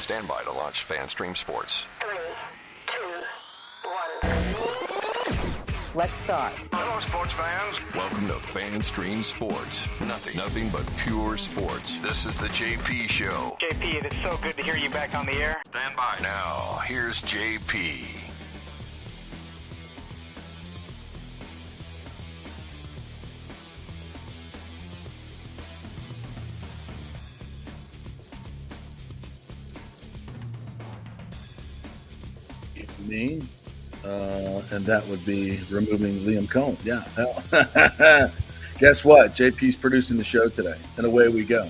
Stand by to launch FanStream Sports. 3, 2, 1. Let's start. Hello, sports fans. Welcome to FanStream Sports. Nothing but pure sports. This is the JP Show. JP, it is so good to hear you back on the air. Stand by. Now, here's JP. Me, and that would be removing Liam Cohen. Yeah. Guess what? JP's producing the show today, and away we go.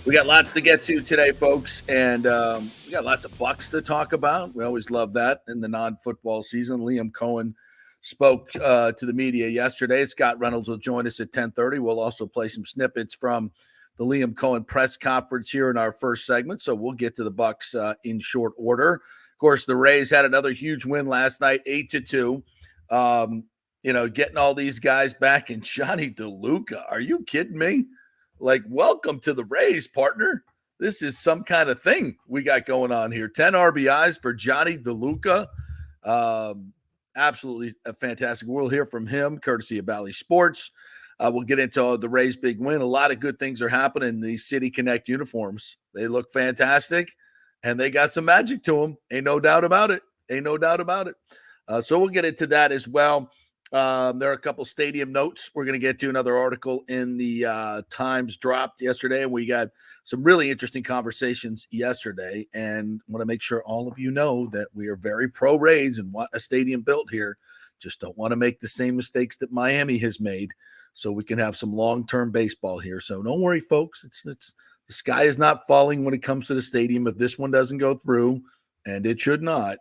We got lots to get to today, folks, and we got lots of Bucks to talk about. We always love that in the non-football season. Liam Cohen spoke to the media yesterday. Scott Reynolds will join us at 10:30. We'll also play some snippets from the Liam Cohen press conference here in our first segment, so we'll get to the Bucks in short order. Of course, the Rays had another huge win last night, 8-2. Getting all these guys back, and Johnny DeLuca. Are you kidding me? Like, welcome to the Rays, partner. This is some kind of thing we got going on here. 10 RBIs for Johnny DeLuca. Absolutely fantastic. We'll hear from him, courtesy of Bally Sports. We'll get into the Rays' big win. A lot of good things are happening in these City Connect uniforms. They look fantastic. And they got some magic to them. Ain't no doubt about it. So we'll get into that as well. There are a couple stadium notes. We're going to get to another article in the Times dropped yesterday. And we got some really interesting conversations yesterday. And I want to make sure all of you know that we are very pro-Rays and want a stadium built here. Just don't want to make the same mistakes that Miami has made, so we can have some long-term baseball here. So don't worry, folks. It's the sky is not falling when it comes to the stadium. If this one doesn't go through, and it should not,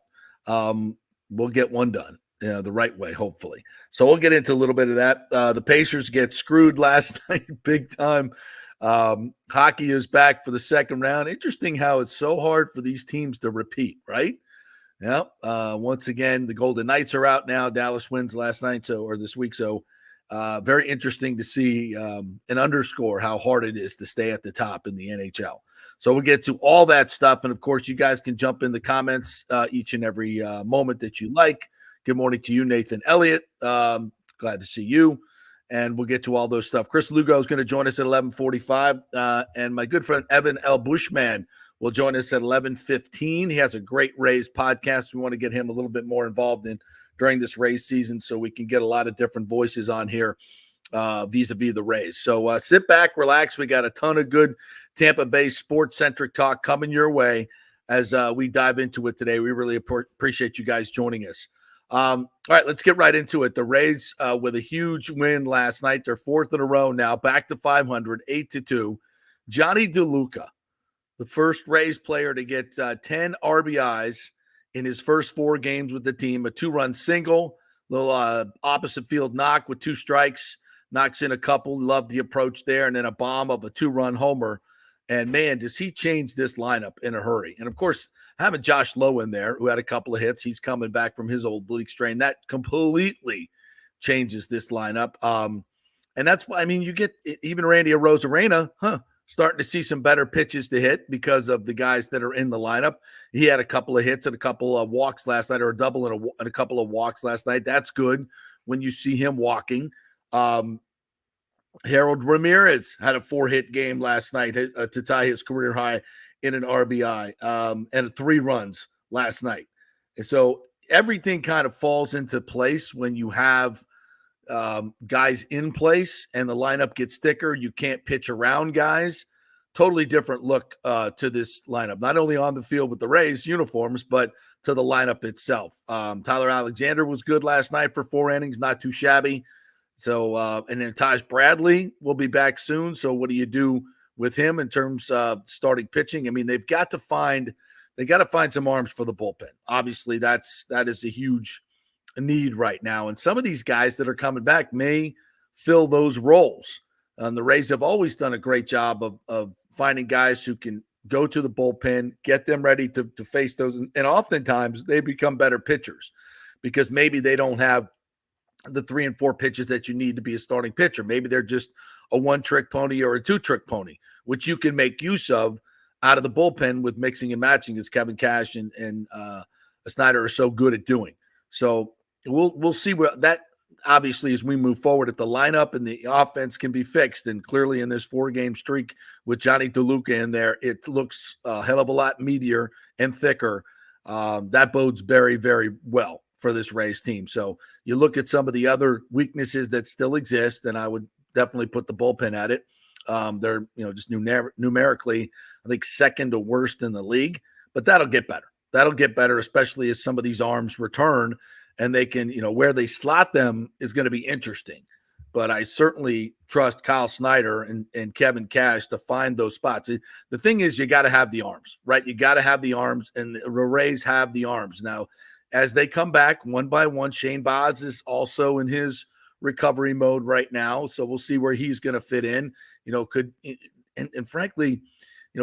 we'll get one done the right way, hopefully. So we'll get into a little bit of that. The Pacers get screwed last night big time. Hockey is back for the second round. Interesting how it's so hard for these teams to repeat, right? Yeah. Once again, the Golden Knights are out now. Dallas wins last night, or this week. So very interesting to see and underscore how hard it is to stay at the top in the NHL. So we'll get to all that stuff. And, of course, you guys can jump in the comments each and every moment that you like. Good morning to you, Nathan Elliott. Glad to see you. And we'll get to all those stuff. Chris Lugo is going to join us at 11:45. And my good friend Evan L. Bushman will join us at 11:15. He has a great Rays podcast. We want to get him a little bit more involved in during this Rays season so we can get a lot of different voices on here vis-a-vis the Rays. So sit back, relax. We got a ton of good Tampa Bay sports-centric talk coming your way as we dive into it today. We really appreciate you guys joining us. All right, let's get right into it. The Rays with a huge win last night. They're fourth in a row now, back to 500, 8-2. Johnny DeLuca, the first Rays player to get 10 RBIs in his first 4 games with the team, a 2-run single, little opposite field knock with 2 strikes, knocks in a couple, loved the approach there, and then a bomb of a 2-run homer. And, man, does he change this lineup in a hurry. And, of course, having Josh Lowe in there, who had a couple of hits, he's coming back from his old bleak strain, that completely changes this lineup. And that's why, I mean, you get even Randy Arozarena, starting to see some better pitches to hit because of the guys that are in the lineup. He had a couple of hits and a couple of walks last night, or a double and a couple of walks last night. That's good when you see him walking. Harold Ramirez had a 4-hit game last night to tie his career high in an RBI and 3 runs last night. And so everything kind of falls into place when you have guys in place and the lineup gets thicker. You can't pitch around guys. Totally different look to this lineup, not only on the field with the Rays uniforms, but to the lineup itself. Tyler Alexander was good last night for 4 innings, not too shabby. So, and then Taj Bradley will be back soon. So what do you do with him in terms of starting pitching? I mean, they got to find some arms for the bullpen. Obviously, that is a huge need right now. And some of these guys that are coming back may fill those roles. The Rays have always done a great job of finding guys who can go to the bullpen, get them ready to face those. And oftentimes they become better pitchers because maybe they don't have the 3 and 4 pitches that you need to be a starting pitcher. Maybe they're just a 1-trick pony or a 2-trick pony, which you can make use of out of the bullpen with mixing and matching, as Kevin Cash and Snyder are so good at doing. So we'll see where that, obviously, as we move forward, if the lineup and the offense can be fixed, and clearly in this 4-game streak with Johnny DeLuca in there, it looks a hell of a lot meatier and thicker. That bodes very, very well for this Rays team. So you look at some of the other weaknesses that still exist, and I would definitely put the bullpen at it. They're, just numerically, I think second to worst in the league, but that'll get better. That'll get better, especially as some of these arms return, and they can, where they slot them is going to be interesting. But I certainly trust Kyle Snyder and Kevin Cash to find those spots. The thing is, you got to have the arms, right? You got to have the arms, and the Rays have the arms. Now, as they come back one by one, Shane Baz is also in his recovery mode right now, so we'll see where he's going to fit in. And frankly,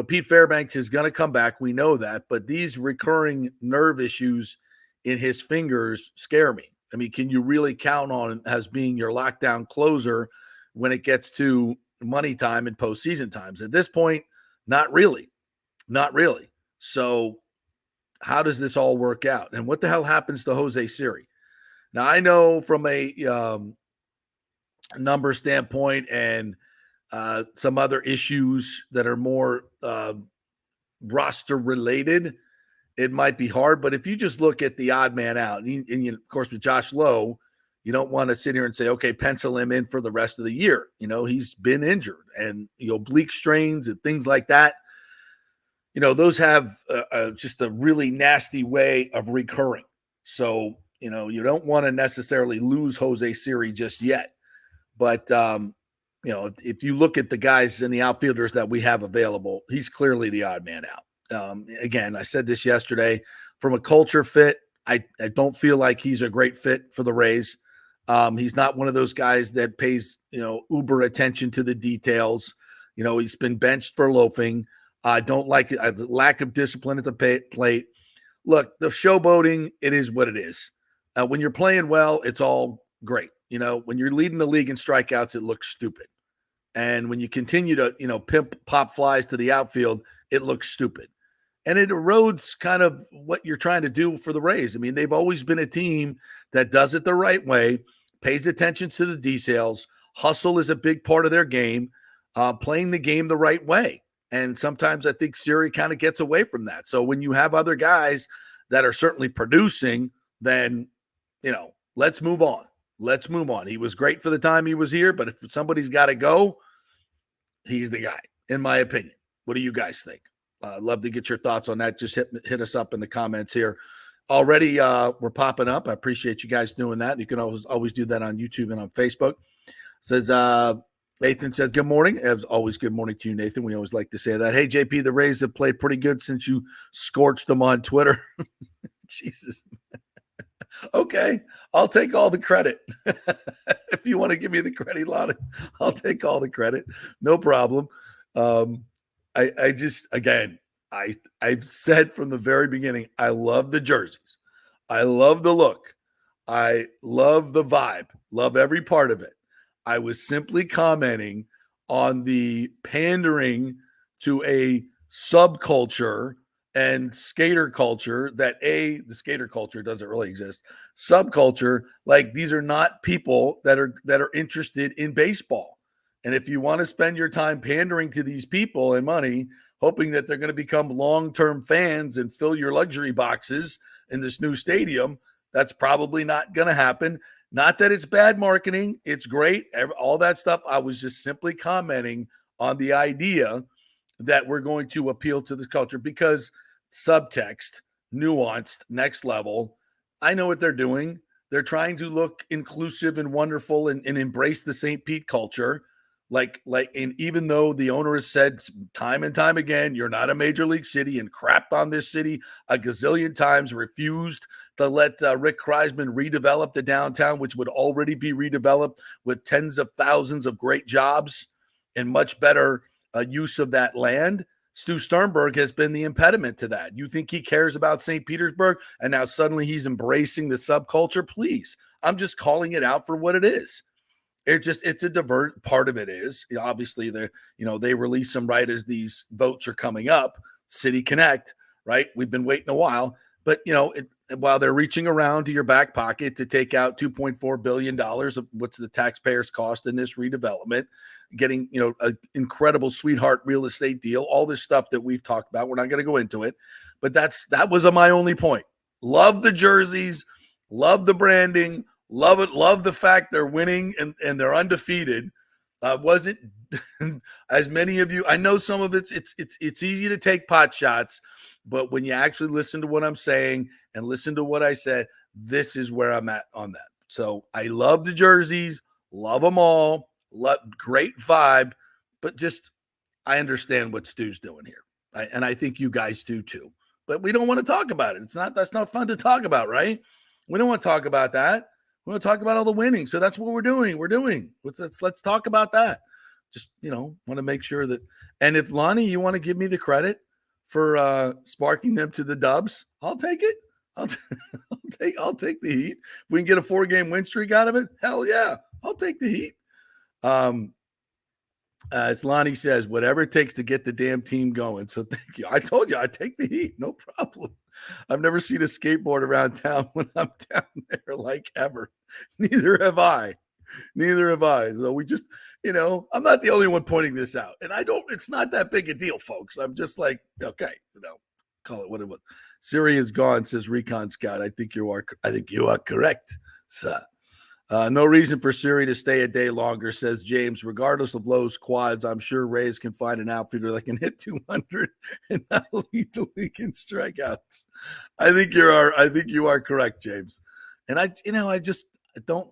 Pete Fairbanks is going to come back. We know that, but these recurring nerve issues in his fingers scare me. I mean, can you really count on him as being your lockdown closer when it gets to money time and postseason times? At this point, not really. Not really. So how does this all work out? And what the hell happens to Jose Siri? Now, I know from a number standpoint and some other issues that are more roster related, it might be hard. But if you just look at the odd man out, and of course, with Josh Lowe, you don't want to sit here and say, okay, pencil him in for the rest of the year. He's been injured, and, oblique strains and things like that. Those have just a really nasty way of recurring. So, you don't want to necessarily lose Jose Siri just yet. But, if you look at the guys and the outfielders that we have available, he's clearly the odd man out. Again, I said this yesterday, from a culture fit, I don't feel like he's a great fit for the Rays. He's not one of those guys that pays, uber attention to the details. He's been benched for loafing. I don't like it. The lack of discipline at the plate. Look, the showboating, it is what it is. When you're playing well, it's all great. When you're leading the league in strikeouts, it looks stupid. And when you continue to, pimp pop flies to the outfield, it looks stupid. And it erodes kind of what you're trying to do for the Rays. I mean, they've always been a team that does it the right way, pays attention to the details. Hustle is a big part of their game, playing the game the right way. And sometimes I think Siri kind of gets away from that. So when you have other guys that are certainly producing, then, let's move on. Let's move on. He was great for the time he was here, but if somebody's got to go, he's the guy, in my opinion. What do you guys think? I'd love to get your thoughts on that. Just hit us up in the comments here. Already, we're popping up. I appreciate you guys doing that. You can always do that on YouTube and on Facebook. Says Nathan says, good morning. As always, good morning to you, Nathan. We always like to say that. Hey, JP, the Rays have played pretty good since you scorched them on Twitter. Jesus. Okay, I'll take all the credit. If you want to give me the credit, Lonnie, I'll take all the credit. No problem. I just, again, I've said from the very beginning, I love the jerseys. I love the look. I love the vibe. Love every part of it. I was simply commenting on the pandering to a subculture and skater culture that the skater culture doesn't really exist. Subculture, like these are not people that are interested in baseball. And if you want to spend your time pandering to these people and money, hoping that they're going to become long-term fans and fill your luxury boxes in this new stadium, that's probably not going to happen. Not that it's bad marketing. It's great. All that stuff. I was just simply commenting on the idea that we're going to appeal to the culture because subtext, nuanced, next level. I know what they're doing. They're trying to look inclusive and wonderful and embrace the St. Pete culture. And even though the owner has said time and time again, you're not a major league city and crapped on this city a gazillion times, refused to let Rick Kreisman redevelop the downtown, which would already be redeveloped with tens of thousands of great jobs and much better use of that land. Stu Sternberg has been the impediment to that. You think he cares about St. Petersburg and now suddenly he's embracing the subculture? Please, I'm just calling it out for what it is. It's a divert. Part of it is obviously they release them right as these votes are coming up. City Connect, right? We've been waiting a while, but while they're reaching around to your back pocket to take out $2.4 billion of what's the taxpayers' cost in this redevelopment, getting, an incredible sweetheart real estate deal, all this stuff that we've talked about. We're not going to go into it, but that was my only point. Love the jerseys, love the branding, love it, love the fact they're winning and they're undefeated. Wasn't as many of you, I know some of it's easy to take pot shots, but when you actually listen to what I'm saying and listen to what I said, this is where I'm at on that. So I love the jerseys, love them all, great vibe, but just I understand what Stu's doing here. And I think you guys do too. But we don't want to talk about it. That's not fun to talk about, right? We don't want to talk about that. We want to talk about all the winning. So that's what we're doing. Let's talk about that. Just, want to make sure that. And if Lonnie, you want to give me the credit for sparking them to the Dubs, I'll take it. I'll take the heat. If we can get a 4-game win streak out of it, hell yeah, I'll take the heat. As Lonnie says, whatever it takes to get the damn team going. So thank you. I told you I take the heat, no problem. I've never seen a skateboard around town when I'm down there like ever. Neither have I. So we just, I'm not the only one pointing this out. And it's not that big a deal, folks. I'm just like, okay, call it what it was. Siri is gone, says Recon Scout. I think you are correct, sir. No reason for Siri to stay a day longer, says James. Regardless of Lowe's quads, I'm sure Rays can find an outfielder that can hit 200 and not lead the league in strikeouts. I think you are correct, James. And I don't.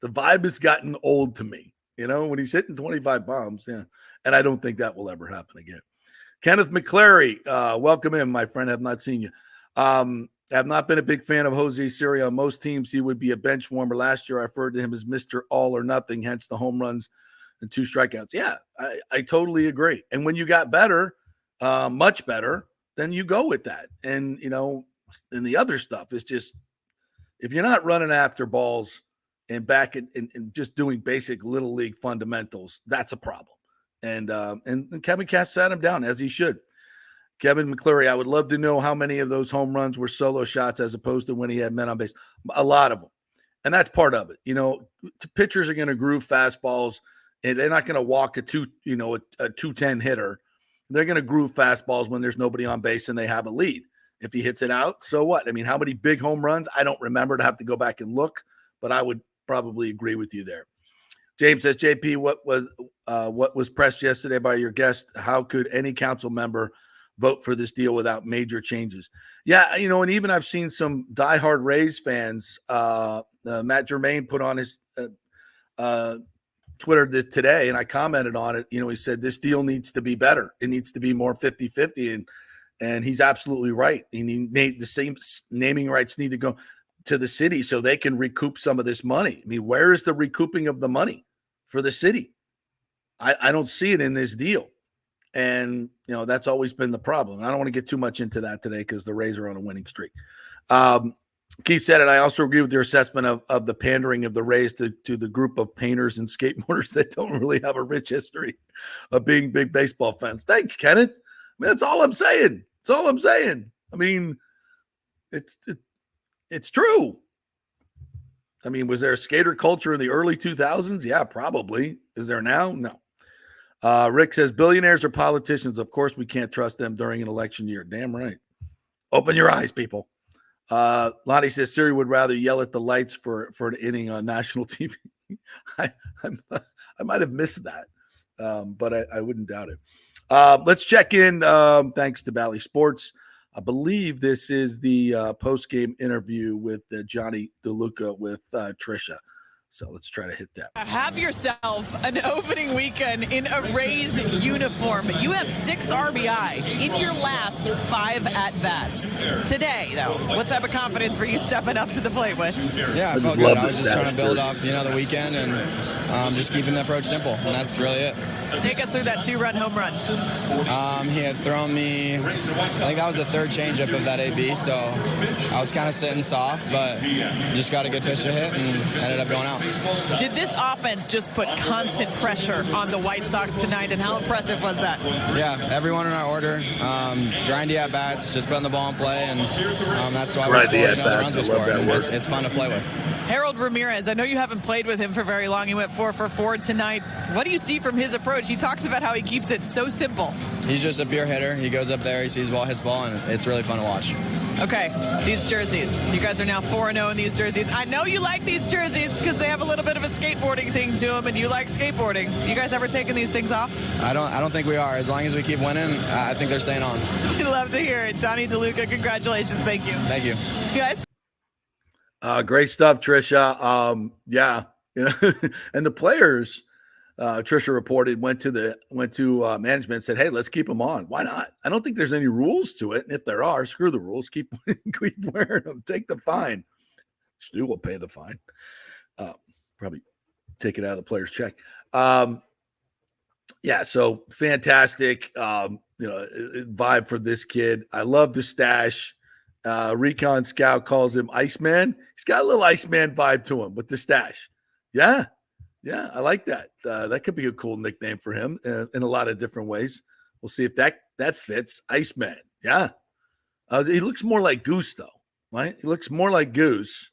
The vibe has gotten old to me. When he's hitting 25 bombs, yeah. And I don't think that will ever happen again. Kenneth McClary, welcome in, my friend. Have not seen you. Have not been a big fan of Jose Siri. On most teams, he would be a bench warmer. Last year, I referred to him as Mr. All or Nothing, hence the home runs and 2 strikeouts. Yeah, I totally agree. And when you got better, much better, then you go with that. And, and the other stuff is just, if you're not running after balls and back and just doing basic little league fundamentals, that's a problem. And Kevin Cass sat him down, as he should. Kevin McClary, I would love to know how many of those home runs were solo shots as opposed to when he had men on base. A lot of them. And that's part of it. Pitchers are going to groove fastballs, and they're not going to walk a 210 hitter. They're going to groove fastballs when there's nobody on base and they have a lead. If he hits it out, so what? I mean, how many big home runs? I don't remember, to have to go back and look, but I would probably agree with you there. James says, JP, what was pressed yesterday by your guest? How could any council member vote for this deal without major changes? Yeah, and even I've seen some diehard Rays fans. Matt Germain put on his Twitter today, and I commented on it. He said this deal needs to be better. It needs to be more 50-50, and he's absolutely right. He made the same naming rights need to go to the city so they can recoup some of this money. I mean, where is the recouping of the money for the city? I don't see it in this deal. And, that's always been the problem. I don't want to get too much into that today because the Rays are on a winning streak. Keith said it. I also agree with your assessment of the pandering of the Rays to the group of painters and skateboarders that don't really have a rich history of being big baseball fans. Thanks, Kenneth. I mean, that's all I'm saying. That's all I'm saying. I mean, it's true. I mean, was there a skater culture in the early 2000s? Yeah, probably. Is there now? No. Rick says, billionaires are politicians. Of course, we can't trust them during an election year. Damn right. Open your eyes, people. Lonnie says, Siri would rather yell at the lights for an inning on national TV. I might have missed that, but I wouldn't doubt it. Let's check in. Thanks to Bally Sports. I believe this is the post-game interview with Johnny DeLuca with Trisha. So let's try to hit that. Have yourself an opening weekend in a Rays uniform. You have 6 RBI in your last 5 at-bats. Today, though, what type of confidence were you stepping up to the plate with? Yeah, I felt good. I was just trying to build off, the weekend and just keeping the approach simple, and that's really it. Take us through that 2-run home run. He had thrown me, I think that was the third changeup of that AB, so I was kind of sitting soft, but just got a good pitch to hit and ended up going out. Did this offense just put constant pressure on the White Sox tonight, and how impressive was that? Yeah, everyone in our order, grindy at-bats, just putting the ball in play, and that's why we Grindy scored the runs we scored. It's fun to play with. Harold Ramirez, I know you haven't played with him for very long. He went 4 for 4 tonight. What do you see from his approach? He talks about how he keeps it so simple. He's just a pure hitter. He goes up there, he sees ball, hits ball, and it's really fun to watch. Okay, these jerseys. You guys are now 4-0 in these jerseys. I know you like these jerseys because they have a little bit of a skateboarding thing to them, and you like skateboarding. You guys ever taken these things off? I don't think we are. As long as we keep winning, I think they're staying on. We love to hear it. Johnny DeLuca, congratulations. Thank you. Thank you. You guys? Great stuff, Trisha. Yeah, and the players, Trisha reported, went to management and said, "Hey, let's keep them on. Why not? I don't think there's any rules to it. And if there are, screw the rules. Keep wearing them. Take the fine. Stu will pay the fine. Probably take it out of the player's check. Yeah, so fantastic. Vibe for this kid. I love the stash. Recon Scout calls him Iceman. He's got a little Iceman vibe to him with the stash. Yeah, I like that. That could be a cool nickname for him in a lot of different ways. We'll see if that fits. Iceman. Yeah. He looks more like Goose, though, right? He looks more like Goose,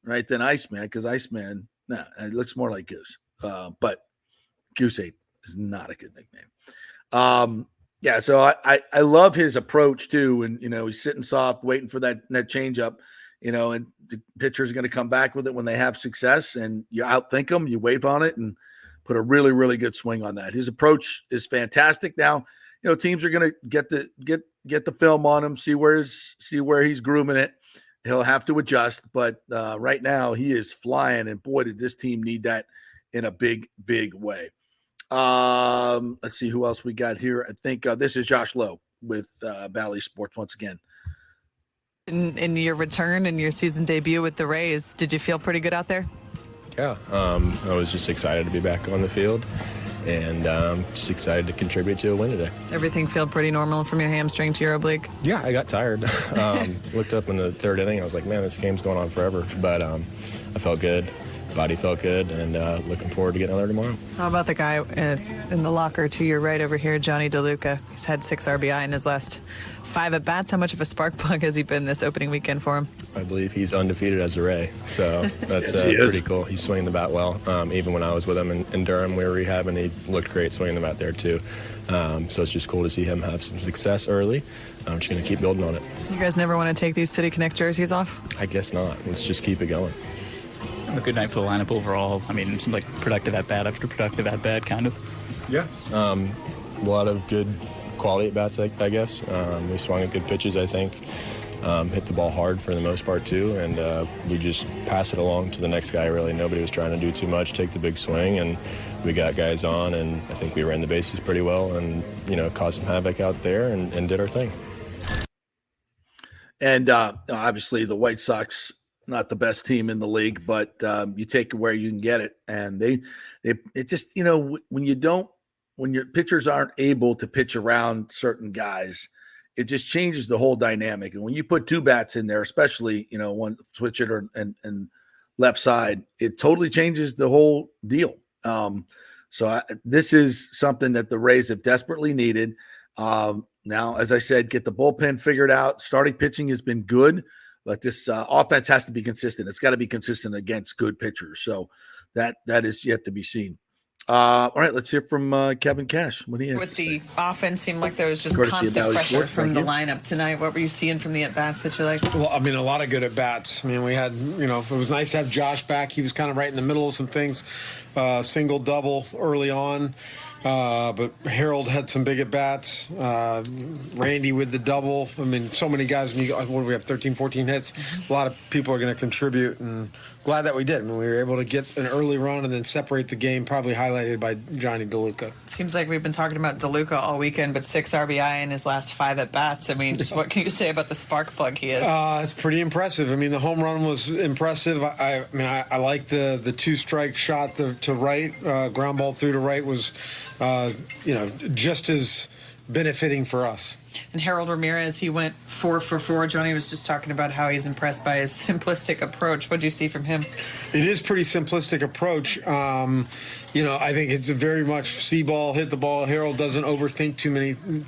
right, than Iceman, because Iceman, he looks more like Goose. But Goose 8 is not a good nickname. Yeah, so I love his approach too, and he's sitting soft, waiting for that changeup, and the pitcher's going to come back with it when they have success, and you outthink them, you wave on it, and put a really, really good swing on that. His approach is fantastic. Now, teams are going to get the film on him, see where he's grooming it. He'll have to adjust, but right now he is flying, and boy, did this team need that in a big, big way. Let's see who else we got here. I think this is Josh Lowe with Bally Sports once again. In your return and your season debut with the Rays, did you feel pretty good out there? Yeah, I was just excited to be back on the field and just excited to contribute to a win today. Everything feel pretty normal from your hamstring to your oblique? Yeah, I got tired. Looked up in the third inning. I was like, man, this game's going on forever. But I felt good. Body felt good, and looking forward to getting out there tomorrow. How about the guy in the locker to your right over here, Johnny DeLuca? He's had 6 RBI in his last 5 at-bats. How much of a spark plug has he been this opening weekend for him? I believe he's undefeated as a Ray, so that's yes, pretty cool. He's swinging the bat well. Even when I was with him in Durham, we were rehabbing, he looked great swinging the bat there too. So it's just cool to see him have some success early. I'm just going to keep building on it. You guys never want to take these City Connect jerseys off? I guess not. Let's just keep it going. A good night for the lineup overall. I mean, it seemed like productive at bat after productive at bat, kind of. Yeah. A lot of good quality at bats, I guess. We swung at good pitches, I think. Hit the ball hard for the most part too, and we just pass it along to the next guy. Really, nobody was trying to do too much, take the big swing, and we got guys on, and I think we ran the bases pretty well, and caused some havoc out there, and did our thing. And obviously, the White Sox, not the best team in the league, but you take it where you can get it. And it just, when your pitchers aren't able to pitch around certain guys, it just changes the whole dynamic. And when you put 2 bats in there, especially, one switch hitter and left side, it totally changes the whole deal. This is something that the Rays have desperately needed. Now, as I said, get the bullpen figured out. Starting pitching has been good. But this offense has to be consistent. It's got to be consistent against good pitchers. So that is yet to be seen. All right, let's hear from Kevin Cash. What do you have? With the offense, seemed like there was just Courtesy constant of pressure Sports, from the lineup tonight. What were you seeing from the at-bats that you liked? Well, I mean, a lot of good at-bats. I mean, we had, it was nice to have Josh back. He was kind of right in the middle of some things, single, double early on. But Harold had some big at-bats. Randy with the double. I mean, so many guys. What do we have, 13, 14 hits? A lot of people are going to contribute, and glad that we did. I mean, we were able to get an early run and then separate the game, probably highlighted by Johnny DeLuca. Seems like we've been talking about DeLuca all weekend, but 6 RBI in his last 5 at-bats. I mean, just what can you say about the spark plug he is? It's pretty impressive. I mean, the home run was impressive. I like the 2-strike shot to right. Ground ball through to right was just as benefiting for us. And Harold Ramirez, he went 4 for 4. Johnny was just talking about how he's impressed by his simplistic approach. What do you see from him? It is pretty simplistic approach. I think it's a very much see ball, hit the ball. Harold doesn't overthink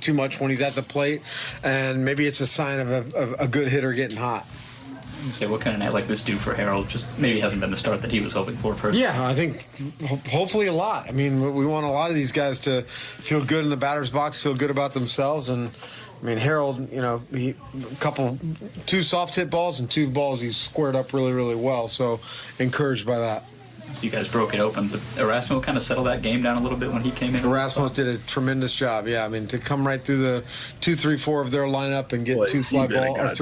too much when he's at the plate, and maybe it's a sign of a good hitter getting hot. Say, what kind of night like this do for Harold? Just maybe hasn't been the start that he was hoping for. Personally. Yeah, I think hopefully a lot. I mean, we want a lot of these guys to feel good in the batter's box, feel good about themselves. And I mean, Harold, two soft hit balls and 2 balls he's squared up really, really well. So encouraged by that. So you guys broke it open, but Erasmo kind of settled that game down a little bit when he came in. Erasmo did a tremendous job. Yeah, I mean, to come right through the 2, 3, 4 of their lineup and get 3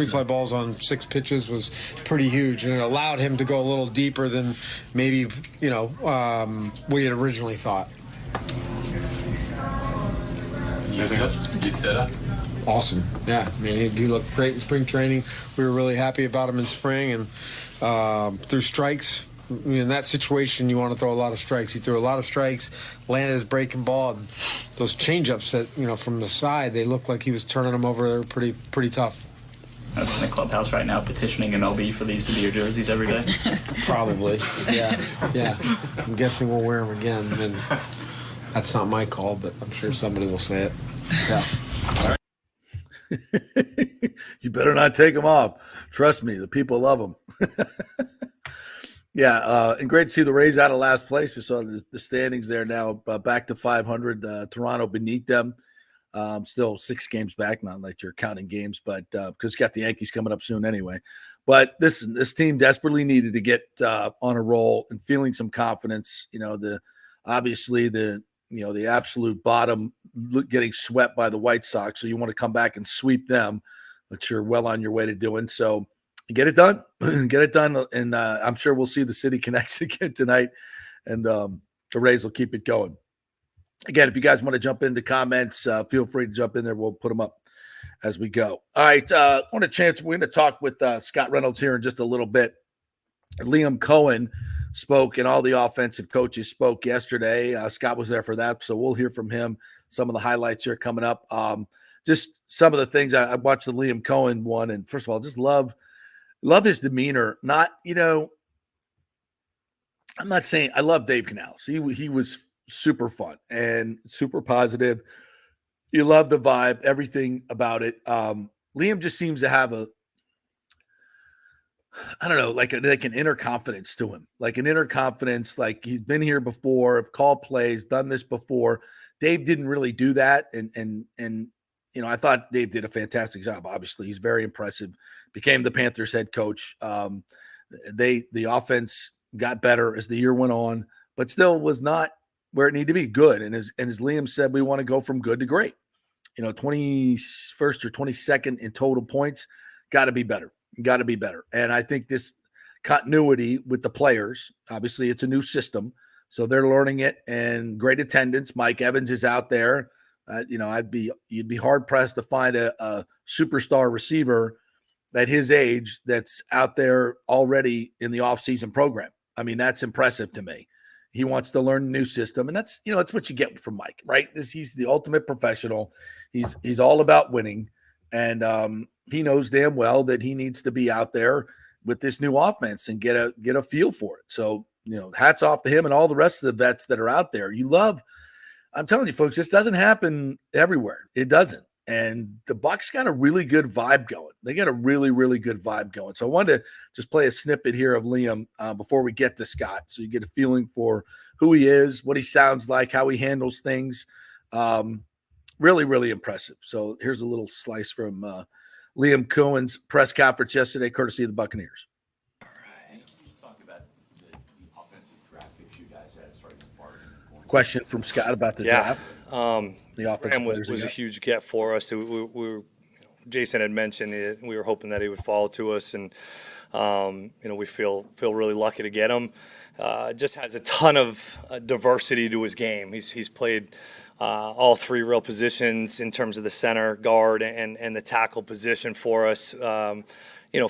fly balls on 6 pitches was pretty huge, and it allowed him to go a little deeper than maybe we had originally thought. You set up. Awesome. Yeah, I mean, he looked great in spring training. We were really happy about him in spring, and through strikes. In that situation, you want to throw a lot of strikes. He threw a lot of strikes, landed his breaking ball. And those changeups that from the side, they looked like he was turning them over. They were pretty tough. I was in the clubhouse right now petitioning MLB for these to be your jerseys every day. Probably, yeah. I'm guessing we'll wear them again. And that's not my call, but I'm sure somebody will say it. Yeah. You better not take them off. Trust me, the people love them. Yeah, and great to see the Rays out of last place. You saw the standings there now, back to 500. Toronto beneath them, still 6 games back. Not like you're counting games, but because you got the Yankees coming up soon anyway. But this team desperately needed to get on a roll and feeling some confidence. The absolute bottom getting swept by the White Sox, so you want to come back and sweep them, but you're well on your way to doing so. Get it done. Get it done. And I'm sure we'll see the City Connects again tonight. And the Rays will keep it going. Again, if you guys want to jump into comments, feel free to jump in there. We'll put them up as we go. All right. We're going to talk with Scott Reynolds here in just a little bit. Liam Cohen spoke, and all the offensive coaches spoke yesterday. Scott was there for that. So we'll hear from him. Some of the highlights here coming up. Just some of the things I watched the Liam Cohen one. And first of all, just love his demeanor. Not, I'm not saying I love Dave Canales. He was super fun and super positive. You love the vibe, everything about it. Liam just seems to have like an inner confidence to him, like he's been here before, have called plays, done this before. Dave didn't really do that. And I thought Dave did a fantastic job. Obviously, he's very impressive. Became the Panthers head coach. The offense got better as the year went on, but still was not where it needed to be. Good. And as Liam said, we want to go from good to great. 21st or 22nd in total points. Got to be better. And I think this continuity with the players, obviously it's a new system, so they're learning it, and great attendance. Mike Evans is out there. You'd be hard pressed to find a superstar receiver at his age that's out there already in the offseason program. I mean, that's impressive to me. He wants to learn a new system, and that's what you get from Mike, right? He's the ultimate professional. He's all about winning, and he knows damn well that he needs to be out there with this new offense and get a feel for it. So, hats off to him and all the rest of the vets that are out there. I'm telling you, folks, this doesn't happen everywhere. It doesn't. And the Bucs got a really good vibe going. They got a really, really good vibe going. So I wanted to just play a snippet here of Liam before we get to Scott, so you get a feeling for who he is, what he sounds like, how he handles things. Really, really impressive. So here's a little slice from Liam Cohen's press conference yesterday, courtesy of the Buccaneers. All right. Talk about the offensive draft picks you guys had starting to part. Question from Scott about the draft. The offense was a huge get for us. Jason had mentioned it. We were hoping that he would fall to us, and we feel really lucky to get him. Just has a ton of diversity to his game. He's played all three real positions in terms of the center, guard, and the tackle position for us.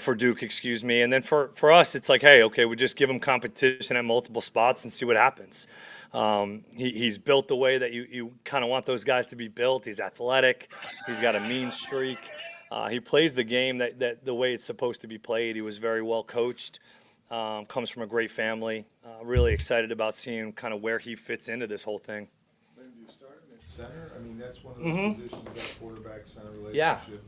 For Duke, excuse me. And then for us, it's like, hey, okay, we just give him competition at multiple spots and see what happens. He's built the way that you kind of want those guys to be built. He's athletic. He's got a mean streak. He plays the game that the way it's supposed to be played. He was very well coached. Comes from a great family. Really excited about seeing kind of where he fits into this whole thing. Maybe you start him at center. I mean, that's one of those positions, that quarterback-center relationship. Yeah. And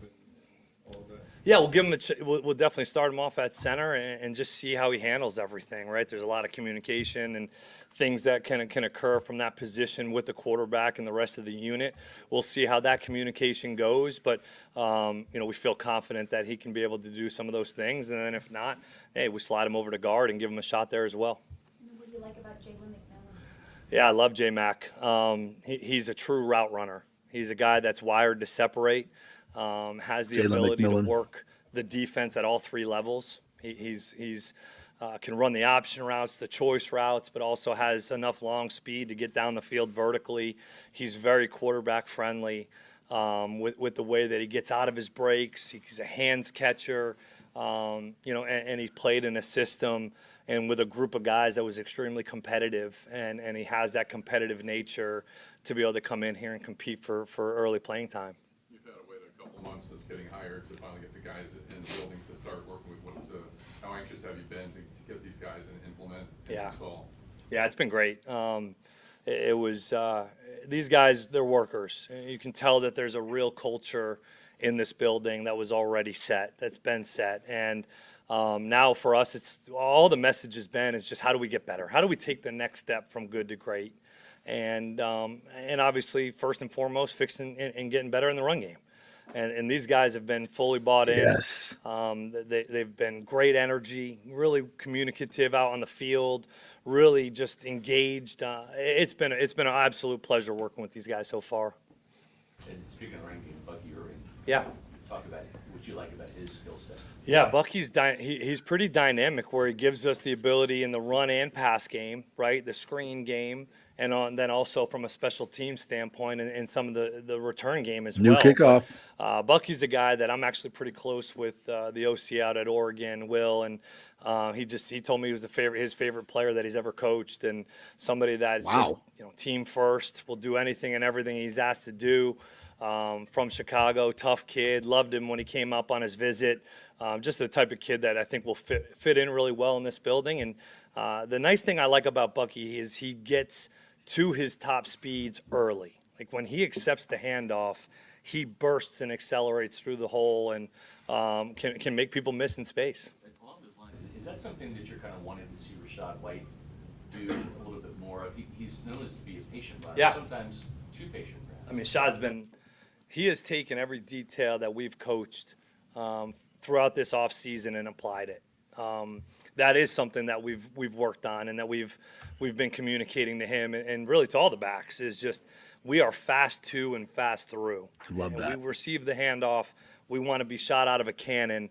all of that. Yeah, we'll give him we'll definitely start him off at center and just see how he handles everything, right? There's a lot of communication and things that can occur from that position with the quarterback and the rest of the unit. We'll see how that communication goes, but we feel confident that he can be able to do some of those things. And then if not, hey, we slide him over to guard and give him a shot there as well. What do you like about Jalen McMillan? Yeah, I love J-Mac. He's a true route runner. He's a guy that's wired to separate. Has the ability to work the defense at all three levels. He's can run the option routes, the choice routes, but also has enough long speed to get down the field vertically. He's very quarterback friendly with the way that he gets out of his breaks. He's a hands catcher, and he played in a system and with a group of guys that was extremely competitive, and he has that competitive nature to be able to come in here and compete for early playing time. Months since getting hired to finally get the guys in the building to start working with how anxious have you been to get these guys and implement and install? Yeah, it's been great. It was these guys, they're workers. You can tell that there's a real culture in this building that was already set, that's been set. And now for us, it's all the message has been is just how do we get better? How do we take the next step from good to great? And obviously, first and foremost, fixing and getting better in the run game. And these guys have been fully bought in. Yes. They've been great energy, really communicative out on the field, really just engaged. It's been an absolute pleasure working with these guys so far. And speaking of run game, Bucky Irving. Yeah. Talk about what you like about his skill set. Yeah, Bucky's he's pretty dynamic where he gives us the ability in the run and pass game, right? The screen game. And then also from a special team standpoint and some of the return game as well. New kickoff. But, Bucky's a guy that I'm actually pretty close with the OC out at Oregon, Will, and he told me he was his favorite player that he's ever coached, and somebody that's just team first, will do anything and everything he's asked to do. From Chicago, tough kid, loved him when he came up on his visit. Just the type of kid that I think will fit in really well in this building. And the nice thing I like about Bucky is he gets to his top speeds early. Like when he accepts the handoff, he bursts and accelerates through the hole and can make people miss in space. Along those lines, is that something that you're kind of wanting to see Rashad White do a little bit more of? He's known as to be a patient runner, sometimes too patient. Perhaps. I mean, Shad's he has taken every detail that we've coached throughout this offseason and applied it. That is something that we've worked on and that we've been communicating to him and really to all the backs is just we are fast to and fast through. Love that. We receive the handoff. We want to be shot out of a cannon.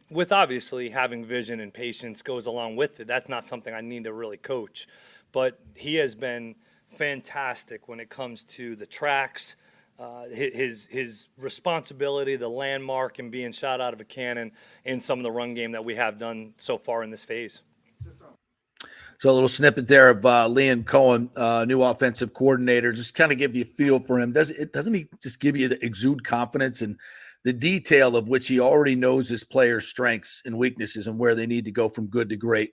With obviously having vision and patience goes along with it. That's not something I need to really coach. But he has been fantastic when it comes to the tracks, his responsibility, the landmark, and being shot out of a cannon in some of the run game that we have done so far in this phase. So a little snippet there of Liam Cohen, new offensive coordinator, just kind of give you a feel for him. Doesn't he just give you the exude confidence and the detail of which he already knows his players' strengths and weaknesses and where they need to go from good to great.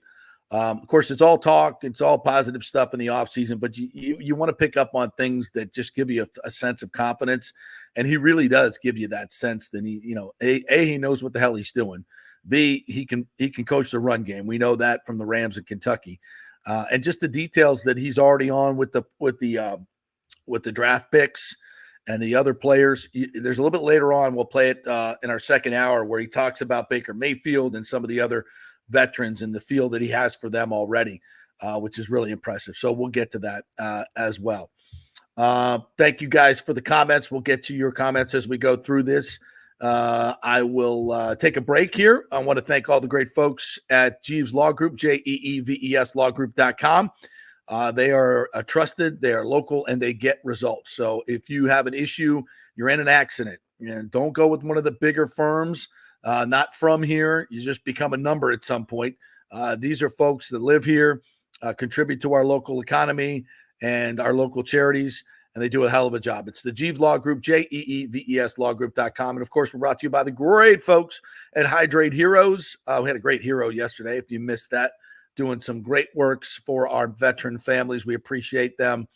Of course, it's all talk. It's all positive stuff in the offseason, but you want to pick up on things that just give you a sense of confidence. And he really does give you that sense that he knows what the hell he's doing. B, he can coach the run game. We know that from the Rams in Kentucky. And just the details that he's already on with the draft picks and the other players. There's a little bit later on, we'll play it in our second hour where he talks about Baker Mayfield and some of the other veterans in the field that he has for them already, which is really impressive. So we'll get to that as well. Thank you guys for the comments. We'll get to your comments as we go through this. I will take a break here. I want to thank all the great folks at Jeeves Law Group, JEEVES lawgroup.com. They are trusted, they are local, and they get results. So if you have an issue, you're in an accident, and don't go with one of the bigger firms, not from here. You just become a number at some point. These are folks that live here, contribute to our local economy and our local charities, and they do a hell of a job. It's the Jeeves Law Group, JEEVES lawgroup.com. And, of course, we're brought to you by the great folks at Hydrate Heroes. We had a great hero yesterday, if you missed that, doing some great works for our veteran families. We appreciate them.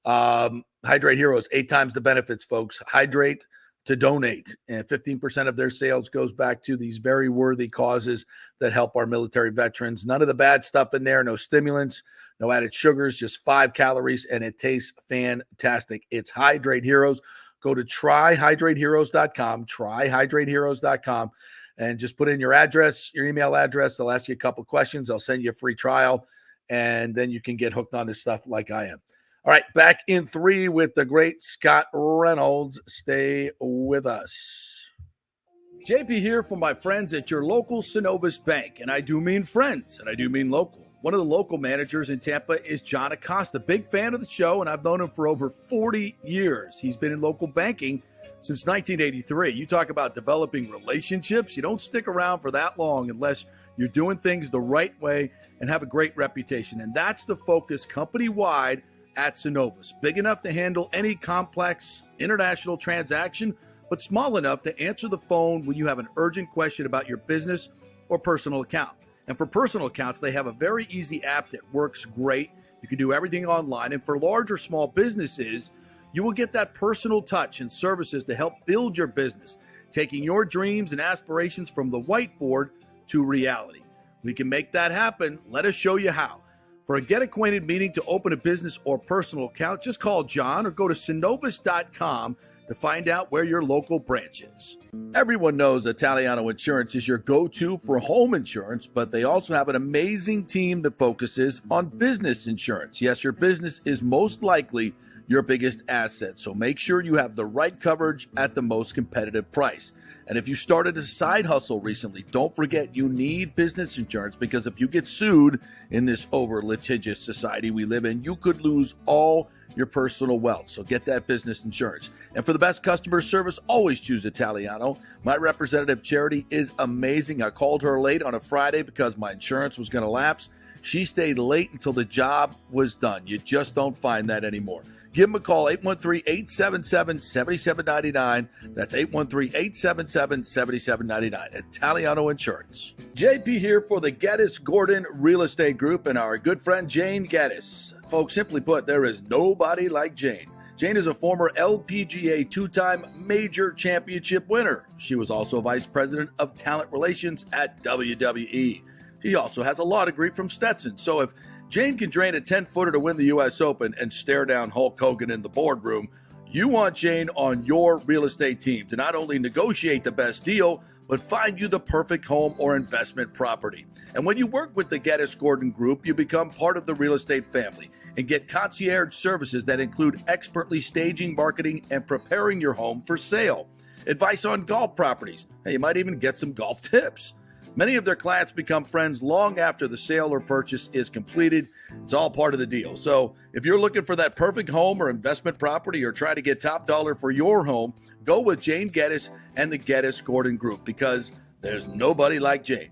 Hydrate Heroes, 8 times the benefits, folks. Hydrate to donate, and 15% of their sales goes back to these very worthy causes that help our military veterans. None of the bad stuff in there, no stimulants, no added sugars, just 5 calories, and it tastes fantastic. It's Hydrate Heroes. Go to tryhydrateheroes.com, tryhydrateheroes.com, and just put in your address, your email address. They'll ask you a couple questions. They'll send you a free trial, and then you can get hooked on this stuff like I am. All right, back in 3 with the great Scott Reynolds. Stay with us. JP here for my friends at your local Synovus Bank, and I do mean friends, and I do mean local. One of the local managers in Tampa is John Acosta, big fan of the show, and I've known him for over 40 years. He's been in local banking since 1983. You talk about developing relationships. You don't stick around for that long unless you're doing things the right way and have a great reputation, and that's the focus company-wide at Synovus. Big enough to handle any complex international transaction, but small enough to answer the phone when you have an urgent question about your business or personal account. And for personal accounts, they have a very easy app that works great. You can do everything online. And for large or small businesses, you will get that personal touch and services to help build your business, taking your dreams and aspirations from the whiteboard to reality. We can make that happen. Let us show you how. For a get-acquainted meeting to open a business or personal account, just call John or go to Synovus.com to find out where your local branch is. Everyone knows Italiano Insurance is your go-to for home insurance, but they also have an amazing team that focuses on business insurance. Yes, your business is most likely your biggest asset, so make sure you have the right coverage at the most competitive price. And if you started a side hustle recently, don't forget you need business insurance, because if you get sued in this over-litigious society we live in, you could lose all your personal wealth. So get that business insurance. And for the best customer service, always choose Italiano. My representative, Charity, is amazing. I called her late on a Friday because my insurance was going to lapse. She stayed late until the job was done. You just don't find that anymore. Give them a call, 813-877-7799. That's 813-877-7799. Italiano Insurance. JP here for the Geddes Gordon Real Estate Group and our good friend Jane Geddes. Folks, simply put, there is nobody like Jane. Jane is a former LPGA 2-time major championship winner. She was also vice president of talent relations at WWE. She also has a law degree from Stetson. So if Jane can drain a 10-footer to win the U.S. Open and stare down Hulk Hogan in the boardroom, you want Jane on your real estate team to not only negotiate the best deal, but find you the perfect home or investment property. And when you work with the Geddes Gordon Group, you become part of the real estate family and get concierge services that include expertly staging, marketing, and preparing your home for sale. Advice on golf properties. Hey, you might even get some golf tips. Many of their clients become friends long after the sale or purchase is completed. It's all part of the deal. So if you're looking for that perfect home or investment property or try to get top dollar for your home, go with Jane Geddes and the Geddes Gordon Group, because there's nobody like Jane.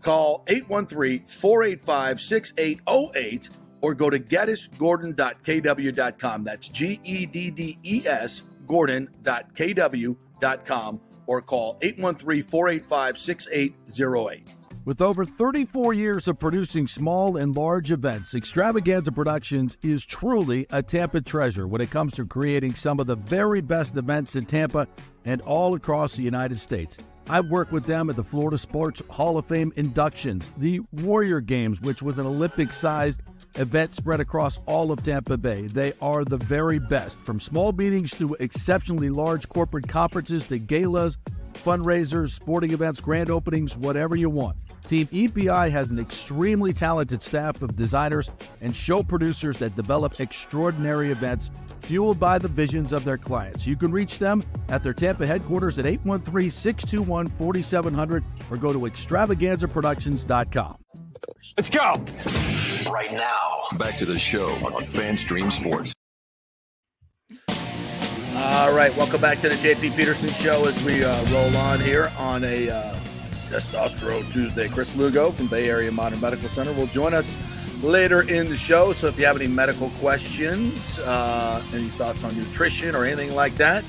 Call 813-485-6808 or go to geddesgordon.kw.com. That's GEDDES Gordon.kw.com. or call 813-485-6808. With over 34 years of producing small and large events, Extravaganza Productions is truly a Tampa treasure when it comes to creating some of the very best events in Tampa and all across the United States. I've worked with them at the Florida Sports Hall of Fame inductions, the Warrior Games, which was an Olympic-sized event spread across all of Tampa Bay. They are the very best, from small meetings to exceptionally large corporate conferences to galas, fundraisers, sporting events, grand openings, whatever you want. Team EPI has an extremely talented staff of designers and show producers that develop extraordinary events fueled by the visions of their clients. You can reach them at their Tampa headquarters at 813-621-4700 or go to extravaganzaproductions.com. Let's go. Right now. Back to the show on FanStream Sports. All right, welcome back to the JP Peterson Show as we roll on here on a Testosterone Tuesday. Chris Lugo from Bay Area Modern Medical Center will join us later in the show. So if you have any medical questions, any thoughts on nutrition or anything like that,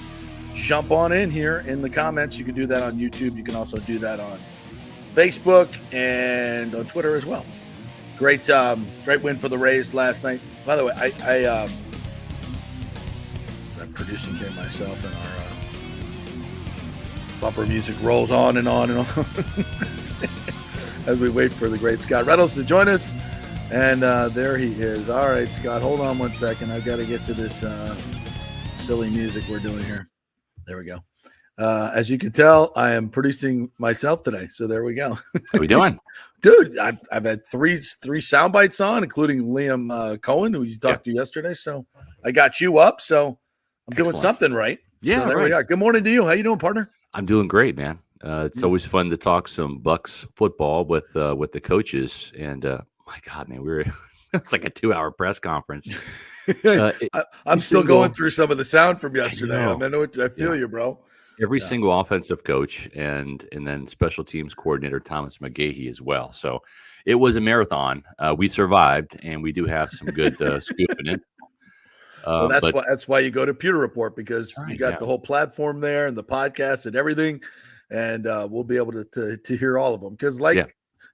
jump on in here in the comments. You can do that on YouTube. You can also do that on Facebook and on Twitter as well. Great win for the Rays last night. By the way, I'm producing here myself, and our bumper music rolls on and on and on as we wait for the great Scott Reynolds to join us. And there he is. All right, Scott, hold on one second. I've got to get to this silly music we're doing here. There we go. As you can tell, I am producing myself today. So there we go. How we doing? Dude, I've had three sound bites on, including Liam Cohen, who you talked to yesterday. So I got you up. So I'm doing something right. Yeah, so there we are. Good morning to you. How you doing, partner? I'm doing great, man. It's always fun to talk some Bucks football with the coaches. And my God, man, it's like a 2-hour press conference. I'm still going through some of the sound from yesterday. I feel you, bro. Every single offensive coach and then special teams coordinator Thomas McGahee as well. So it was a marathon. We survived, and we do have some good scooping in. Well, that's why you go to Pewter Report, because you got the whole platform there and the podcast and everything, and we'll be able to hear all of them. Because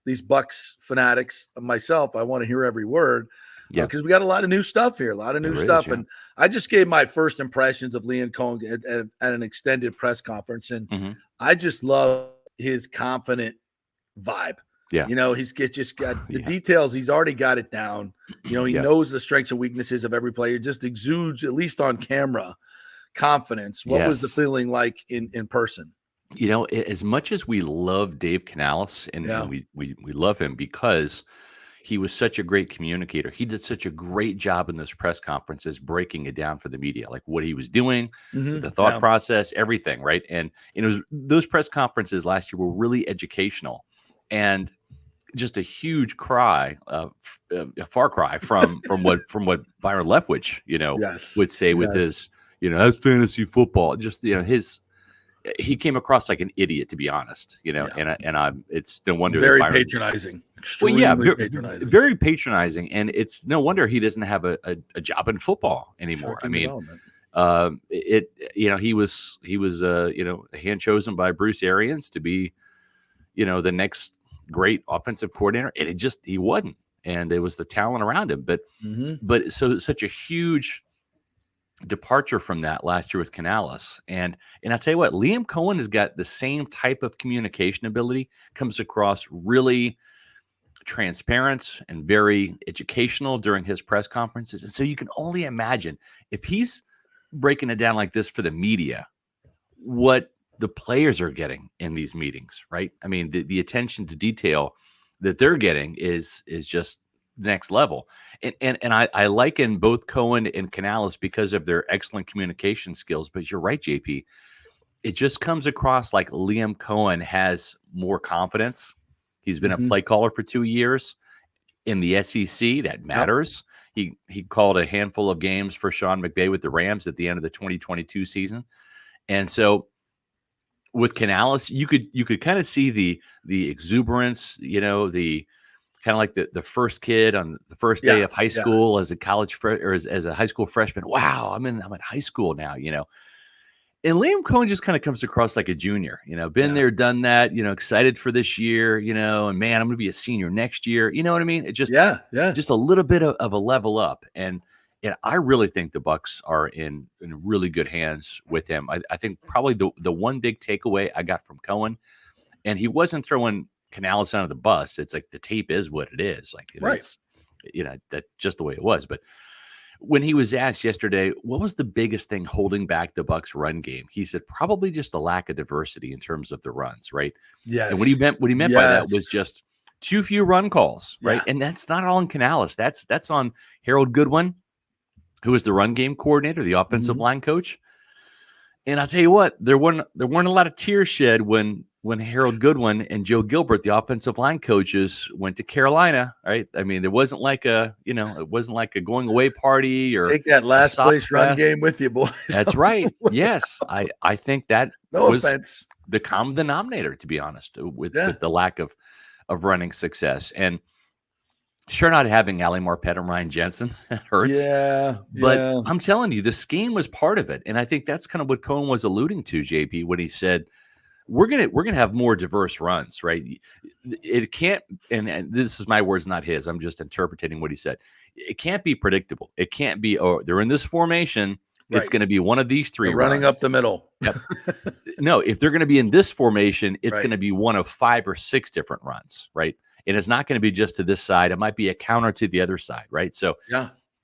these Bucks fanatics, myself, I want to hear every word. Because we got a lot of new stuff here, and I just gave my first impressions of Liam Cohen at an extended press conference, and I just love his confident vibe. Yeah, he's just got the details. He's already got it down. He knows the strengths and weaknesses of every player. Just exudes, at least on camera, confidence. What was the feeling like in person? As much as we love Dave Canales, and we love him because he was such a great communicator. He did such a great job in those press conferences, breaking it down for the media, like what he was doing, the thought process, everything, right? And those press conferences last year were really educational, and just a huge cry, a far cry from what Byron Leftwich, would say with his, that's fantasy football. Just he came across like an idiot, to be honest, and it's no wonder. Very patronizing. Extremely patronizing. Very patronizing. And it's no wonder he doesn't have a job in football anymore. I mean, he was hand chosen by Bruce Arians to be, the next great offensive coordinator. And he wasn't. And it was the talent around him. But such a huge departure from that last year with Canales. And I'll tell you what, Liam Cohen has got the same type of communication ability, comes across really transparent and very educational during his press conferences. And so you can only imagine if he's breaking it down like this for the media, what the players are getting in these meetings, right? I mean, the attention to detail that they're getting is just next level. And I liken both Cohen and Canales because of their excellent communication skills. But you're right, JP. It just comes across like Liam Cohen has more confidence. He's been a play caller for 2 years in the SEC. That matters. He called a handful of games for Sean McVay with the Rams at the end of the 2022 season. And so with Canales, you could kind of see the exuberance, the kind of like the first kid on the first day of high school as a college or as a high school freshman. Wow, I'm in high school now, And Liam Cohen just kind of comes across like a junior, been there, done that, excited for this year, and man, I'm going to be a senior next year. You know what I mean? It just, just a little bit of a level up. And I really think the Bucks are in really good hands with him. I think probably the one big takeaway I got from Cohen, and he wasn't throwing Canales under the bus. It's like the tape is what it is. Like, it's, that's just the way it was. But when he was asked yesterday, what was the biggest thing holding back the Bucks run game? He said, probably just the lack of diversity in terms of the runs, right? Yes. And what he meant by that was just too few run calls, right? And that's not all on Canales. That's on Harold Goodwin, who is the run game coordinator, the offensive line coach. And I'll tell you what, there weren't a lot of tears shed when when Harold Goodwin and Joe Gilbert, the offensive line coaches, went to Carolina, right? I mean, it wasn't like a going away party or take that last place run game with you, boys. That's right. Yes. I think that no was offense. The common denominator, to be honest, with the lack of running success. And sure, not having Ali Marpet and Ryan Jensen hurts. Yeah. But I'm telling you, the scheme was part of it. And I think that's kind of what Cohen was alluding to, JP, when he said, we're gonna have more diverse runs, right? It can't, and this is my words, not his. I'm just interpreting what he said. It can't be predictable. It can't be, oh, they're in this formation. Right. It's going to be one of these three running runs. Up the middle. Yep. No, if they're going to be in this formation, it's going to be one of 5 or 6 different runs, right? And it's not going to be just to this side. It might be a counter to the other side, right? So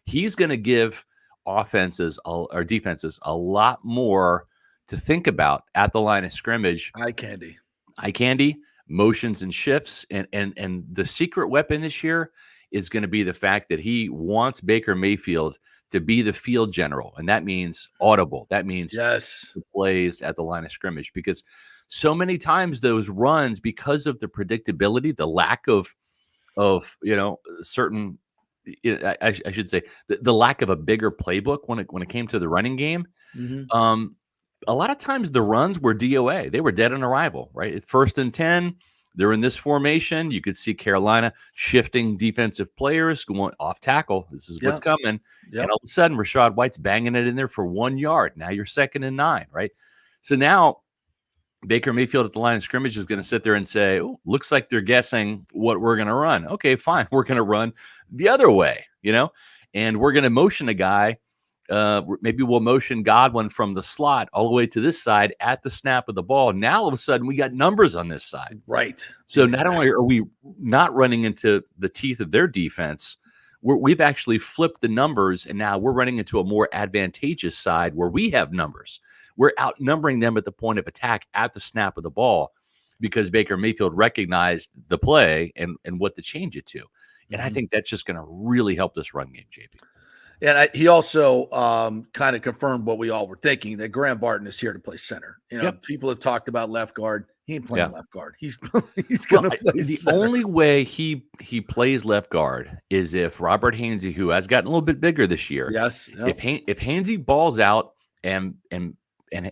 he's going to give offenses or defenses a lot more to think about at the line of scrimmage. Eye candy, motions and shifts. And the secret weapon this year is going to be the fact that he wants Baker Mayfield to be the field general. And that means audible. That means the plays at the line of scrimmage, because so many times those runs, because of the predictability, the lack of certain, I should say, the lack of a bigger playbook when it came to the running game. Mm-hmm. A lot of times the runs were DOA. They were dead on arrival, right? At 1st and 10, they're in this formation. You could see Carolina shifting defensive players, going off tackle. This is what's coming. Yep. And all of a sudden, Rachaad White's banging it in there for 1 yard. Now you're 2nd and 9, right? So now Baker Mayfield at the line of scrimmage is going to sit there and say, oh, looks like they're guessing what we're going to run. Okay, fine. We're going to run the other way, and we're going to motion a guy. Maybe we'll motion Godwin from the slot all the way to this side at the snap of the ball. Now, all of a sudden, we got numbers on this side. Right. So not only are we not running into the teeth of their defense, we've actually flipped the numbers, and now we're running into a more advantageous side where we have numbers. We're outnumbering them at the point of attack at the snap of the ball because Baker Mayfield recognized the play and what to change it to. And I think that's just going to really help this run game, JP. And he also kind of confirmed what we all were thinking, that Graham Barton is here to play center. People have talked about left guard. He ain't playing left guard. He's going to play the center. only way he plays left guard is if Robert Hainsey, who has gotten a little bit bigger this year, if Hainsey balls out and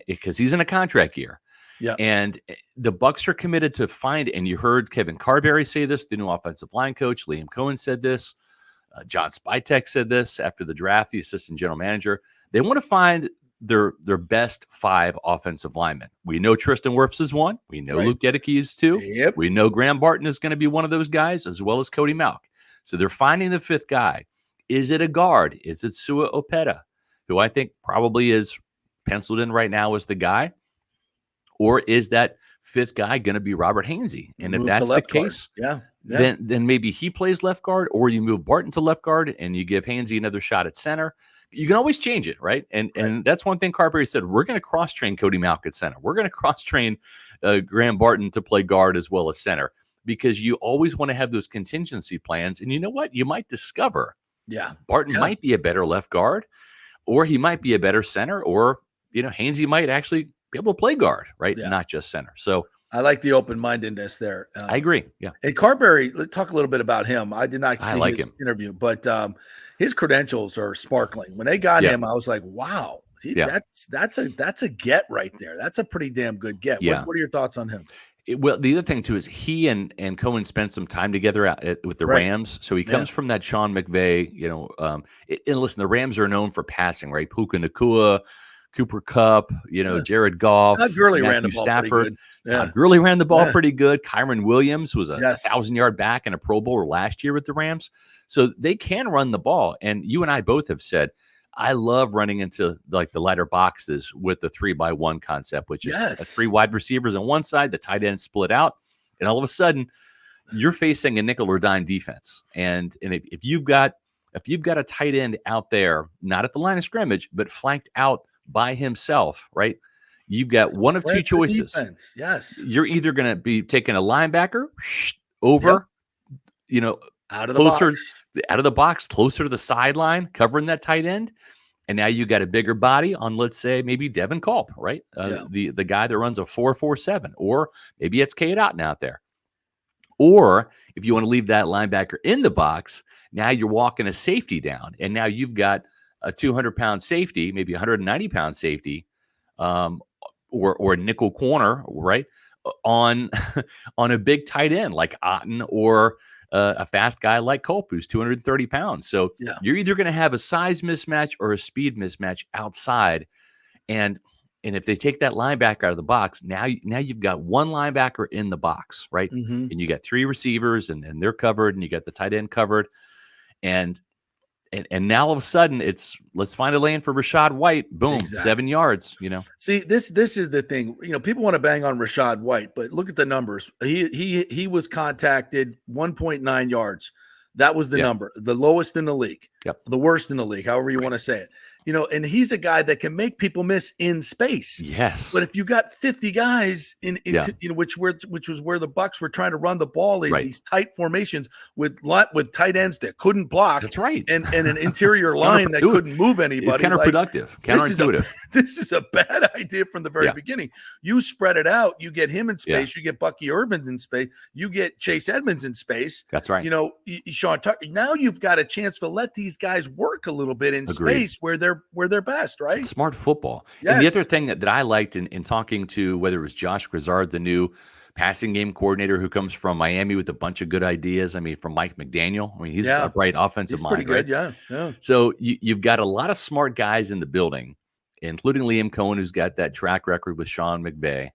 because he's in a contract year, and the Bucs are committed to find. And you heard Kevin Carberry say this, the new offensive line coach. Liam Cohen said this. John Spytek said this after the draft, the assistant general manager. They want to find their best 5 offensive linemen. We know Tristan Wirfs is one. We know Luke Gedeke is 2. Yep. We know Graham Barton is going to be one of those guys, as well as Cody Malk. So they're finding the 5th guy. Is it a guard? Is it Sua Opeta, who I think probably is penciled in right now as the guy? Or is that 5th guy going to be Robert Hainsey? And if that's the case, then maybe he plays left guard, or you move Barton to left guard and you give Hainsey another shot at center. You can always change it, right? And that's one thing Carberry said. We're going to cross-train Cody Malk at center. We're going to cross-train Graham Barton to play guard as well as center, because you always want to have those contingency plans. And you know what? You might discover Barton might be a better left guard, or he might be a better center, or Hainsey might actually be able to play guard, right? Not just center. So I like the open-mindedness there. I agree. Yeah. And Carberry, let's talk a little bit about him. I did not see his interview, but his credentials are sparkling. When they got him, I was like, wow, that's a get right there. That's a pretty damn good get. Yeah. What are your thoughts on him? Well, the other thing too is he and Cohen spent some time together with the Rams, so he comes from that Sean McVay. And listen, the Rams are known for passing, right? Puka Nacua, Cooper Kupp, Jared Goff, Gurley ran the ball Stafford. pretty good. Gurley ran the ball pretty good. Kyron Williams was a 1,000-yard back and a Pro Bowler last year with the Rams. So they can run the ball. And you and I both have said, I love running into like the lighter boxes with the 3-by-1 concept, which is 3 wide receivers on one side, the tight end split out, and all of a sudden you're facing a nickel or dime defense. And if you've got a tight end out there, not at the line of scrimmage, but flanked out by himself, right? You've got one of two choices. Yes. You're either going to be taking a linebacker over, out of the box, closer to the sideline, covering that tight end. And now you got a bigger body on, let's say, maybe Devin Culp, right? The guy that runs a 4.47, or maybe it's Cade Otten out there. Or if you want to leave that linebacker in the box, now you're walking a safety down, and now you've got a 200-pound safety, maybe 190-pound safety, or a nickel corner, right, on a big tight end like Otten, or a fast guy like Culp, who's 230 pounds. So you're either going to have a size mismatch or a speed mismatch outside, and if they take that linebacker out of the box, now you've got one linebacker in the box, right? And you got three receivers, and they're covered, and you got the tight end covered, and now all of a sudden it's, let's find a lane for Rachaad White. Boom, 7 yards. See, this is the thing. People want to bang on Rachaad White, but look at the numbers. He was contacted 1.9 yards. That was the number, the lowest in the league, the worst in the league, however you want to say it. And he's a guy that can make people miss in space. Yes. But if you got 50 guys which was where the Bucs were trying to run the ball in these tight formations with tight ends that couldn't block. That's right. And an interior line that couldn't move anybody. It's counterproductive, counterintuitive. This is a bad idea from the very beginning. You spread it out. You get him in space. You get Bucky Irvin in space. You get Chase Edmonds in space. That's right. Sean Tucker. Now you've got a chance to let these guys work a little bit in space where they're best, right? It's smart football. Yes. And the other thing that I liked in talking to, whether it was Josh Grizzard, the new passing game coordinator who comes from Miami with a bunch of good ideas. I mean, from Mike McDaniel. I mean, he's a bright offensive mind. Pretty good, right? Yeah. So you've got a lot of smart guys in the building, including Liam Cohen, who's got that track record with Sean McVay.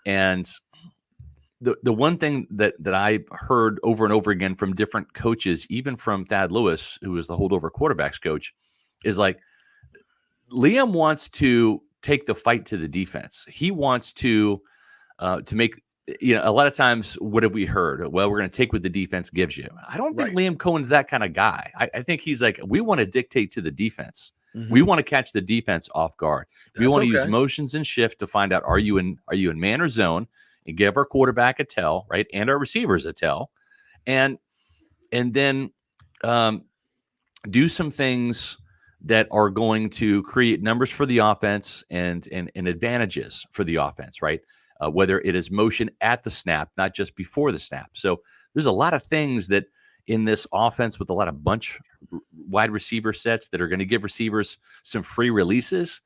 And the one thing that I heard over and over again from different coaches, even from Thad Lewis, who was the holdover quarterbacks coach, is like, Liam wants to take the fight to the defense. He wants to make, a lot of times, what have we heard? Well, we're going to take what the defense gives you. I don't think Liam Cohen's that kind of guy. I think he's like, we want to dictate to the defense. We want to catch the defense off guard. We want to use motions and shift to find out, are you in man or zone, and give our quarterback a tell, right? And our receivers a tell. And then do some things that are going to create numbers for the offense and advantages for the offense, right? Whether it is motion at the snap, not just before the snap. So there's a lot of things that in this offense with a lot of bunch wide receiver sets that are going to give receivers some free releases.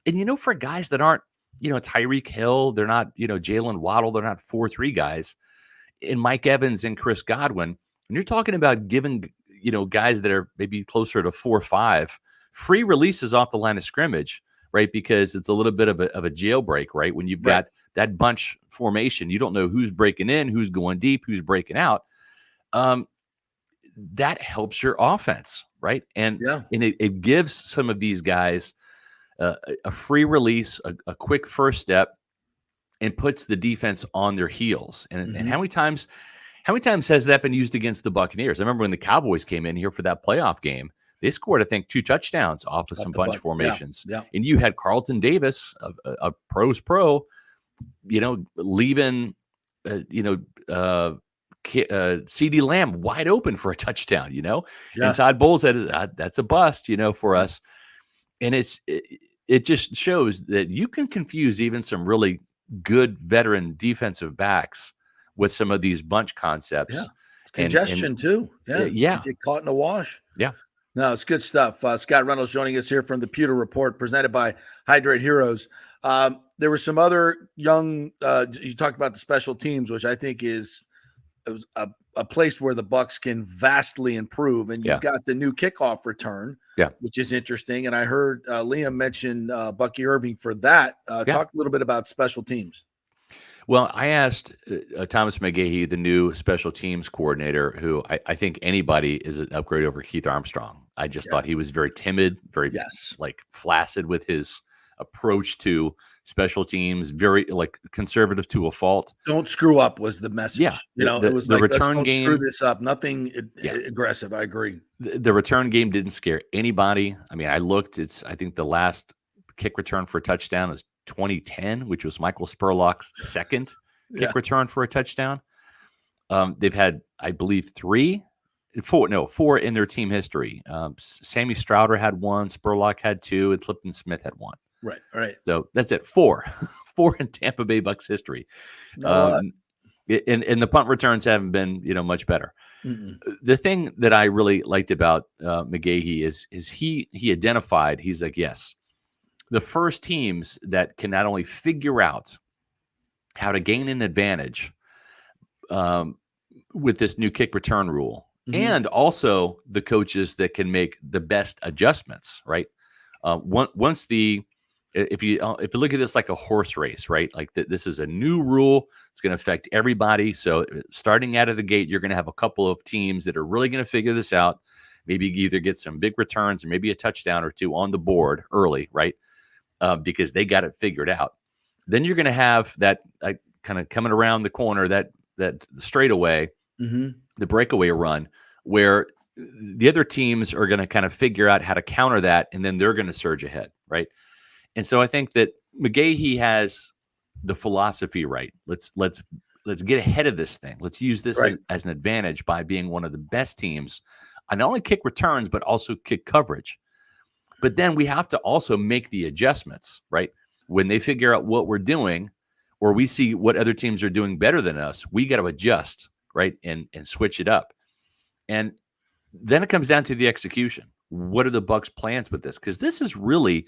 And, for guys that aren't, Tyreek Hill, they're not, Jalen Waddle, they're not 4-3 guys, and Mike Evans and Chris Godwin, when you're talking about giving, guys that are maybe closer to 4-5, free releases off the line of scrimmage, right? Because it's a little bit of a jailbreak, right? When you've got that bunch formation, you don't know who's breaking in, who's going deep, who's breaking out. That helps your offense, right? And it gives some of these guys a free release, a quick first step, and puts the defense on their heels. And how many times has that been used against the Buccaneers? I remember when the Cowboys came in here for that playoff game. They scored, I think, 2 touchdowns off of some bunch formations. Yeah. And you had Carlton Davis, a pro's pro, leaving, CeeDee Lamb wide open for a touchdown, And Todd Bowles said, that's a bust, for us. And it just shows that you can confuse even some really good veteran defensive backs with some of these bunch concepts. Yeah. It's congestion too. Yeah. Yeah. You get caught in a wash. Yeah. No, it's good stuff. Scott Reynolds joining us here from the Pewter Report, presented by Hydrate Heroes. There were some other young, you talked about the special teams, which I think is a place where the Bucs can vastly improve. And you've got the new kickoff return, which is interesting. And I heard Liam mention Bucky Irving for that. Talk a little bit about special teams. Well, I asked Thomas McGahee, the new special teams coordinator, who I think anybody is an upgrade over Keith Armstrong. I just thought he was very timid, very flaccid with his approach to special teams, very conservative to a fault. Don't screw up was the message. Yeah. It was the like, return don't game, screw this up. Nothing aggressive. I agree. The return game didn't scare anybody. I mean, I looked, I think the last kick return for a touchdown was 2010, which was Michael Spurlock's second kick return for a touchdown. They've had, I believe, 3 Four in their team history. Sammy Strouder had one, Spurlock had two, and Clifton Smith had one. Right. So that's it. Four in Tampa Bay Bucks history. And the punt returns haven't been, much better. Mm-mm. The thing that I really liked about McGahee is he identified, he's like, yes, the first teams that can not only figure out how to gain an advantage with this new kick return rule, and also the coaches that can make the best adjustments, right? Once if you look at this like a horse race, right? Like this is a new rule. It's going to affect everybody. So starting out of the gate, you're going to have a couple of teams that are really going to figure this out. Maybe either get some big returns or maybe a touchdown or two on the board early, right? Because they got it figured out. Then you're going to have that kind of coming around the corner, that straightaway, the breakaway run, where the other teams are going to kind of figure out how to counter that, and then they're going to surge ahead, right? And so I think that McGahee has the philosophy right. Let's get ahead of this thing. Let's use this as an advantage by being one of the best teams on not only kick returns but also kick coverage. But then we have to also make the adjustments, right? When they figure out what we're doing, or we see what other teams are doing better than us, we got to adjust, right, and switch it up. And then it comes down to the execution. What are the Bucs' plans with this? Because this is really,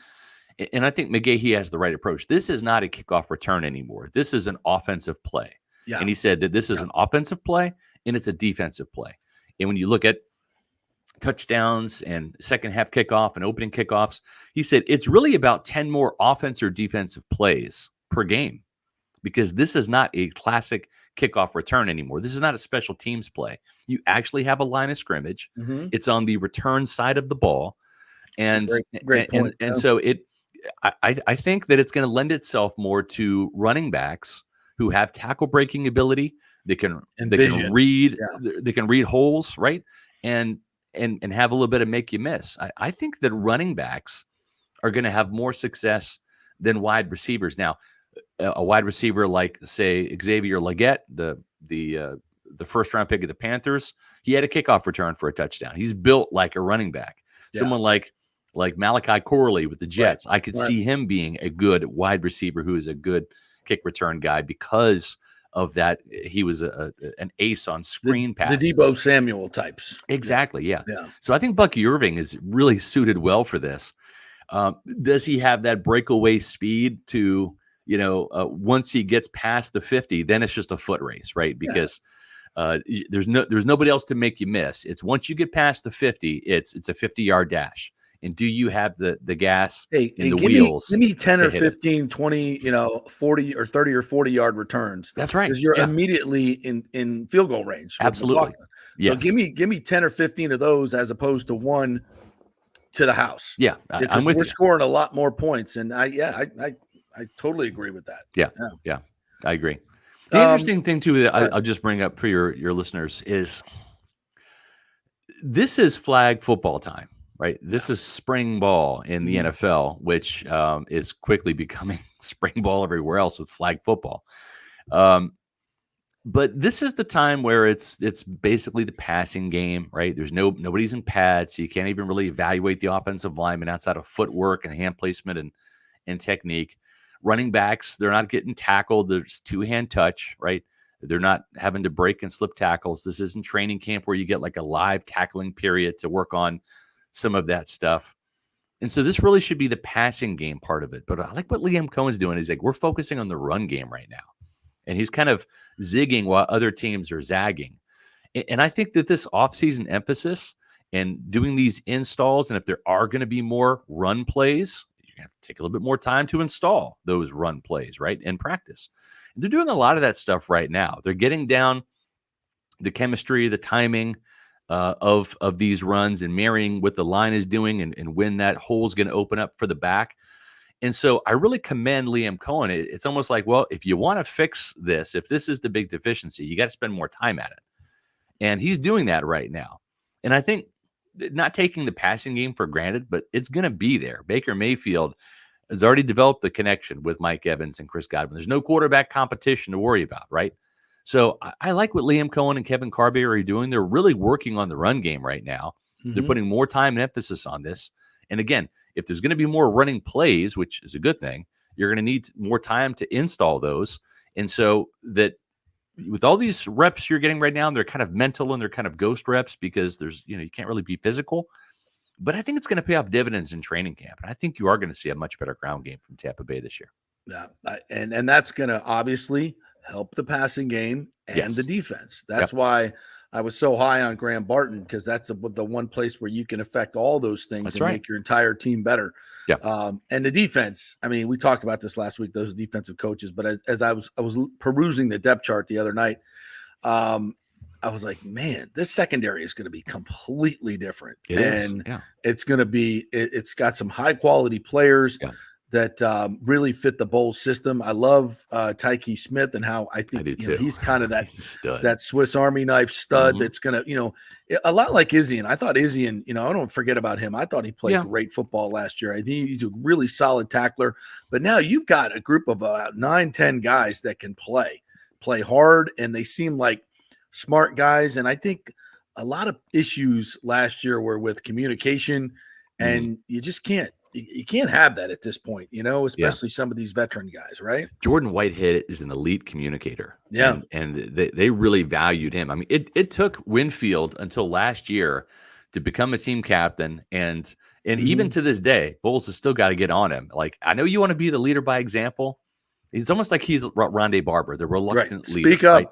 and I think McGahee has the right approach, this is not a kickoff return anymore. This is an offensive play. Yeah. And he said that this is an offensive play and it's a defensive play. And when you look at touchdowns and second half kickoff and opening kickoffs, he said it's really about 10 more offense or defensive plays per game, because this is not a classic kickoff return anymore. This is not a special teams play. You actually have a line of scrimmage. It's on the return side of the ball. And great point. And so I think that it's going to lend itself more to running backs who have tackle breaking ability. They can read holes, right? And have a little bit of make you miss. I think that running backs are going to have more success than wide receivers. Now, a wide receiver like, say, Xavier Legette, the first round pick of the Panthers, he had a kickoff return for a touchdown. He's built like a running back. Yeah. Someone like Malachi Corley with the Jets, I could see him being a good wide receiver who is a good kick return guy because of that. He was an ace on screen passes. The Deebo Samuel types. Exactly, yeah. So I think Bucky Irving is really suited well for this. Does he have that breakaway speed to, once he gets past the 50, then it's just a foot race, right? Because there's nobody else to make you miss. It's once you get past the 50, it's a 50-yard dash. And do you have the gas and the wheels? Give me 10 or 15, 20, 40 or 30 or 40-yard returns. That's right. Because you're immediately in field goal range. Absolutely. So give me 10 or 15 of those as opposed to one to the house. Yeah, I'm with you. We're scoring a lot more points, and I totally agree with that. Yeah, I agree. The interesting thing too, I'll just bring up for your listeners is this is flag football time. Right. This is spring ball in the NFL, which is quickly becoming spring ball everywhere else with flag football. But this is the time where it's basically the passing game, right? There's nobody's in pads, so you can't even really evaluate the offensive lineman outside of footwork and hand placement and technique. Running backs, they're not getting tackled. There's two-hand touch, right? They're not having to break and slip tackles. This isn't training camp where you get like a live tackling period to work on some of that stuff. And so this really should be the passing game part of it. But I like what Liam Cohen's doing. He's like, we're focusing on the run game right now. And he's kind of zigging while other teams are zagging. And I think that this offseason emphasis and doing these installs, and if there are going to be more run plays, you're going to have to take a little bit more time to install those run plays, right, in practice. And they're doing a lot of that stuff right now. They're getting down the chemistry, the timing, of these runs and marrying what the line is doing and when that hole is going to open up for the back. And so I really commend Liam Cohen. It's almost like, well, if you want to fix this, if this is the big deficiency, you got to spend more time at it. And he's doing that right now. And I think not taking the passing game for granted, but it's going to be there. Baker Mayfield has already developed the connection with Mike Evans and Chris Godwin. There's no quarterback competition to worry about, right? So I like what Liam Cohen and Kevin Carberry are doing. They're really working on the run game right now. They're putting more time and emphasis on this. And again, if there's going to be more running plays, which is a good thing, you're going to need more time to install those. And so that with all these reps you're getting right now, they're kind of mental and they're kind of ghost reps because there's, you can't really be physical. But I think it's going to pay off dividends in training camp. And I think you are going to see a much better ground game from Tampa Bay this year. Yeah. And that's going to obviously help the passing game and the defense. That's why I was so high on Graham Barton, because that's the one place where you can affect all those things make your entire team better. Yeah. And the defense, I mean, we talked about this last week, those defensive coaches, but as I was perusing the depth chart the other night, I was like, man, this secondary is going to be completely different. It's going to be, it's got some high quality players that really fit the Bowles system. I love Tyke Smith and how I think he's kind of that Swiss Army knife stud that's going to, a lot like Izzian. I thought Izzian, I don't forget about him. I thought he played great football last year. I think he's a really solid tackler. But now you've got a group of about 9-10 guys that can play hard, and they seem like smart guys. And I think a lot of issues last year were with communication, and you just can't have that at this point, especially some of these veteran guys, right? Jordan Whitehead is an elite communicator. Yeah. And they really valued him. I mean, it took Winfield until last year to become a team captain. And even to this day, Bowles has still got to get on him. Like, I know you want to be the leader by example. It's almost like he's Rondé Barber, the reluctant leader. Speak up. Right?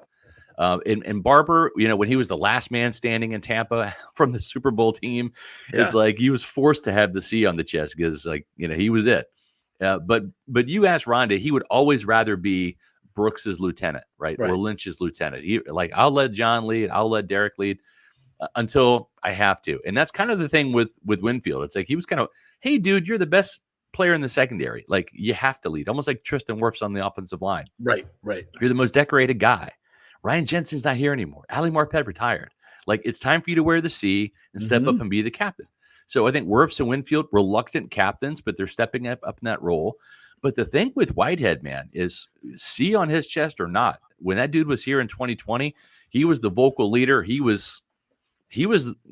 And Barber, when he was the last man standing in Tampa from the Super Bowl team, it's like he was forced to have the C on the chest because, he was it. But you ask Rondé, he would always rather be Brooks's lieutenant, right? Or Lynch's lieutenant. I'll let John lead, I'll let Derek lead until I have to. And that's kind of the thing with Winfield. It's like he was kind of, hey, dude, you're the best player in the secondary. Like, you have to lead, almost like Tristan Wirfs on the offensive line. Right. You're the most decorated guy. Ryan Jensen's not here anymore. Ali Marpet retired. Like, it's time for you to wear the C and step up and be the captain. So I think Wirfs and Winfield, reluctant captains, but they're stepping up in that role. But the thing with Whitehead, man, is C on his chest or not. When that dude was here in 2020, he was the vocal leader. He was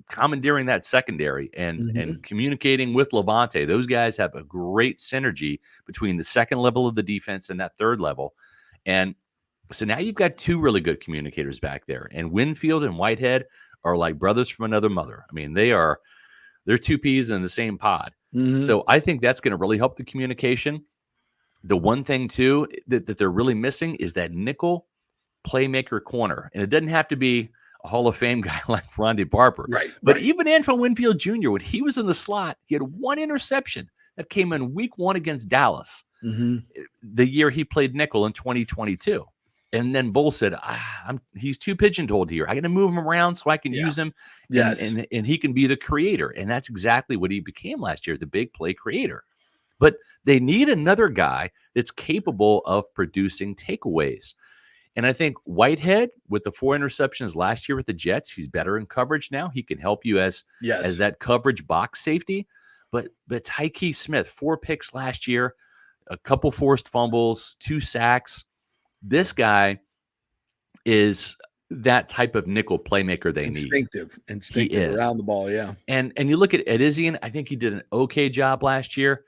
commandeering that secondary and communicating with Levante. Those guys have a great synergy between the second level of the defense and that third level. And so now you've got two really good communicators back there, and Winfield and Whitehead are like brothers from another mother. I mean, they're two peas in the same pod. So I think that's going to really help the communication. The one thing too that they're really missing is that nickel playmaker corner, and it doesn't have to be a Hall of Fame guy like Rondé Barber, but even Antoine Winfield Jr., when he was in the slot, he had one interception that came in week 1 against Dallas, the year he played nickel in 2022. And then Bull said, he's too pigeonholed here. I got to move him around so I can use him. And he can be the creator. And that's exactly what he became last year, the big play creator. But they need another guy that's capable of producing takeaways. And I think Whitehead, with the 4 interceptions last year with the Jets, he's better in coverage now. He can help you as that coverage box safety. But Tyke Smith, 4 picks last year, a couple forced fumbles, 2 sacks. This guy is that type of nickel playmaker they need. Instinctive around the ball, And you look at Izzian, I think he did an okay job last year.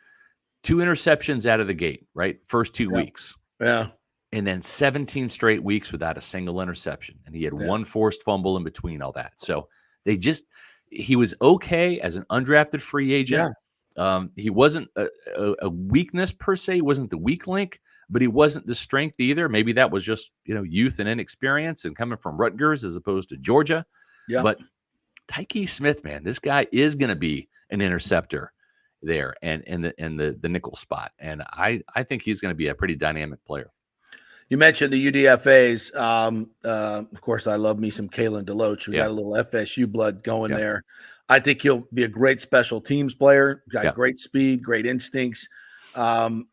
2 interceptions out of the gate, right? First 2 weeks. Yeah. And then 17 straight weeks without a single interception. And he had 1 forced fumble in between all that. So he was okay as an undrafted free agent. He wasn't a weakness per se. He wasn't the weak link, but he wasn't the strength either. Maybe that was just, youth and inexperience and coming from Rutgers as opposed to Georgia. But Tyke Smith, man, this guy is going to be an interceptor there and the nickel spot. And I think he's going to be a pretty dynamic player. You mentioned the UDFAs. Of course, I love me some Kalen DeLuca. We got a little FSU blood going there. I think he'll be a great special teams player. Got great speed, great instincts. And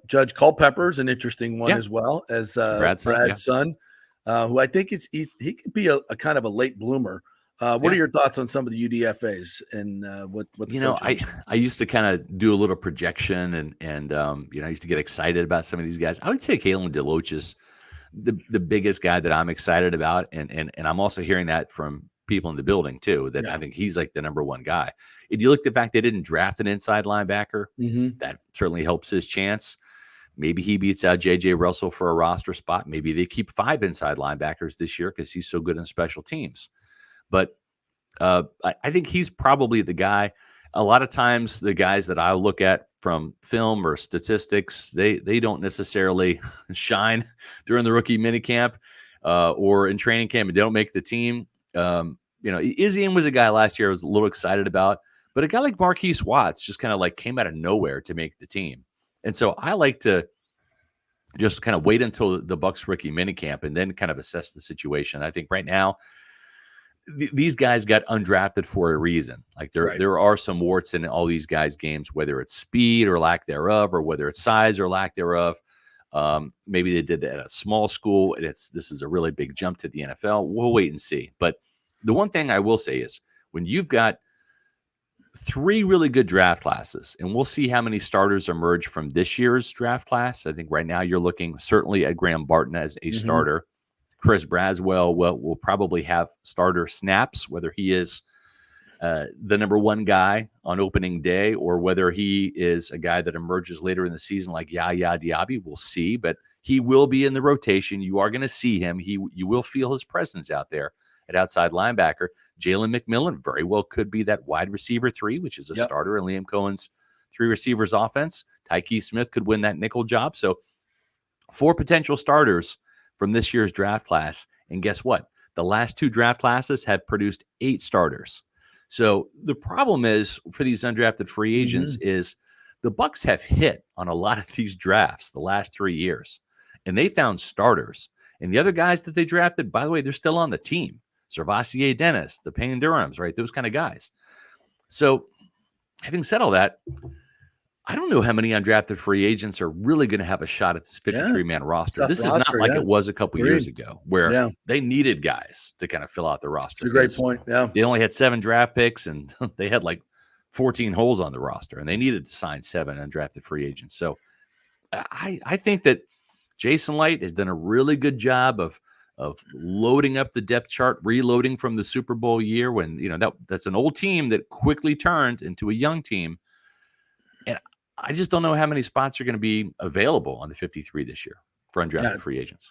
Judge Culpepper's an interesting one as well as Brad's son, who I think he could be a kind of a late bloomer. What are your thoughts on some of the UDFAs and what I used to kind of do a little projection and I used to get excited about some of these guys. I would say Kalen DeLuca is the biggest guy that I'm excited about. And I'm also hearing that from people in the building too, that I think he's like the number one guy. If you look at the fact they didn't draft an inside linebacker, that certainly helps his chance. Maybe he beats out J.J. Russell for a roster spot. Maybe they keep 5 inside linebackers this year because he's so good in special teams. But I think he's probably the guy. A lot of times the guys that I look at from film or statistics, they don't necessarily shine during the rookie minicamp or in training camp and don't make the team. Izzy was a guy last year I was a little excited about, but a guy like Marquise Watts just kind of like came out of nowhere to make the team. And so I like to just kind of wait until the Bucs rookie minicamp and then kind of assess the situation. I think right now, these guys got undrafted for a reason. Like there are some warts in all these guys' games, whether it's speed or lack thereof, or whether it's size or lack thereof. Maybe they did that at a small school, and this is a really big jump to the NFL. We'll wait and see. But the one thing I will say is when you've got 3 really good draft classes, and we'll see how many starters emerge from this year's draft class. I think right now you're looking certainly at Graham Barton as a starter. Chris Braswell will probably have starter snaps, whether he is the number one guy on opening day or whether he is a guy that emerges later in the season like Yaya Diaby. We'll see, but he will be in the rotation. You are going to see him. You will feel his presence out there at outside linebacker. Jalen McMillan very well could be that wide receiver 3, which is a starter in Liam Cohen's 3 receivers offense. Tyke Smith could win that nickel job. So 4 potential starters from this year's draft class. And guess what? The last 2 draft classes have produced 8 starters. So the problem is for these undrafted free agents is the Bucs have hit on a lot of these drafts the last 3 years, and they found starters. And the other guys that they drafted, by the way, they're still on the team. Servassier Dennis, the Payne Durhams, right? Those kind of guys. So having said all that, I don't know how many undrafted free agents are really going to have a shot at this 53-man roster. This is not like it was a couple years ago where they needed guys to kind of fill out the roster. That's a great point. Yeah. They only had 7 draft picks, and they had like 14 holes on the roster, and they needed to sign 7 undrafted free agents. So I think that Jason Light has done a really good job of loading up the depth chart, reloading from the Super Bowl year when, that's an old team that quickly turned into a young team. And I just don't know how many spots are going to be available on the 53 this year for undrafted free agents.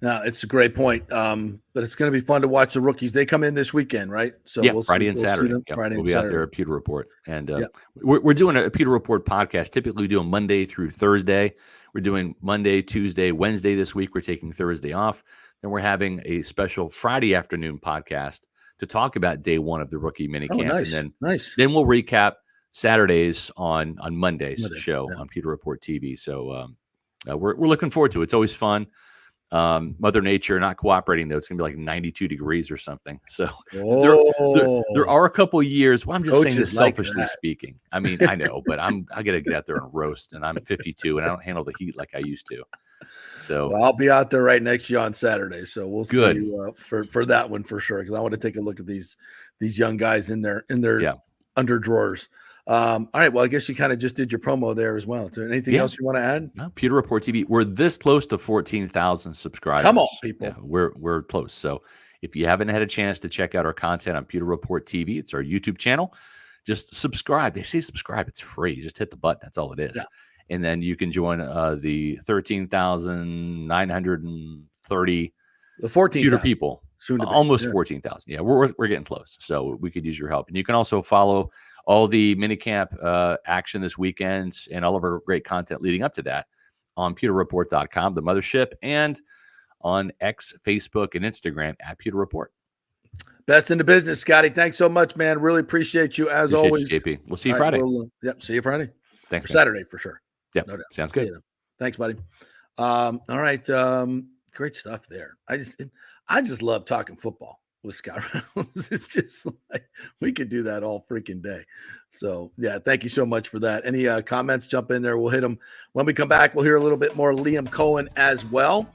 No, it's a great point. But it's going to be fun to watch the rookies. They come in this weekend, right? So we'll Friday and Saturday. We'll be out there at Pewter Report. And we're doing a Pewter Report podcast. Typically we do a Monday through Thursday. We're doing Monday, Tuesday, Wednesday this week. We're taking Thursday off. Then we're having a special Friday afternoon podcast to talk about day 1 of the rookie minicamp. Nice. And then we'll recap Saturdays on Monday's show on Pewter Report TV. So we're looking forward to it. It's always fun. Mother Nature not cooperating, though. It's going to be like 92 degrees or something. So there are a couple of years. Well, I'm just saying this selfishly speaking. I mean, I know, but I got to get out there and roast, and I'm 52, and I don't handle the heat like I used to. So I'll be out there right next to you on Saturday. So we'll see you for that one for sure, because I want to take a look at these young guys in their under drawers. All right. Well, I guess you kind of just did your promo there as well. Is there anything else you want to add? No, Pewter Report TV. We're this close to 14,000 subscribers. Come on, people. Yeah, we're close. So if you haven't had a chance to check out our content on Pewter Report TV, it's our YouTube channel. Just subscribe. They say subscribe. It's free. You just hit the button. That's all it is. Yeah. And then you can join the 13,930 Pewter people. Soon to be. Almost 14,000. Yeah, we're getting close. So we could use your help. And you can also follow all the minicamp action this weekend and all of our great content leading up to that on pewterreport.com, the mothership, and on X, Facebook, and Instagram at Pewter Report. Best in the business, Scotty. Thanks so much, man. Really appreciate you as always. You, JP. We'll see you Friday. See you Friday. Thanks. Saturday for sure. Yeah, no doubt. Sounds good. Thanks, buddy. All right. Great stuff there. I just love talking football with Scott Reynolds. It's just like we could do that all freaking day. So yeah, thank you so much for that. Any comments, jump in there. We'll hit them when we come back. We'll hear a little bit more Liam Cohen as well.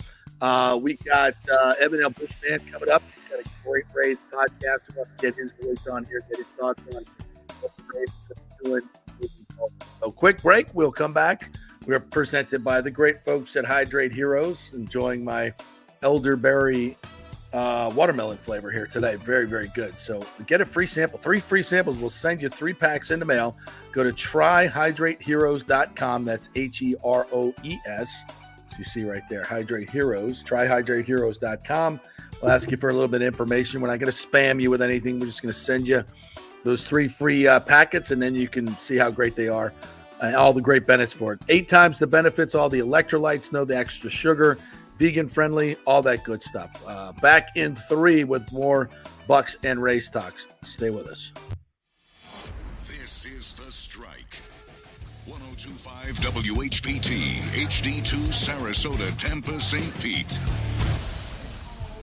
We got Evan L. Bushman coming up. He's got a great Rays podcast. We're going to get his voice on here, get his thoughts on what the Rays are doing. So quick break. We'll come back. We're presented by the great folks at Hydrate Heroes. Enjoying my elderberry watermelon flavor here today. Very, very good. So get a free sample. 3 free samples. We'll send you 3 packs in the mail. Go to tryhydrateheroes.com. That's HEROES. So you see right there, Hydrate Heroes, tryhydrateheroes.com. We'll ask you for a little bit of information. We're not going to spam you with anything. We're just going to send you those 3 free packets, and then you can see how great they are and all the great benefits for it. 8 times the benefits, all the electrolytes, no the extra sugar, vegan friendly, all that good stuff. Back in 3 with more Bucks and Rays talks. Stay with us. This is The Strike. 102.5 WHPT, HD2 Sarasota, Tampa, St. Pete.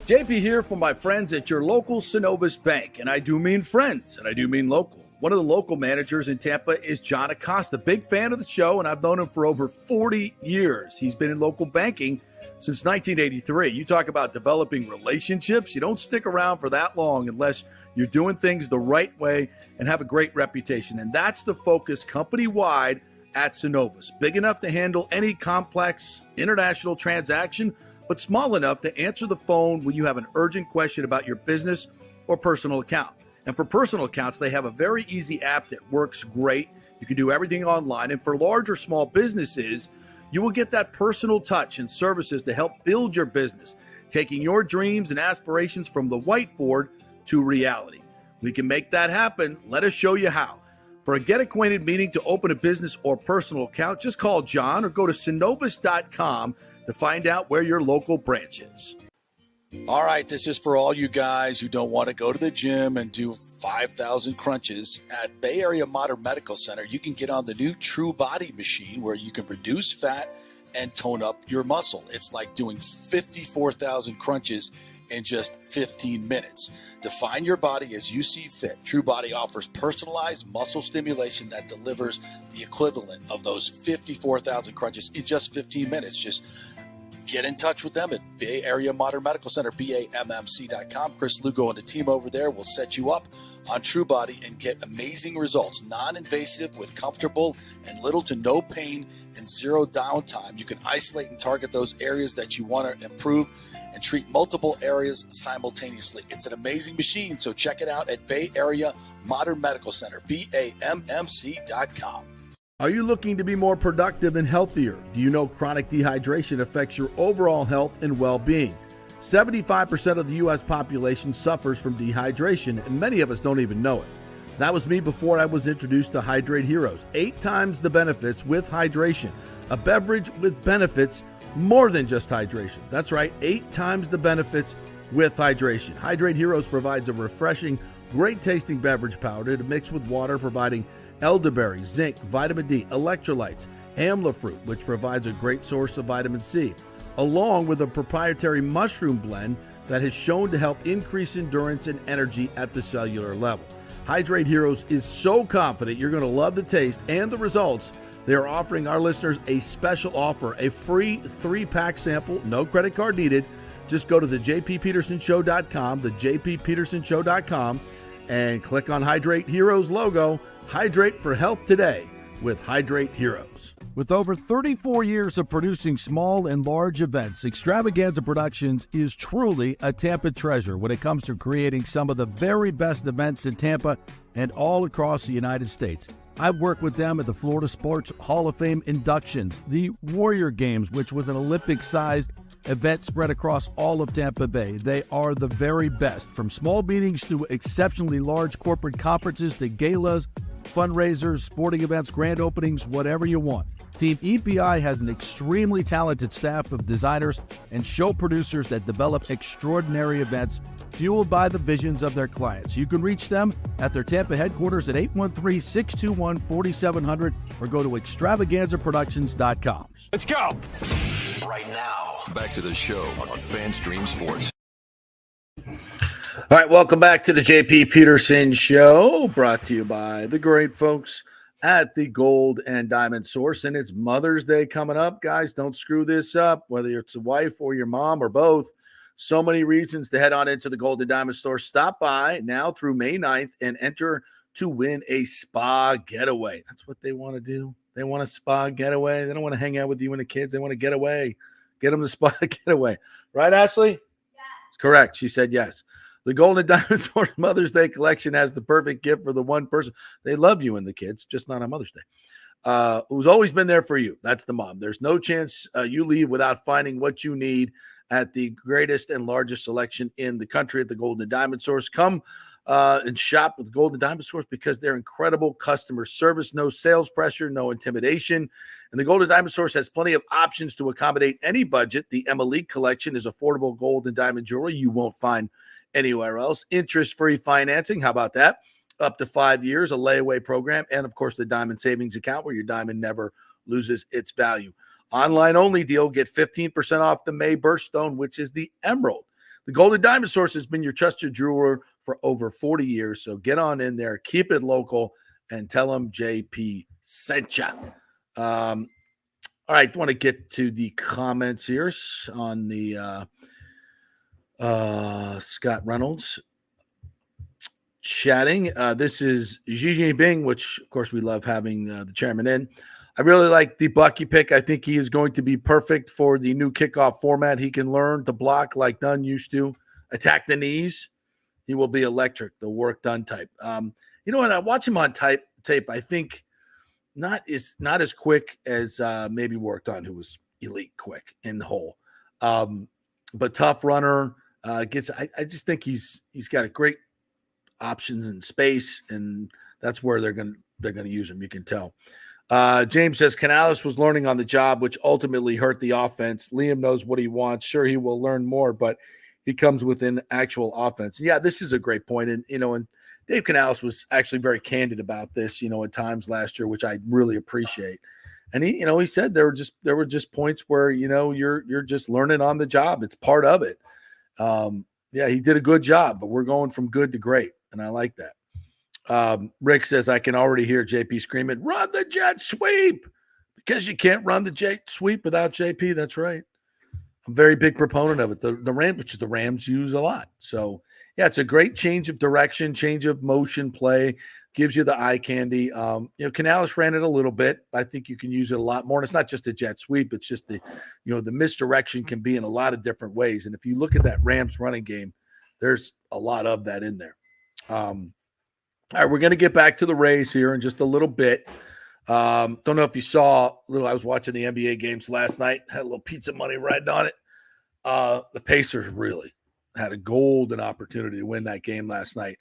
JP here for my friends at your local Synovus Bank. And I do mean friends, and I do mean local. One of the local managers in Tampa is John Acosta. Big fan of the show, and I've known him for over 40 years. He's been in local banking since 1983. You talk about developing relationships. You don't stick around for that long unless you're doing things the right way and have a great reputation. And that's the focus company-wide at Synovus. Big enough to handle any complex international transaction, but small enough to answer the phone when you have an urgent question about your business or personal account. And for personal accounts, they have a very easy app that works great. You can do everything online. And for large or small businesses, you will get that personal touch and services to help build your business, taking your dreams and aspirations from the whiteboard to reality. We can make that happen. Let us show you how. For a get acquainted meeting to open a business or personal account, just call John or go to synovus.com to find out where your local branch is. All right, this is for all you guys who don't want to go to the gym and do 5,000 crunches. At Bay Area Modern Medical Center, you can get on the new True Body machine where you can reduce fat and tone up your muscle. It's like doing 54,000 crunches in just 15 minutes. Define your body as you see fit. True Body offers personalized muscle stimulation that delivers the equivalent of those 54,000 crunches in just 15 minutes. Just get in touch with them at Bay Area Modern Medical Center, BAMMC.com. Chris Lugo and the team over there will set you up on True Body and get amazing results. Non-invasive with comfortable and little to no pain and zero downtime. You can isolate and target those areas that you want to improve and treat multiple areas simultaneously. It's an amazing machine, so check it out at Bay Area Modern Medical Center, BAMMC.com. Are you looking to be more productive and healthier? Do you know chronic dehydration affects your overall health and well-being? 75% of the U.S. population suffers from dehydration, and many of us don't even know it. That was me before I was introduced to Hydrate Heroes. 8 times the benefits with hydration. A beverage with benefits more than just hydration. That's right, 8 times the benefits with hydration. Hydrate Heroes provides a refreshing, great-tasting beverage powder to mix with water, providing elderberry, zinc, vitamin D, electrolytes, amla fruit, which provides a great source of vitamin C, along with a proprietary mushroom blend that has shown to help increase endurance and energy at the cellular level. Hydrate Heroes is so confident you're going to love the taste and the results. They are offering our listeners a special offer, a free 3-pack sample, no credit card needed. Just go to the jppetersonshow.com, the jppetersonshow.com, and click on Hydrate Heroes logo. Hydrate for health today with Hydrate Heroes. With over 34 years of producing small and large events, Extravaganza Productions is truly a Tampa treasure when it comes to creating some of the very best events in Tampa and all across the United States. I've worked with them at the Florida Sports Hall of Fame inductions, the Warrior Games, which was an Olympic-sized event spread across all of Tampa Bay. They are the very best, from small meetings to exceptionally large corporate conferences to galas, fundraisers, sporting events, grand openings, whatever you want. Team EPI has an extremely talented staff of designers and show producers that develop extraordinary events fueled by the visions of their clients. You can reach them at their Tampa headquarters at 813-621-4700 or go to extravaganzaproductions.com. Let's go. Right now, back to the show on FanStream Sports. All right, welcome back to the JP Peterson Show, brought to you by the great folks at the Gold and Diamond Source. And it's Mother's Day coming up, guys. Don't screw this up, whether it's a wife or your mom or both. So many reasons to head on into the Gold and Diamond Store. Stop by now through May 9th and enter to win a spa getaway. That's what they want to do. They want a spa getaway. They don't want to hang out with you and the kids. They want to get away. Get him the spot getaway. Right, Ashley? Yes. Correct. She said yes. The Golden Diamond Source Mother's Day collection has the perfect gift for the one person. They love you and the kids, just not on Mother's Day. Who's always been there for you. That's the mom. There's no chance you leave without finding what you need at the greatest and largest selection in the country at the Golden Diamond Source. Come and shop with Golden Diamond Source because they're incredible customer service, no sales pressure, no intimidation. And the Golden Diamond Source has plenty of options to accommodate any budget. The Emily collection is affordable gold and diamond jewelry you won't find anywhere else. Interest-free financing. How about that? Up to 5 years, a layaway program, and of course the diamond savings account where your diamond never loses its value. Online only deal. Get 15% off the May birthstone, which is the emerald. The Golden Diamond Source has been your trusted jeweler for over 40 years. So get on in there, keep it local, and tell them JP sent you. All right, I want to get to the comments here on the Scott Reynolds chatting. This is Xi Jinping, which, of course, we love having the chairman in. I really like the Bucky pick. I think he is going to be perfect for the new kickoff format. He can learn to block like Dunn used to, attack the knees. He will be electric, the work done type. When I watch him on tape, I think not as quick as maybe worked on, who was elite quick in the hole. But tough runner. I just think he's got a great options in space, and that's where they're gonna use him. You can tell. James says Canales was learning on the job, which ultimately hurt the offense. Liam knows what he wants. Sure, he will learn more, but he comes within actual offense. Yeah, this is a great point. And, and Dave Canales was actually very candid about this, at times last year, which I really appreciate. And he said there were just points where, you're just learning on the job. It's part of it. Yeah, he did a good job, but we're going from good to great. And I like that. Rick says, I can already hear JP screaming, run the jet sweep, because you can't run the jet sweep without JP. That's right. I'm a very big proponent of it. The Rams use a lot. So, yeah, it's a great change of direction, change of motion play, gives you the eye candy. Canales ran it a little bit. I think you can use it a lot more. And it's not just a jet sweep. It's just the misdirection can be in a lot of different ways. And if you look at that Rams running game, there's a lot of that in there. All right, we're going to get back to the Rays here in just a little bit. Don't know if you saw I was watching the NBA games last night, had a little pizza money riding on it. The Pacers really had a golden opportunity to win that game last night.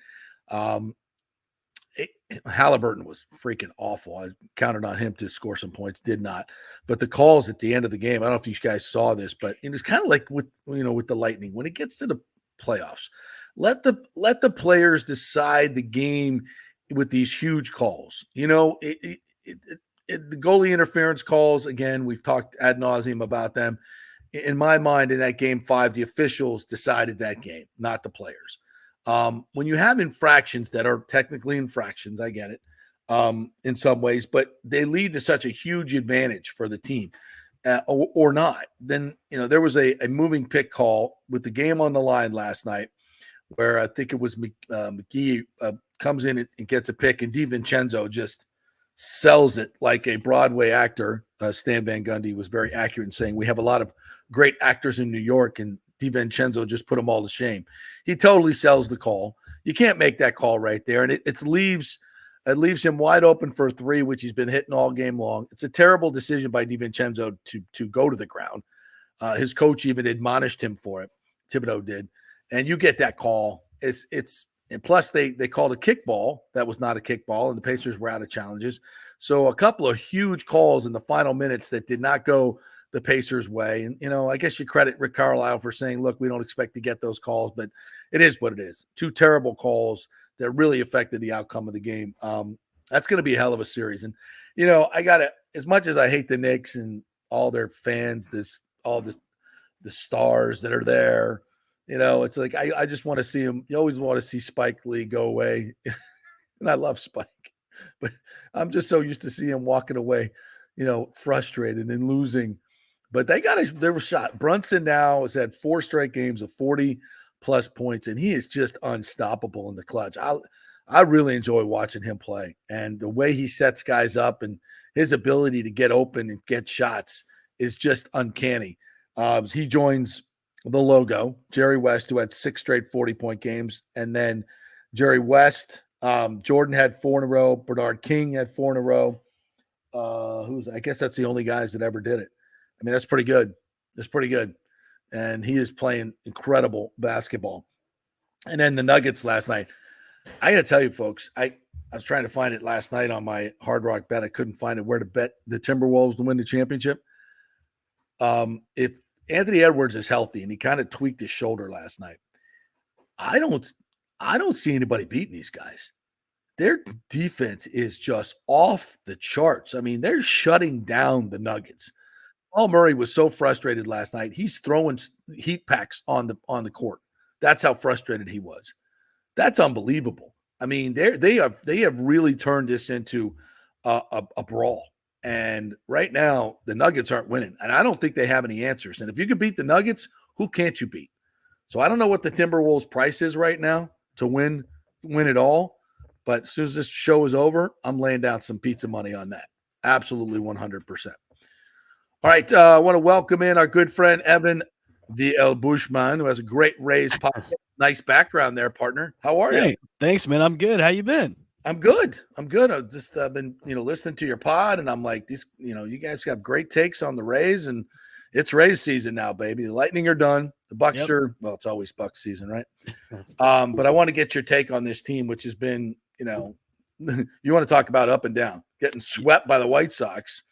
Halliburton was freaking awful. I counted on him to score some points, did not. But the calls at the end of the game, I don't know if you guys saw this, but it was kind of like with the Lightning. When it gets to the playoffs, let the players decide the game with these huge calls. The goalie interference calls, again, we've talked ad nauseum about them. In my mind, in that game 5, the officials decided that game, not the players. When you have infractions that are technically infractions, I get it in some ways, but they lead to such a huge advantage for the team or not. Then, there was a moving pick call with the game on the line last night, where I think it was McGee comes in and gets a pick, and DiVincenzo just sells it like a Broadway actor. Stan Van Gundy was very accurate in saying we have a lot of great actors in New York, and DiVincenzo just put them all to shame. He totally sells the call. You can't make that call right there, and it leaves him wide open for a 3, which he's been hitting all game long. It's a terrible decision by DiVincenzo to go to the ground. His coach even admonished him for it. Thibodeau did. And you get that call. And plus they called a kickball that was not a kickball, and the Pacers were out of challenges. So a couple of huge calls in the final minutes that did not go the Pacers' way. And, I guess you credit Rick Carlisle for saying, look, we don't expect to get those calls, but it is what it is. 2 terrible calls that really affected the outcome of the game. That's going to be a hell of a series. And, as much as I hate the Knicks and all their fans, all the stars that are there, it's like I just want to see him. You always want to see Spike Lee go away. And I love Spike. But I'm just so used to seeing him walking away, frustrated and losing. But they were shot. Brunson now has had 4 straight games of 40-plus points, and he is just unstoppable in the clutch. I really enjoy watching him play. And the way he sets guys up and his ability to get open and get shots is just uncanny. He joins the logo, Jerry West, who had 6 straight 40-point games. And then Jerry West, Jordan had 4 in a row. Bernard King had 4 in a row. I guess that's the only guys that ever did it. I mean, that's pretty good. That's pretty good. And he is playing incredible basketball. And then the Nuggets last night. I got to tell you, folks, I was trying to find it last night on my Hard Rock bet. I couldn't find it where to bet the Timberwolves to win the championship. If Anthony Edwards is healthy, and he kind of tweaked his shoulder last night, I don't see anybody beating these guys. Their defense is just off the charts. I mean, they're shutting down the Nuggets. Paul Murray was so frustrated last night. He's throwing heat packs on the court. That's how frustrated he was. That's unbelievable. I mean, they have really turned this into a brawl. And right now, the Nuggets aren't winning. And I don't think they have any answers. And if you can beat the Nuggets, who can't you beat? So I don't know what the Timberwolves price is right now to win it all. But as soon as this show is over, I'm laying down some pizza money on that. Absolutely 100%. All right. I want to welcome in our good friend, Evan, the El Bushman, who has a great Rays podcast. Nice background there, partner. How are you? Thanks, man. I'm good. How you been? I'm good. I've just been, listening to your pod, and I'm like, you guys got great takes on the Rays, and it's Rays season now, baby. The Lightning are done. The Bucks are, well, it's always Bucks season, right? But I want to get your take on this team, which has been, you want to talk about up and down, getting swept by the White Sox,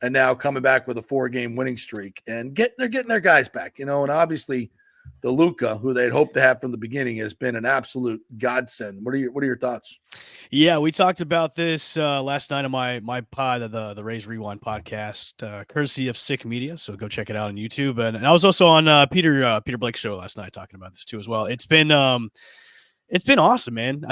and now coming back with a 4-game winning streak, and they're getting their guys back, and obviously DeLuca, who they'd hoped to have from the beginning, has been an absolute godsend. What are your thoughts? Yeah, we talked about this last night on my pod, the Rays Rewind podcast, courtesy of Sick Media. So go check it out on YouTube. And I was also on Peter Blake's show last night talking about this too as well. It's been awesome, man.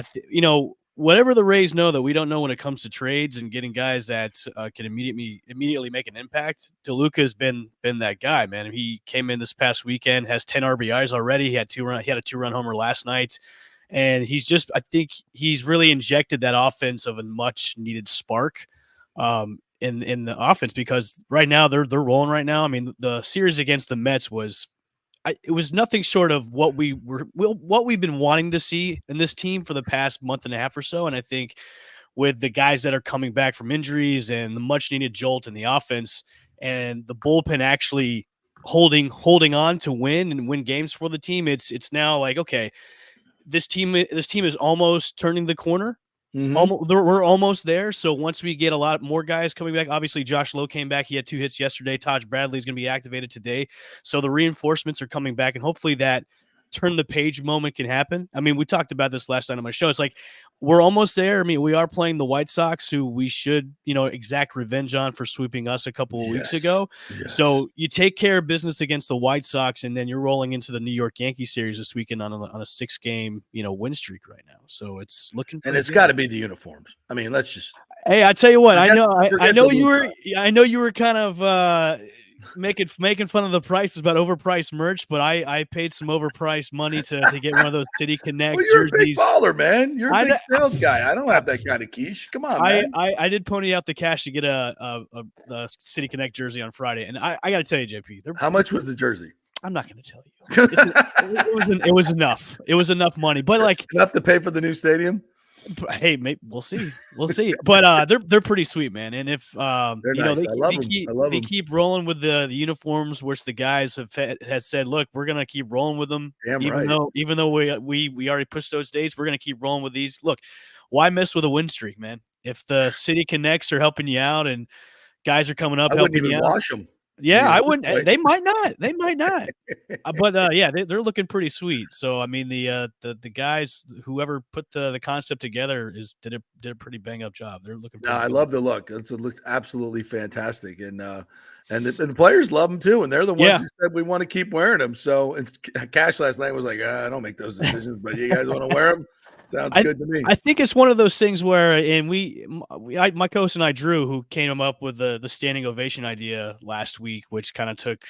Whatever the Rays know that we don't know when it comes to trades and getting guys that can immediately make an impact, DeLuca has been that guy, man. He came in this past weekend, has 10 RBIs already. He had a 2-run homer last night, and I think he's really injected that offense of a much needed spark in the offense, because right now they're rolling right now. I mean, the series against the Mets it was nothing short of what we've been wanting to see in this team for the past month and a half or so. And I think with the guys that are coming back from injuries and the much needed jolt in the offense and the bullpen actually holding on to win games for the team, it's now like, okay, this team is almost turning the corner. Mm-hmm. We're almost there. So once we get a lot more guys coming back, obviously Josh Lowe came back. He had 2 hits yesterday. Taj Bradley is going to be activated today. So the reinforcements are coming back, and hopefully that turn the page moment can happen. I mean, we talked about this last night on my show. It's like we're almost there. I mean, we are playing the White Sox, who we should, exact revenge on for sweeping us a couple of weeks ago. Yes. So you take care of business against the White Sox, and then you're rolling into the New York Yankees series this weekend on a 6-game, win streak right now. So it's looking, and it's got to be the uniforms. I mean, let's just. Hey, I tell you what, I know you were kind of making fun of the prices about overpriced merch, but I paid some overpriced money to get one of those City Connect you're jerseys. A big baller, man. You're a big sales guy. I don't have that kind of quiche. Come on, man. I did pony out the cash to get a City Connect jersey on Friday, and I got to tell you, JP, how much was the jersey? I'm not going to tell you. It was enough. It was enough money, but like enough to pay for the new stadium. Hey, maybe we'll see. But they're pretty sweet, man. And if they're nice. They keep rolling with the uniforms, which the guys had said, look, we're gonna keep rolling with them. Even though we already pushed those dates, we're gonna keep rolling with these. Look, why mess with a win streak, man? If the City Connects are helping you out and guys are coming up helping you out, wash them. Yeah, I wouldn't. They might not. But yeah, they're looking pretty sweet. So I mean, the guys, whoever put the concept together, did a pretty bang up job. They're looking. I love the look. It looks absolutely fantastic, and the players love them too. And they're the ones who said we want to keep wearing them. So and Cash last night was like, I don't make those decisions, but you guys want to wear them. Sounds good to me. I think it's one of those things where, and my co-host and I, Drew, who came up with the standing ovation idea last week, which kind of took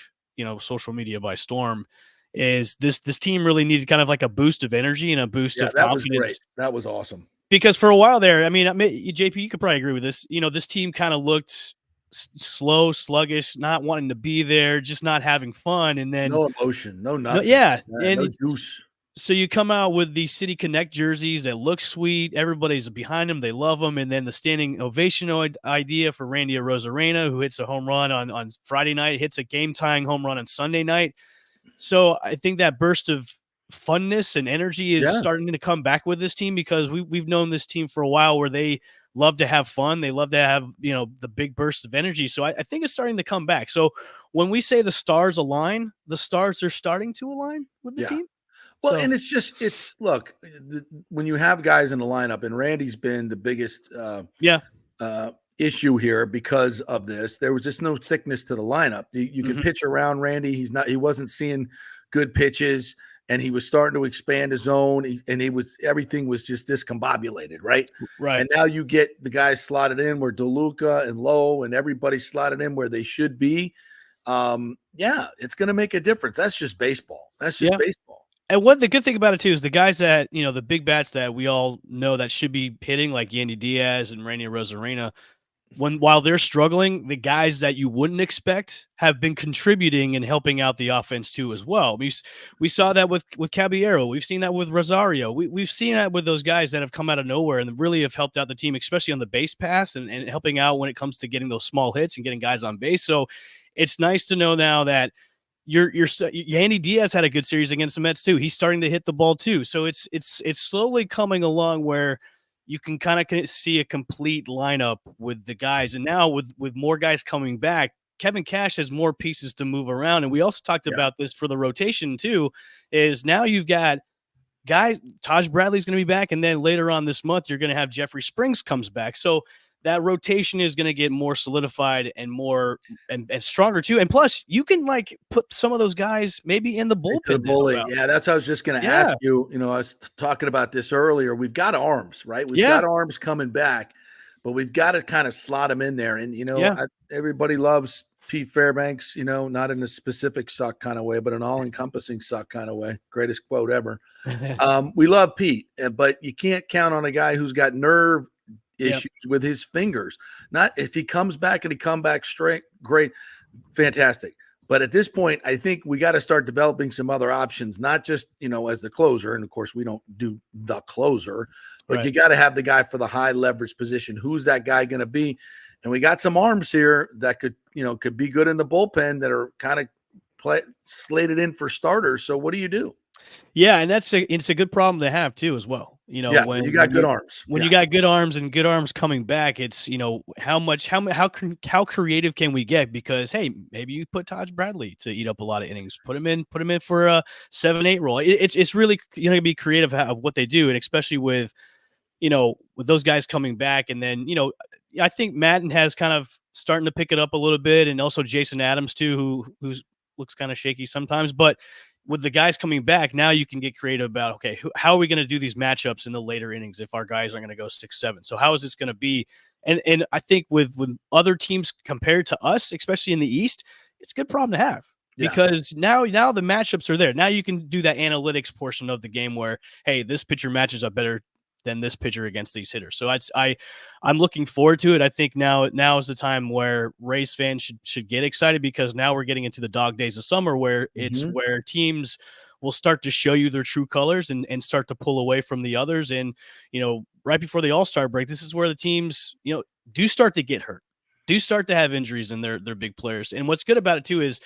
social media by storm, is this team really needed kind of like a boost of energy and a boost of confidence. Was great. That was awesome. Because for a while there, I mean, JP, you could probably agree with this. This team kind of looked slow, sluggish, not wanting to be there, just not having fun. And then no emotion, no nothing. Yeah. No juice. So you come out with the City Connect jerseys that look sweet. Everybody's behind them. They love them. And then the standing ovation idea for Randy Arozarena, who hits a home run on Friday night, hits a game-tying home run on Sunday night. So I think that burst of funness and energy is starting to come back with this team, because we've known this team for a while where they love to have fun. They love to have, the big burst of energy. So I think it's starting to come back. So when we say the stars align, the stars are starting to align with the team. Well, and look, when you have guys in the lineup, and Randy's been the biggest issue here because of this. There was just no thickness to the lineup. You can pitch around Randy. He wasn't seeing good pitches, and he was starting to expand his zone, everything was just discombobulated, right? Right. And now you get the guys slotted in where DeLuca and Lowe and everybody slotted in where they should be. It's going to make a difference. That's just baseball. That's just baseball. And the good thing about it too is the guys that, the big bats that we all know that should be hitting, like Yandy Diaz and Randy Arozarena, while they're struggling, the guys that you wouldn't expect have been contributing and helping out the offense too as well. We saw that with Caballero. We've seen that with Rosario. We've seen that with those guys that have come out of nowhere and really have helped out the team, especially on the base pass and helping out when it comes to getting those small hits and getting guys on base. So it's nice to know now that Yandy Diaz had a good series against the Mets too. He's starting to hit the ball too. So it's slowly coming along where you can kind of see a complete lineup with the guys. And now with more guys coming back, Kevin Cash has more pieces to move around. And we also talked about this for the rotation too, is now you've got guys, Taj Bradley's going to be back. And then later on this month, you're going to have Jeffrey Springs comes back. So that rotation is going to get more solidified and more and stronger too. And plus, you can put some of those guys maybe in the bullpen. Yeah, that's what I was just going to ask you. I was talking about this earlier. We've got arms, right? We've got arms coming back, but we've got to kind of slot them in there. And everybody loves Pete Fairbanks. Not in a specific suck kind of way, but an all-encompassing suck kind of way. Greatest quote ever. We love Pete, but you can't count on a guy who's got nerve issues with his fingers. Not if he comes back and he come back straight, great, fantastic. But at this point, I think we got to start developing some other options, not just, as the closer. And of course, we don't do the closer, but you got to have the guy for the high leverage position. Who's that guy going to be? And we got some arms here that could be good in the bullpen that are kind of slated in for starters. So what do you do? Yeah, and it's a good problem to have too as well. When you got good arms. When you got good arms and good arms coming back, it's how creative can we get? Because hey, maybe you put Taj Bradley to eat up a lot of innings. Put him in for a 7-8 role. It's really be creative of what they do, and especially with with those guys coming back, and then I think Madden has kind of starting to pick it up a little bit, and also Jason Adams too, who looks kind of shaky sometimes, but with the guys coming back, now you can get creative about, okay, how are we going to do these matchups in the later innings if our guys are going to go 6-7? So how is this going to be? And I think with other teams compared to us, especially in the East, it's a good problem to have because now the matchups are there. Now you can do that analytics portion of the game where, hey, this pitcher matches up better than this pitcher against these hitters. So I'm looking forward to it. I think now is the time where Rays fans should get excited, because now we're getting into the dog days of summer where it's where teams will start to show you their true colors and start to pull away from the others. And, right before the All-Star break, this is where the teams, do start to get hurt, do start to have injuries in their big players. And what's good about it too is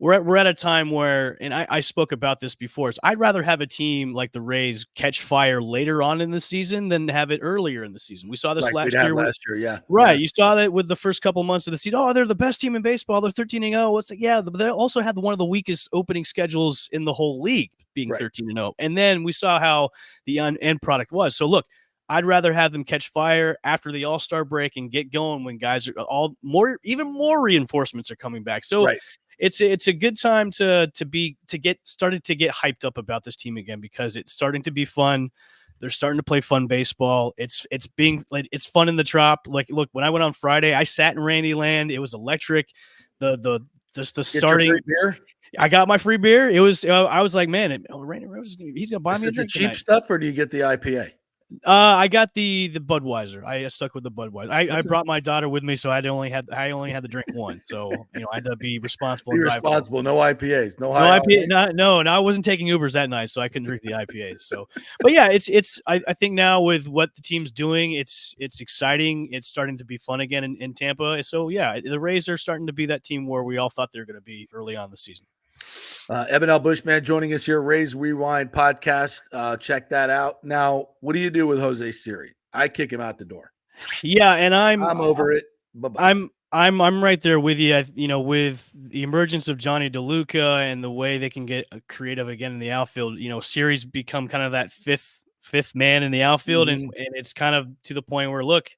we're at a time where, and I spoke about this before, I'd rather have a team like the Rays catch fire later on in the season than have it earlier in the season. We saw this last year. Right. You saw that with the first couple months of the season. Oh, they're the best team in baseball. They're 13-0. It's like, they also had one of the weakest opening schedules in the whole league, being 13-0. And then we saw how the end product was. So look, I'd rather have them catch fire after the All-Star break and get going when guys are even more reinforcements are coming back. So it's a good time to get started to get hyped up about this team again, because it's starting to be fun. They're starting to play fun baseball. It's fun in the Trop. Like, look, when I went on Friday, I sat in Randy Land. It was electric. The starting beer. I got my free beer. It was I was like, man, Randy Rose, he's gonna buy me a drink. Cheap stuff, or do you get the IPA? I got the Budweiser. I stuck with the Budweiser. I brought my daughter with me, so I only had to drink one. So I had to be responsible. Be and drive home. responsible. No IPAs. No No high. IPA. No, I wasn't taking Ubers that night, so I couldn't drink the IPAs. So, but yeah, I think now with what the team's doing, it's exciting. It's starting to be fun again in Tampa. So yeah, the Rays are starting to be that team where we all thought they were going to be early on the season. Evan L. Bushman joining us here, Rays Rewind podcast. Check that out. Now, what do you do with Jose Siri? I kick him out the door. Yeah, and I'm over it. Bye-bye. I'm right there with you. With the emergence of Johnny DeLuca and the way they can get creative again in the outfield, Siri's become kind of that fifth man in the outfield, and it's kind of to the point where look.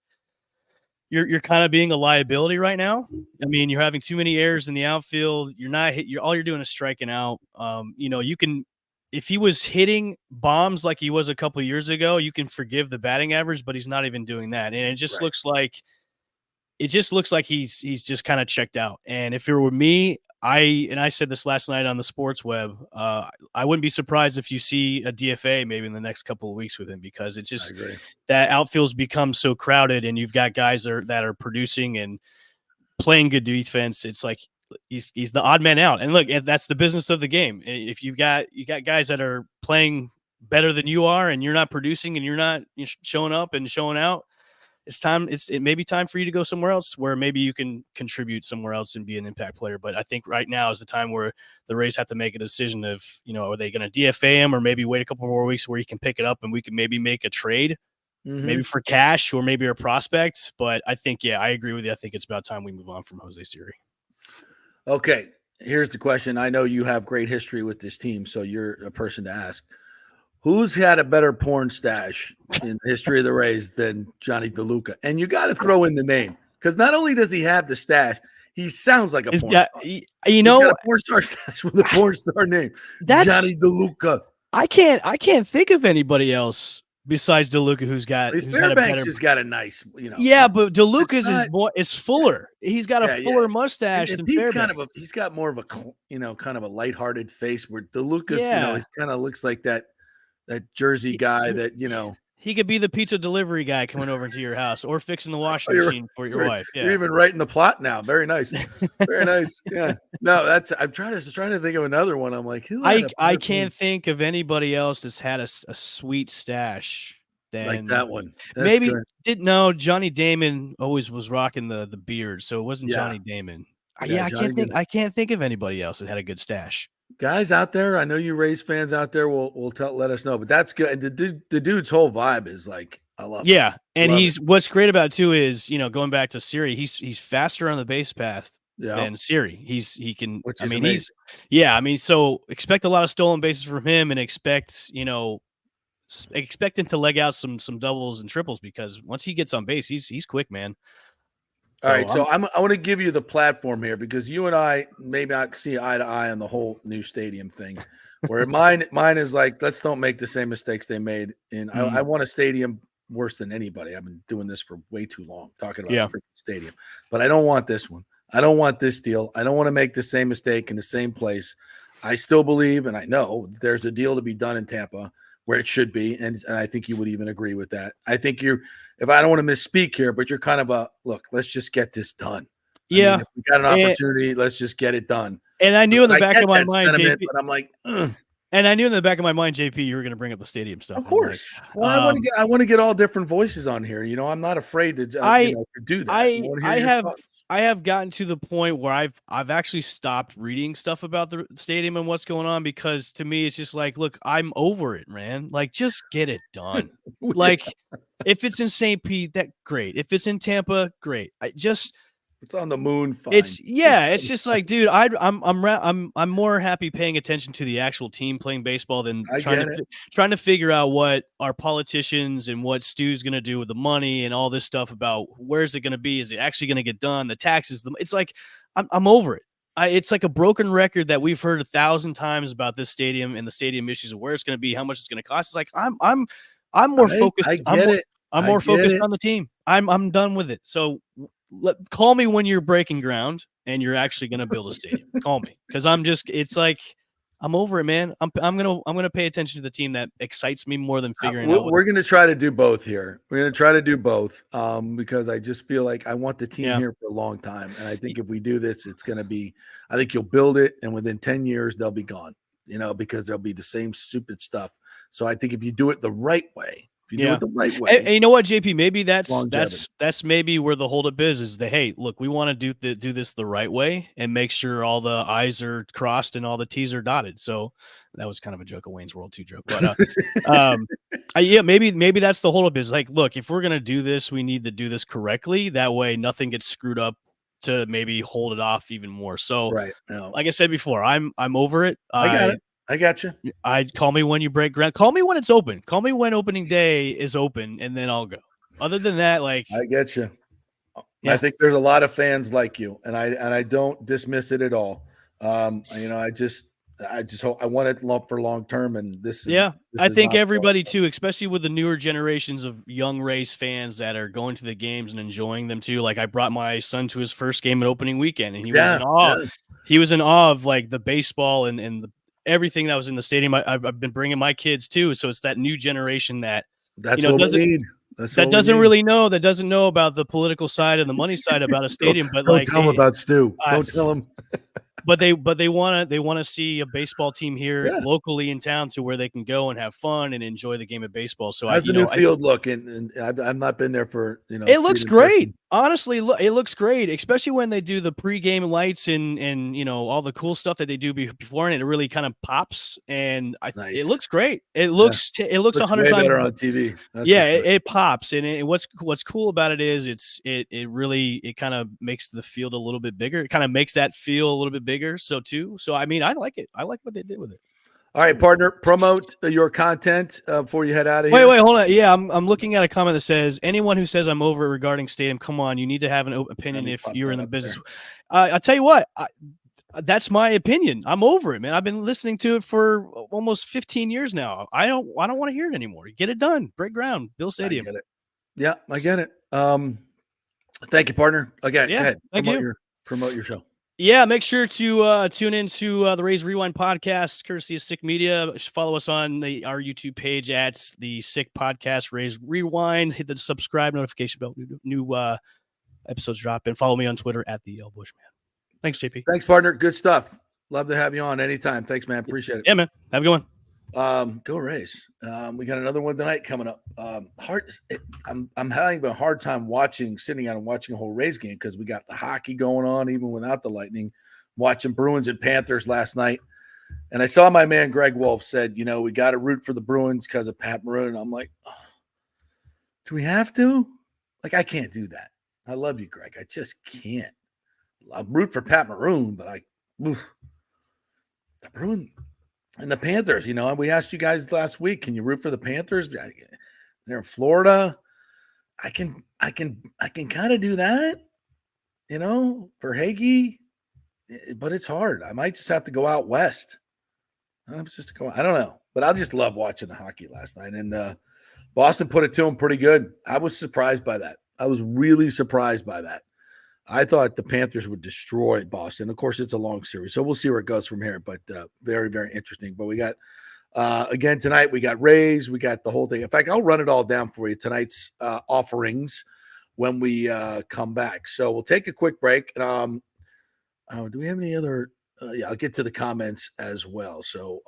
You're kind of being a liability right now. I mean, you're having too many errors in the outfield. All you're doing is striking out. You can, if he was hitting bombs like he was a couple of years ago, you can forgive the batting average, but he's not even doing that. And it just looks like he's just kind of checked out. And if it were me, I said this last night on the sports web, I wouldn't be surprised if you see a DFA maybe in the next couple of weeks with him, because it's just that outfield's become so crowded, and you've got guys that are producing and playing good defense. It's like he's the odd man out. And look, that's the business of the game. If you got guys that are playing better than you are, and you're not producing, and you're not showing up and showing out, it may be time for you to go somewhere else where maybe you can contribute somewhere else and be an impact player. But I think right now is the time where the Rays have to make a decision of, are they going to DFA him, or maybe wait a couple more weeks where he can pick it up and we can maybe make a trade, maybe for cash or maybe a prospect. But I think, I agree with you. I think it's about time we move on from Jose Siri. Okay. Here's the question. I know you have great history with this team, so you're a person to ask. Who's had a better porn stash in the history of the Rays than Johnny DeLuca? And you got to throw in the name, because not only does he have the stash, he sounds like a porn star. He's got a porn star stash with a porn star name. Johnny DeLuca. I can't think of anybody else besides DeLuca who's had a better. Has got a nice, Yeah, but DeLuca's is fuller. He's got a fuller mustache and than Pete's Fairbanks. he's got more of a kind of a lighthearted face, where DeLuca's he kind of looks like that Jersey guy that he could be the pizza delivery guy coming over into your house or fixing the washing machine for your wife. Yeah. You're even writing the plot now. Very nice. Very nice. Yeah. No, I'm trying to think of another one. I'm like, I can't think of anybody else that's had a sweet stash like that one. That's maybe good. Johnny Damon always was rocking the beard, so it wasn't Johnny Damon. I can't think of anybody else that had a good stash. Guys out there, I know you Rays fans out there will let us know, but that's good. And the dude's whole vibe is like, I love it. Yeah, and what's great about it too is, going back to Siri, he's faster on the base path than Siri. He can, so expect a lot of stolen bases from him, and expect him to leg out some doubles and triples, because once he gets on base, he's quick, man. All right, so I want to give you the platform here, because you and I may not see eye to eye on the whole new stadium thing. Where mine is like, let's don't make the same mistakes they made. And I want a stadium worse than anybody. I've been doing this for way too long, talking about a freaking stadium. But I don't want this one. I don't want this deal. I don't want to make the same mistake in the same place. I still believe, and I know there's a deal to be done in Tampa where it should be, and I think you would even agree with that. I think if I don't want to misspeak here, but you're kind of look, let's just get this done. Yeah. If we got an opportunity, let's just get it done. And I knew in the back of my mind, JP, but I'm like, and I knew in the back of my mind, JP, you were going to bring up the stadium stuff. Of course. Well, I want to get all different voices on here. I'm not afraid to do that. I have gotten to the point where I've actually stopped reading stuff about the stadium and what's going on, because to me it's just like, look, I'm over it, man. Like, just get it done. Like, if it's in St. Pete, that great. If it's in Tampa, great. It's on the moon. Fine. It's just like, dude, I'm more happy paying attention to the actual team playing baseball than trying to figure out what our politicians and what Stu's going to do with the money and all this stuff about where's it going to be? Is it actually going to get done? The taxes, it's like, I'm over it. It's like a broken record that we've heard 1,000 times about this stadium and the stadium issues of where it's going to be, how much it's going to cost. It's like, I'm more focused. I'm more focused on the team. I'm done with it. So call me when you're breaking ground and you're actually going to build a stadium. Call me, because it's like, I'm over it, man. I'm gonna pay attention to the team that excites me more than figuring out. We're going to try to do both here. We're going to try to do both because I just feel like I want the team here for a long time, and I think if we do this, it's going to be. I think you'll build it, and within 10 years, they'll be gone. Because they'll be the same stupid stuff. So I think if you do it the right way, do it the right way. And you know what, JP? Maybe that's maybe where the holdup is that, hey, look, we want to do this the right way and make sure all the I's are crossed and all the T's are dotted. So that was kind of a joke, a Wayne's World 2 joke. But maybe that's the holdup is like, look, if we're gonna do this, we need to do this correctly. That way nothing gets screwed up to maybe hold it off even more. So like I said before, I'm over it. I got you. I'd call me when you break ground. Call me when it's open. Call me when opening day is open, and then I'll go. Other than that, like I get you. I think there's a lot of fans like you, and I don't dismiss it at all. I just hope I want it for long term, and this. I think everybody too, especially with the newer generations of young Rays fans that are going to the games and enjoying them too. Like I brought my son to his first game at opening weekend, and he was in awe. Yeah. He was in awe of like the baseball and the everything that was in the stadium. I've been bringing my kids too, so it's that new generation that what we need. That doesn't know about the political side and the money side about a stadium. But don't tell them about Stu. Don't tell them. But they want to see a baseball team here locally in town to where they can go and have fun and enjoy the game of baseball. So how's the new field look? And I've not been there for It looks great. Honestly, it looks great, especially when they do the pregame lights and all the cool stuff that they do before, and it really kind of pops. And it looks great. It looks 100 times better on TV. It pops. And what's cool about it is it really kind of makes the field a little bit bigger. It kind of makes that feel a little bit bigger. So I mean, I like it. I like what they did with it. All right, partner, promote your content before you head out of here. Wait, hold on. Yeah, I'm looking at a comment that says, anyone who says I'm over it regarding stadium, come on, you need to have an opinion if you're in the business. I'll tell you what, that's my opinion. I'm over it, man. I've been listening to it for almost 15 years now. I don't want to hear it anymore. Get it done. Break ground. Build stadium. I get it. Yeah, I get it. Thank you, partner. Okay, go ahead. Thank you. Promote your show. Yeah, make sure to tune into the Rays Rewind podcast, courtesy of Sick Media. Follow us on our YouTube page at the Sick Podcast Rays Rewind. Hit the subscribe notification bell. New episodes drop. And follow me on Twitter at the El Bushman. Thanks, JP. Thanks, partner. Good stuff. Love to have you on anytime. Thanks, man. Appreciate it. Yeah, man. Have a good one. Go Rays. We got another one tonight coming up. I'm having a hard time sitting down and watching a whole Rays game because we got the hockey going on even without the Lightning. Watching Bruins and Panthers last night, and I saw my man Greg Wolf said, we got to root for the Bruins because of Pat Maroon. And I'm like, do we have to? Like, I can't do that. I love you, Greg. I just can't. I'll root for Pat Maroon, but the Bruins. And the Panthers, we asked you guys last week, can you root for the Panthers? They're in Florida. I can kind of do that, for Hagee, but it's hard. I might just have to go out west. I don't know, but I just love watching the hockey last night. And Boston put it to them pretty good. I was surprised by that. I was really surprised by that. I thought the Panthers would destroy Boston. Of course, it's a long series, so we'll see where it goes from here. But very, very interesting. But we got, again, tonight, we got Rays. We got the whole thing. In fact, I'll run it all down for you, tonight's offerings when we come back. So we'll take a quick break. Do we have any other? I'll get to the comments as well. So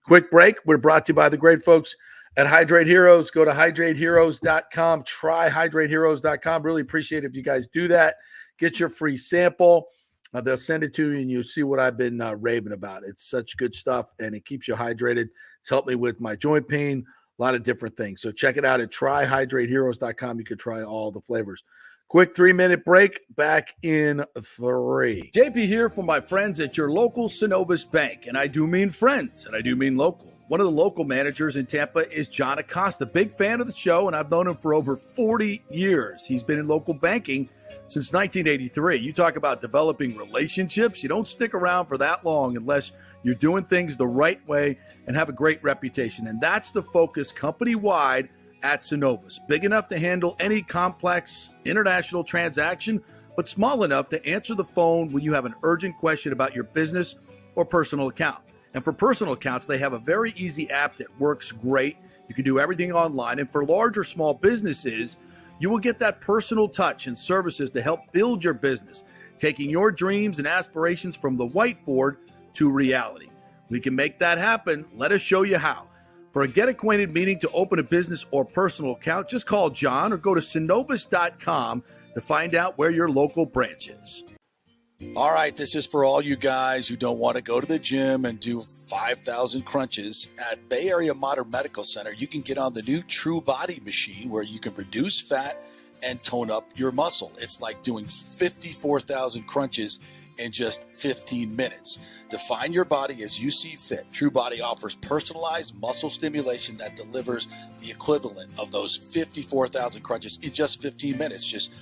quick break. We're brought to you by the great folks at Hydrate Heroes. Go to hydrateheroes.com. Try hydrateheroes.com. Really appreciate it if you guys do that. Get your free sample. They'll send it to you, and you'll see what I've been raving about. It's such good stuff, and it keeps you hydrated. It's helped me with my joint pain, a lot of different things. So check it out at tryhydrateheroes.com. You can try all the flavors. Quick 3-minute break. Back in 3. JP here for my friends at your local Synovus Bank, and I do mean friends, and I do mean local. One of the local managers in Tampa is John Acosta, big fan of the show, and I've known him for over 40 years. He's been in local banking since 1983. You talk about developing relationships. You don't stick around for that long unless you're doing things the right way and have a great reputation. And that's the focus company-wide at Synovus. Big enough to handle any complex international transaction, but small enough to answer the phone when you have an urgent question about your business or personal account. And for personal accounts, they have a very easy app that works great. You can do everything online. And for large or small businesses, you will get that personal touch and services to help build your business, taking your dreams and aspirations from the whiteboard to reality. We can make that happen. Let us show you how. For a get acquainted meeting to open a business or personal account, just call John or go to synovus.com to find out where your local branch is. All right, this is for all you guys who don't want to go to the gym and do 5,000 crunches. At Bay Area Modern Medical Center, you can get on the new True Body machine where you can reduce fat and tone up your muscle. It's like doing 54,000 crunches in just 15 minutes. Define your body as you see fit. True Body offers personalized muscle stimulation that delivers the equivalent of those 54,000 crunches in just 15 minutes. Just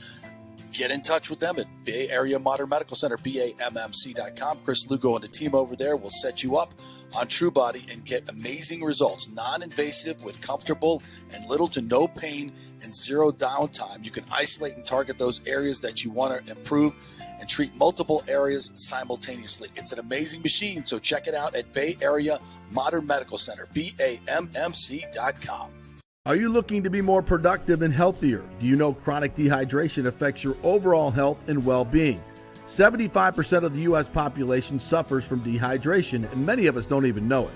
get in touch with them at Bay Area Modern Medical Center, BAMMC.com. Chris Lugo and the team over there will set you up on True Body and get amazing results. Non-invasive with comfortable and little to no pain and zero downtime. You can isolate and target those areas that you want to improve and treat multiple areas simultaneously. It's an amazing machine, so check it out at Bay Area Modern Medical Center, BAMMC.com. Are you looking to be more productive and healthier? Do you know chronic dehydration affects your overall health and well-being? 75% of the U.S. population suffers from dehydration, and many of us don't even know it.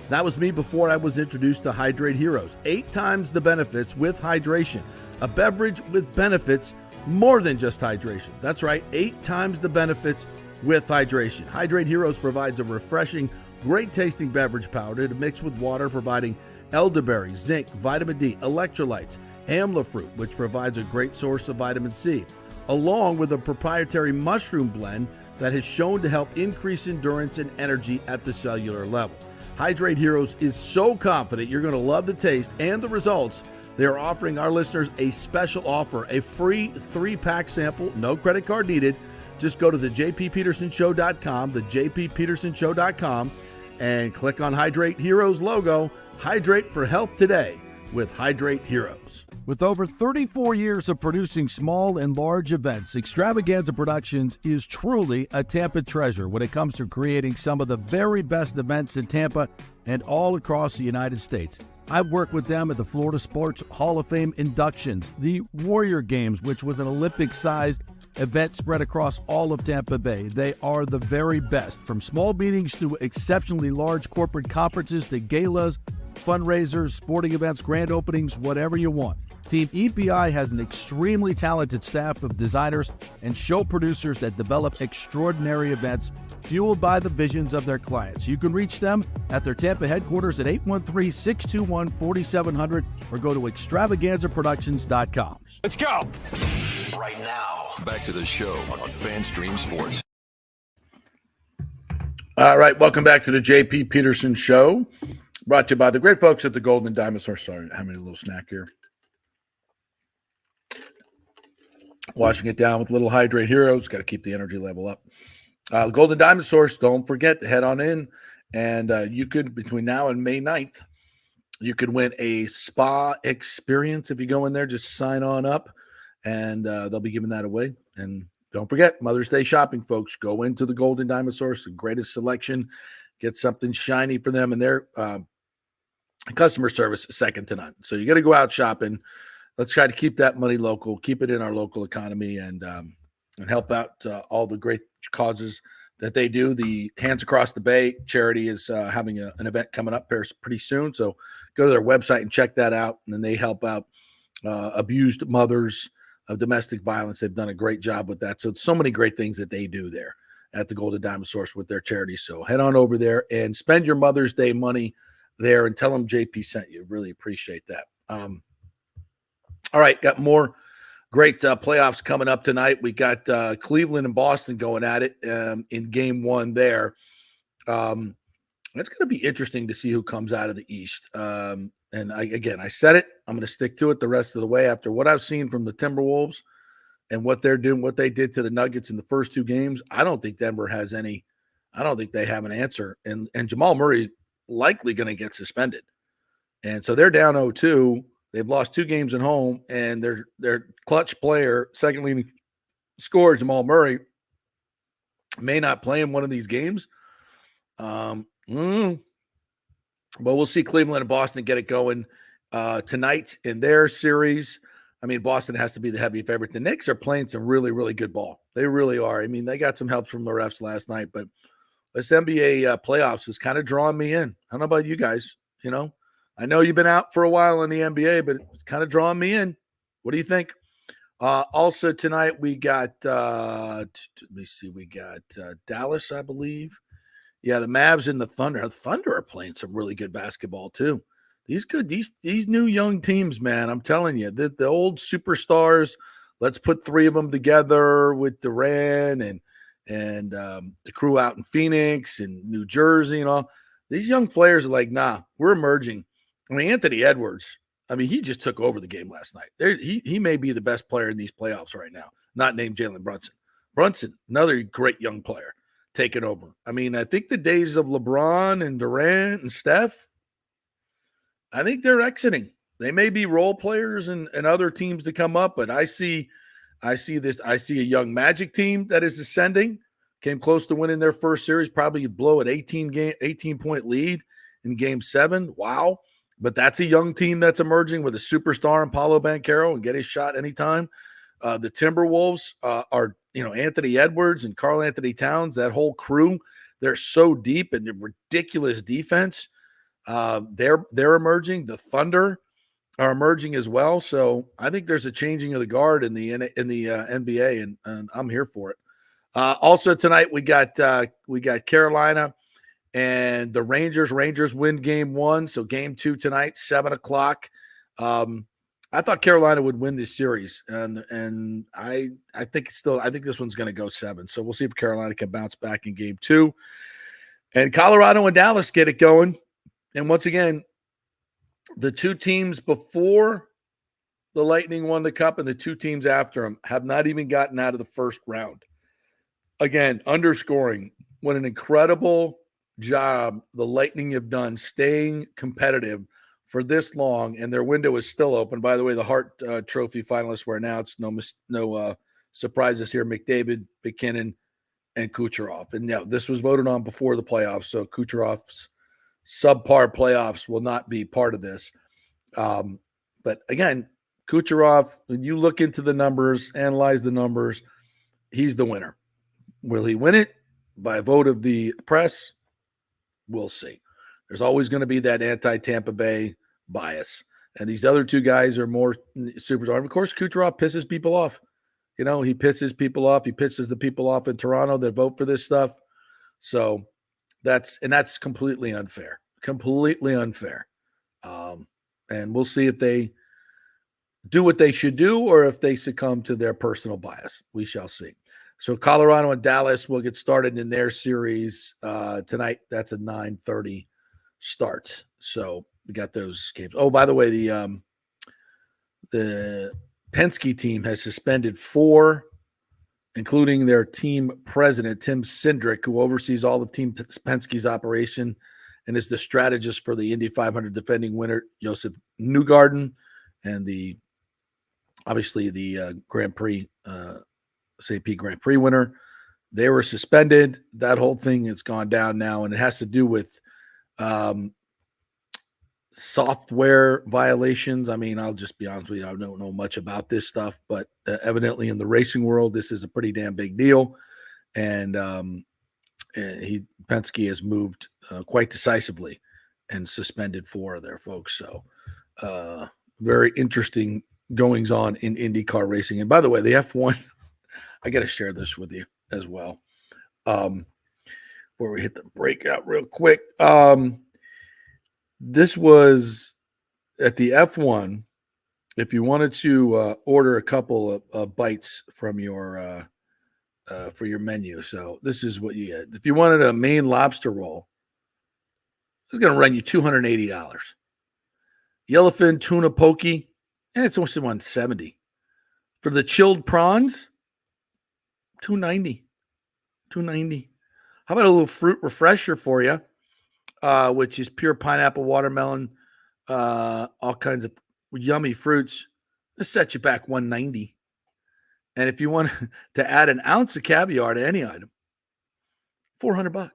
That was me before I was introduced to Hydrate Heroes. 8 times the benefits with hydration. A beverage with benefits more than just hydration. That's right, 8 times the benefits with hydration. Hydrate Heroes provides a refreshing, great-tasting beverage powder to mix with water, providing elderberry, zinc, vitamin D, electrolytes, amla fruit, which provides a great source of vitamin C, along with a proprietary mushroom blend that has shown to help increase endurance and energy at the cellular level. Hydrate Heroes is so confident you're going to love the taste and the results. They are offering our listeners a special offer, a free 3-pack sample, no credit card needed. Just go to the jppetersonshow.com, the jppetersonshow.com, and click on Hydrate Heroes logo. Hydrate for health today with Hydrate Heroes. With over 34 years of producing small and large events, Extravaganza Productions is truly a Tampa treasure when it comes to creating some of the very best events in Tampa and all across the United States. I've worked with them at the Florida Sports Hall of Fame inductions, the Warrior Games, which was an Olympic-sized event spread across all of Tampa Bay. They are the very best, from small meetings to exceptionally large corporate conferences to galas, fundraisers, sporting events, grand openings, whatever you want. Team EPI has an extremely talented staff of designers and show producers that develop extraordinary events fueled by the visions of their clients. You can reach them at their Tampa headquarters at 813-621-4700 or go to extravaganzaproductions.com. Let's go. Right now, back to the show on FanStream Sports. All right, welcome back to the JP Peterson Show, brought to you by the great folks at the Golden Diamond Source. Sorry, having a little snack here. Washing it down with little Hydrate Heroes. Got to keep the energy level up. Golden Diamond Source, don't forget to head on in. And you could, between now and May 9th, you could win a spa experience if you go in there. Just sign on up, and they'll be giving that away. And don't forget, Mother's Day shopping, folks. Go into the Golden Diamond Source, the greatest selection. Get something shiny for them, and their customer service is second to none. So you got to go out shopping. Let's try to keep that money local, keep it in our local economy, and help out all the great causes that they do. The Hands Across the Bay charity is having an event coming up here pretty soon. So go to their website and check that out. And then they help out abused mothers of domestic violence. They've done a great job with that. So it's so many great things that they do there at the Golden Diamond Source with their charity. So head on over there and spend your Mother's Day money there and tell them JP sent you. Really appreciate that. All right, got more great playoffs coming up tonight. We got Cleveland and Boston going at it in game one there. It's going to be interesting to see who comes out of the East. And I said it. I'm going to stick to it the rest of the way after what I've seen from the Timberwolves and what they're doing, what they did to the Nuggets in the first two games. I don't think Denver has any. I don't think they have an answer. And Jamal Murray likely going to get suspended. And so they're down 0-2. They've lost 2 games at home, and their clutch player, second leading scorer, Jamal Murray, may not play in one of these games. But we'll see Cleveland and Boston get it going tonight in their series. I mean, Boston has to be the heavy favorite. The Knicks are playing some really, really good ball. They really are. I mean, they got some help from the refs last night, but this NBA playoffs is kind of drawing me in. I don't know about you guys. I know you've been out for a while in the NBA, but it's kind of drawing me in. What do you think? Also tonight we got let me see, we got Dallas, I believe. Yeah, the Mavs and the Thunder. The Thunder are playing some really good basketball too. These new young teams, man. I'm telling you, the old superstars. Let's put three of them together with Durant and the crew out in Phoenix and New Jersey and all. These young players are like, nah, we're emerging. I mean, Anthony Edwards. I mean, he just took over the game last night. He may be the best player in these playoffs right now. Not named Jalen Brunson. Brunson, another great young player, taking over. I mean, I think the days of LeBron and Durant and Steph, I think they're exiting. They may be role players and other teams to come up, but I see a young Magic team that is ascending, came close to winning their first series, probably blow an 18-point lead in game 7. Wow. But that's a young team that's emerging with a superstar in Paolo Banchero and get his shot anytime. The Timberwolves are, Anthony Edwards and Karl Anthony Towns, that whole crew, they're so deep and ridiculous defense. They're emerging. The Thunder are emerging as well. So I think there's a changing of the guard in the NBA, and I'm here for it. Also tonight we got Carolina and the Rangers. Rangers win game 1, so game 2 tonight, 7:00. I thought Carolina would win this series, and I think this one's going to go 7. So we'll see if Carolina can bounce back in game 2. And Colorado and Dallas get it going. And once again, the two teams before the Lightning won the Cup and the two teams after them have not even gotten out of the first round. Again, underscoring what an incredible job the Lightning have done staying competitive for this long, and their window is still open. By the way, the Hart Trophy finalists were announced. No surprises here. McDavid, McKinnon, and Kucherov. And this was voted on before the playoffs, so Kucherov's subpar playoffs will not be part of this. But again, Kucherov, when you look into the numbers, analyze the numbers, he's the winner. Will he win it by a vote of the press? We'll see. There's always going to be that anti-Tampa Bay bias. And these other two guys are more superstars. Of course, Kucherov pisses people off. He pisses people off. He pisses the people off in Toronto that vote for this stuff. So that's completely unfair. Completely unfair. And we'll see if they do what they should do or if they succumb to their personal bias. We shall see. So Colorado and Dallas will get started in their series tonight. That's a 9:30 start. So we got those games. Oh, by the way, the Penske team has suspended 4, including their team president, Tim Cindric, who oversees all of Team Penske's operation and is the strategist for the Indy 500 defending winner, Josef Newgarden, and obviously the Grand Prix, St. Pete Grand Prix winner. They were suspended. That whole thing has gone down now, and it has to do with software violations. I mean, I'll just be honest with you. I don't know much about this stuff, but evidently in the racing world, this is a pretty damn big deal. And Penske has moved quite decisively and suspended 4 of their folks. So very interesting goings on in IndyCar racing. And by the way, the F1, I got to share this with you as well. Where we hit the breakout real quick. This was at the F1. If you wanted to order a couple of bites from your for your menu, so this is what you get. If you wanted a Maine lobster roll, it's going to run you $280. Yellowfin tuna poke, it's only $170. For the chilled prawns, $290. How about a little fruit refresher for you? Which is pure pineapple, watermelon, all kinds of yummy fruits. This sets you back $190. And if you want to add an ounce of caviar to any item, $400.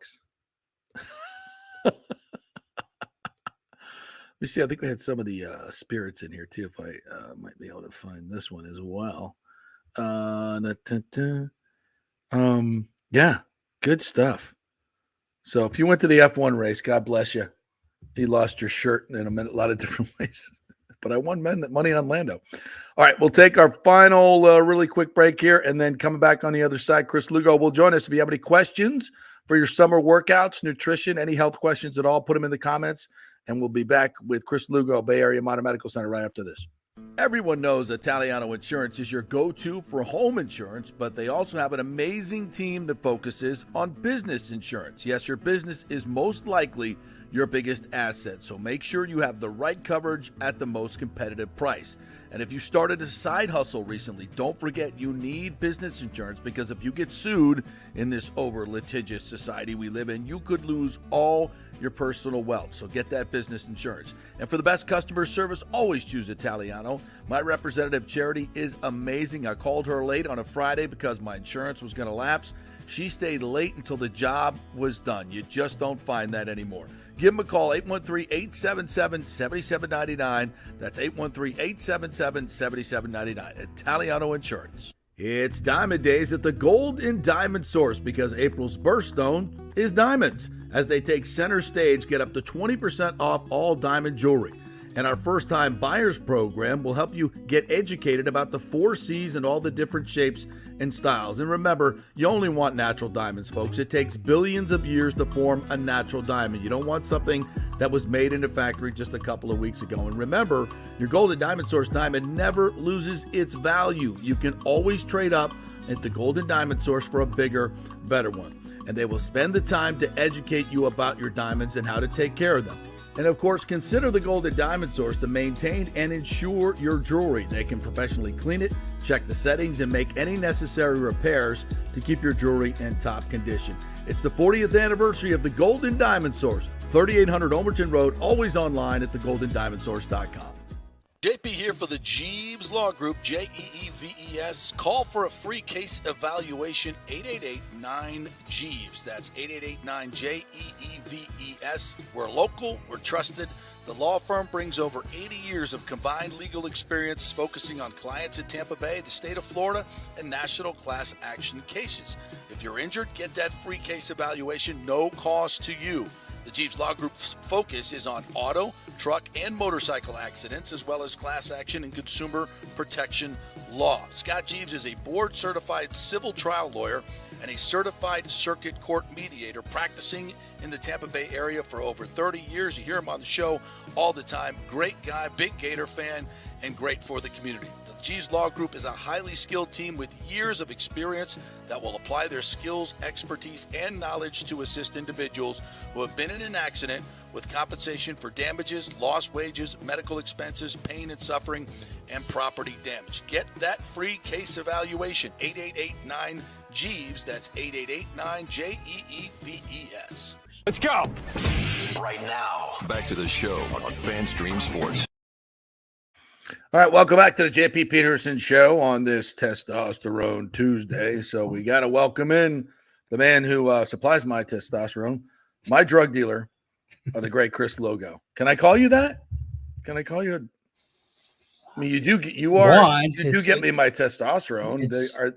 Let me see. I think we had some of the spirits in here too. If I might be able to find this one as well. Yeah, good stuff. So if you went to the F1 race, God bless you. You lost your shirt in a lot of different ways. But I won money on Lando. All right, we'll take our final really quick break here, and then coming back on the other side, Chris Lugo will join us. If you have any questions for your summer workouts, nutrition, any health questions at all, put them in the comments, and we'll be back with Chris Lugo, Bay Area Modern Medical Center, right after this. Everyone knows Italiano Insurance is your go-to for home insurance, but they also have an amazing team that focuses on business insurance. Yes, your business is most likely your biggest asset, so make sure you have the right coverage at the most competitive price. And if you started a side hustle recently, don't forget you need business insurance, because if you get sued in this over-litigious society we live in, you could lose all your personal wealth. So get that business insurance. And for the best customer service, always choose Italiano. My representative, Charity, is amazing. I called her late on a Friday because my insurance was going to lapse. She stayed late until the job was done. You just don't find that anymore. Give them a call, 813-877-7799. That's 813-877-7799. Italiano Insurance. It's Diamond Days at the Gold and Diamond Source, because April's birthstone is diamonds. As they take center stage, get up to 20% off all diamond jewelry. And our first-time buyers program will help you get educated about the 4 C's and all the different shapes and styles. And remember, you only want natural diamonds, folks. It takes billions of years to form a natural diamond. You don't want something that was made in a factory just a couple of weeks ago. And remember, your Golden Diamond Source diamond never loses its value. You can always trade up at the Golden Diamond Source for a bigger, better one. And they will spend the time to educate you about your diamonds and how to take care of them. And of course, consider the Golden Diamond Source to maintain and insure your jewelry. They can professionally clean it, check the settings, and make any necessary repairs to keep your jewelry in top condition. It's the 40th anniversary of the Golden Diamond Source, 3800 Omerton Road, always online at thegoldendiamondsource.com. JP here for the Jeeves Law Group, Jeeves. Call for a free case evaluation, 888-9-JEEVES. That's 888-9-JEEVES. We're local, we're trusted. The law firm brings over 80 years of combined legal experience focusing on clients in Tampa Bay, the state of Florida, and national class action cases. If you're injured, get that free case evaluation, no cost to you. The Jeeves Law Group's focus is on auto, truck, and motorcycle accidents, as well as class action and consumer protection law. Scott Jeeves is a board-certified civil trial lawyer and a certified circuit court mediator practicing in the Tampa Bay area for over 30 years. You hear him on the show all the time. Great guy, big Gator fan, and great for the community. The Jeeves Law Group is a highly skilled team with years of experience that will apply their skills, expertise, and knowledge to assist individuals who have been in an accident with compensation for damages, lost wages, medical expenses, pain and suffering, and property damage. Get that free case evaluation, 888-9-JEEVES. That's 888-9-JEEVES. Let's go. Right now, back to the show on FanStream Sports. All right, welcome back to the JP Peterson Show on this Testosterone Tuesday. So we got to welcome in the man who supplies my testosterone, my drug dealer, the great Chris Lugo. Can I call you that? Can I call you? I mean, you do get me my testosterone. They're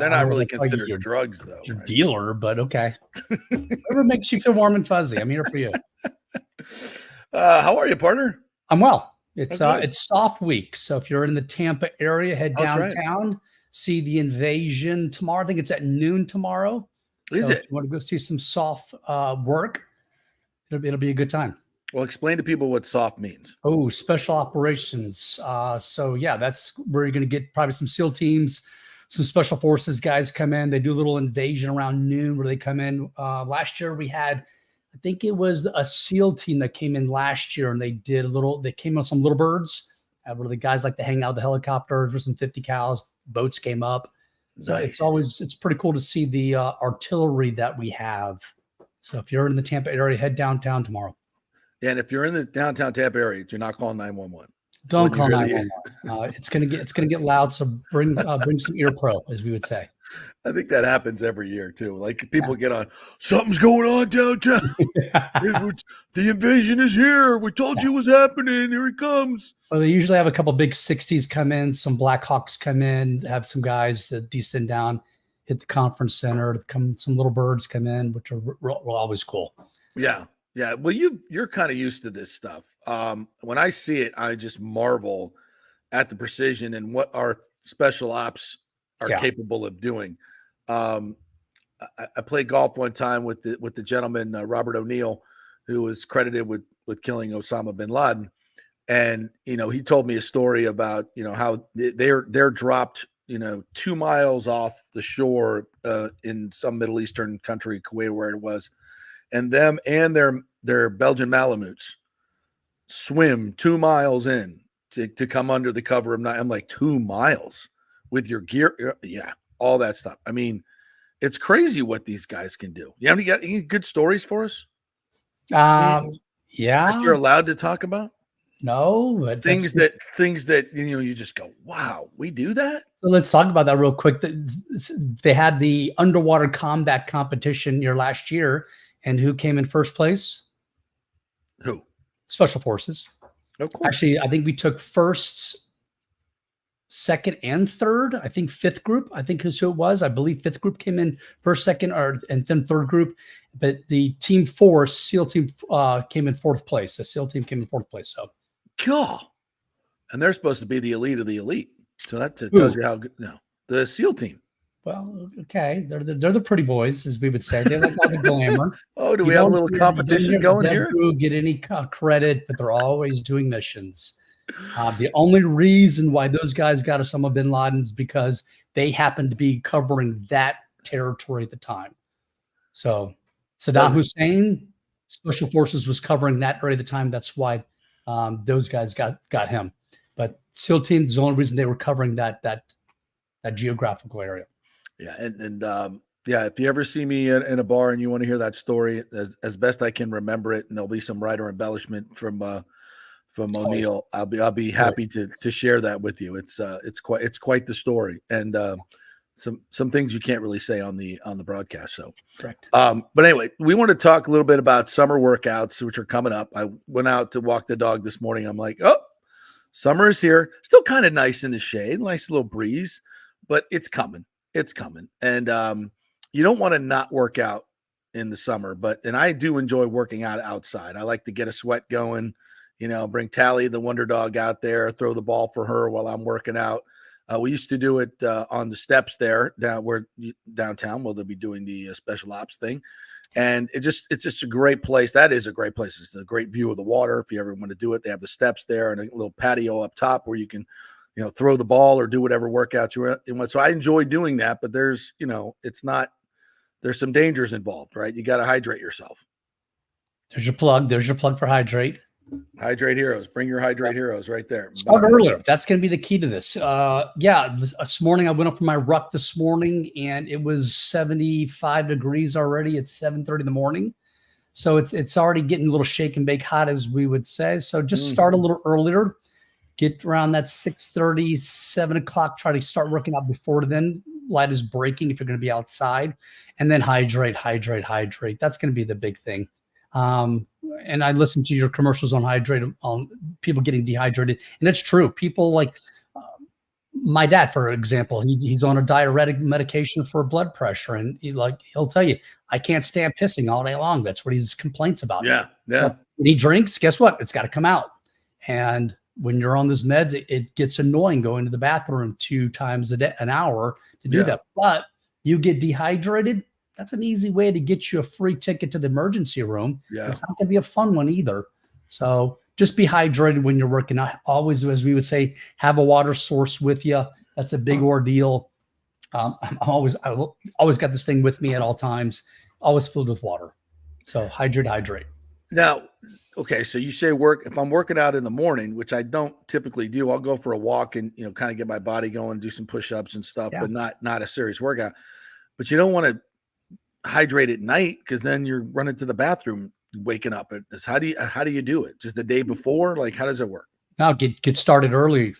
not really considered drugs, though. Your dealer, but okay. Whatever makes you feel warm and fuzzy. I'm here for you. How are you, partner? I'm well. It's soft week, so if you're in the Tampa area, head downtown, see the Invasion tomorrow. I think it's at noon tomorrow. Is it? If you want to go see some soft work, it'll be a good time. Well, explain to people what soft means. Oh, special operations. So yeah, that's where you're going to get probably some SEAL teams, some special forces guys come in. They do a little invasion around noon where they come in. Last year we had, I think it was a SEAL team that came in last year, and they came on some little birds where the guys like to hang out the helicopters with some 50 cals. Boats came up. So Nice. it's pretty cool to see the artillery that we have. So if you're in the Tampa area, head downtown tomorrow. Yeah, and if you're in the downtown Tampa area, do not call 911. Don't call 911. It's gonna get loud. So bring some ear pro, as we would say. I think that happens every year too. Like people get on, something's going on downtown. The invasion is here. We told you it was happening. Here it comes. Well, they usually have a couple big 60s come in, some Blackhawks come in, have some guys that descend down, hit the conference center, some little birds come in, which are always cool. Yeah. Yeah. Well, you're kind of used to this stuff. When I see it, I just marvel at the precision and what our special ops are capable of doing. I played golf one time with the gentleman, Robert O'Neill, who was credited with killing Osama bin Laden. And, he told me a story about, how they're dropped, 2 miles off the shore in some Middle Eastern country, Kuwait, where it was. And them and their Belgian Malamutes swim 2 miles in to come under the cover of night. I'm like, 2 miles with your gear. Yeah. All that stuff. I mean, it's crazy what these guys can do. You have any good stories for us? Yeah. That you're allowed to talk about? No, but things that you just go, wow, we do that. So let's talk about that real quick. They had the underwater combat competition last year, and who came in first place? Who? Special Forces. Of course. Actually, I think we took first, second, and third. I think fifth group. I think is who it was. I believe fifth group came in first, second, and then third group. But the team force, SEAL team, came in fourth place. The SEAL team came in fourth place. So. God. And they're supposed to be the elite of the elite. So that tells you how good. No, the SEAL team. Well, okay. They're the pretty boys, as we would say. They like all the glamour. Oh, do we have a little competition going here? Get any credit, but they're always doing missions. The only reason why those guys got Osama bin Laden is because they happened to be covering that territory at the time. So Saddam Hussein, Special Forces was covering that area at the time. That's why those guys got him. But SEAL team is the only reason they were covering that geographical area. Yeah, and if you ever see me in a bar and you want to hear that story, as best I can remember it, and there'll be some writer embellishment from O'Neill, I'll be happy to share that with you. It's quite the story, and some things you can't really say on the broadcast. So, correct. But anyway, we want to talk a little bit about summer workouts, which are coming up. I went out to walk the dog this morning. I'm like, oh, summer is here. Still kind of nice in the shade, nice little breeze, but it's coming. It's coming. And you don't want to not work out in the summer, and I do enjoy working out outside. I like to get a sweat going, bring Tally, the wonder dog, out there, throw the ball for her while I'm working out. We used to do it on the steps there downtown where they'll be doing the special ops thing. And it's just a great place. That is a great place. It's a great view of the water. If you ever want to do it, they have the steps there and a little patio up top where you can, throw the ball or do whatever workout you want. So I enjoy doing that, but there's some dangers involved, right? You got to hydrate yourself. There's your plug. There's your plug for hydrate. Hydrate Heroes. Bring your Hydrate Heroes right there. Start earlier. That's going to be the key to this. This morning I went up for my ruck this morning, and it was 75 degrees already at 7:30 in the morning. So it's already getting a little shake and bake hot, as we would say. So just start a little earlier. Get around that 6:30, 7 o'clock. Try to start working out before then. Light is breaking if you're going to be outside. And then hydrate. That's going to be the big thing. And I listened to your commercials on people getting dehydrated, and it's true. People like my dad, for example, he's on a diuretic medication for blood pressure, and he'll tell you, I can't stand pissing all day long. That's what his complaints about. Yeah. When he drinks, guess what? It's got to come out. And when you're on those meds, it gets annoying going to the bathroom 2 times an hour to do that. But you get dehydrated. That's an easy way to get you a free ticket to the emergency room. Yeah. It's not going to be a fun one either. So just be hydrated when you're working out. Always, as we would say, have a water source with you. That's a big ordeal. I always got this thing with me at all times, always filled with water. So hydrate. Now, okay, so you say if I'm working out in the morning, which I don't typically do, I'll go for a walk and kind of get my body going, do some push-ups and stuff, but not a serious workout. But you don't want to hydrate at night because then you're running to the bathroom waking up. How do you do it? Just the day before? Like, how does it work? Now get started early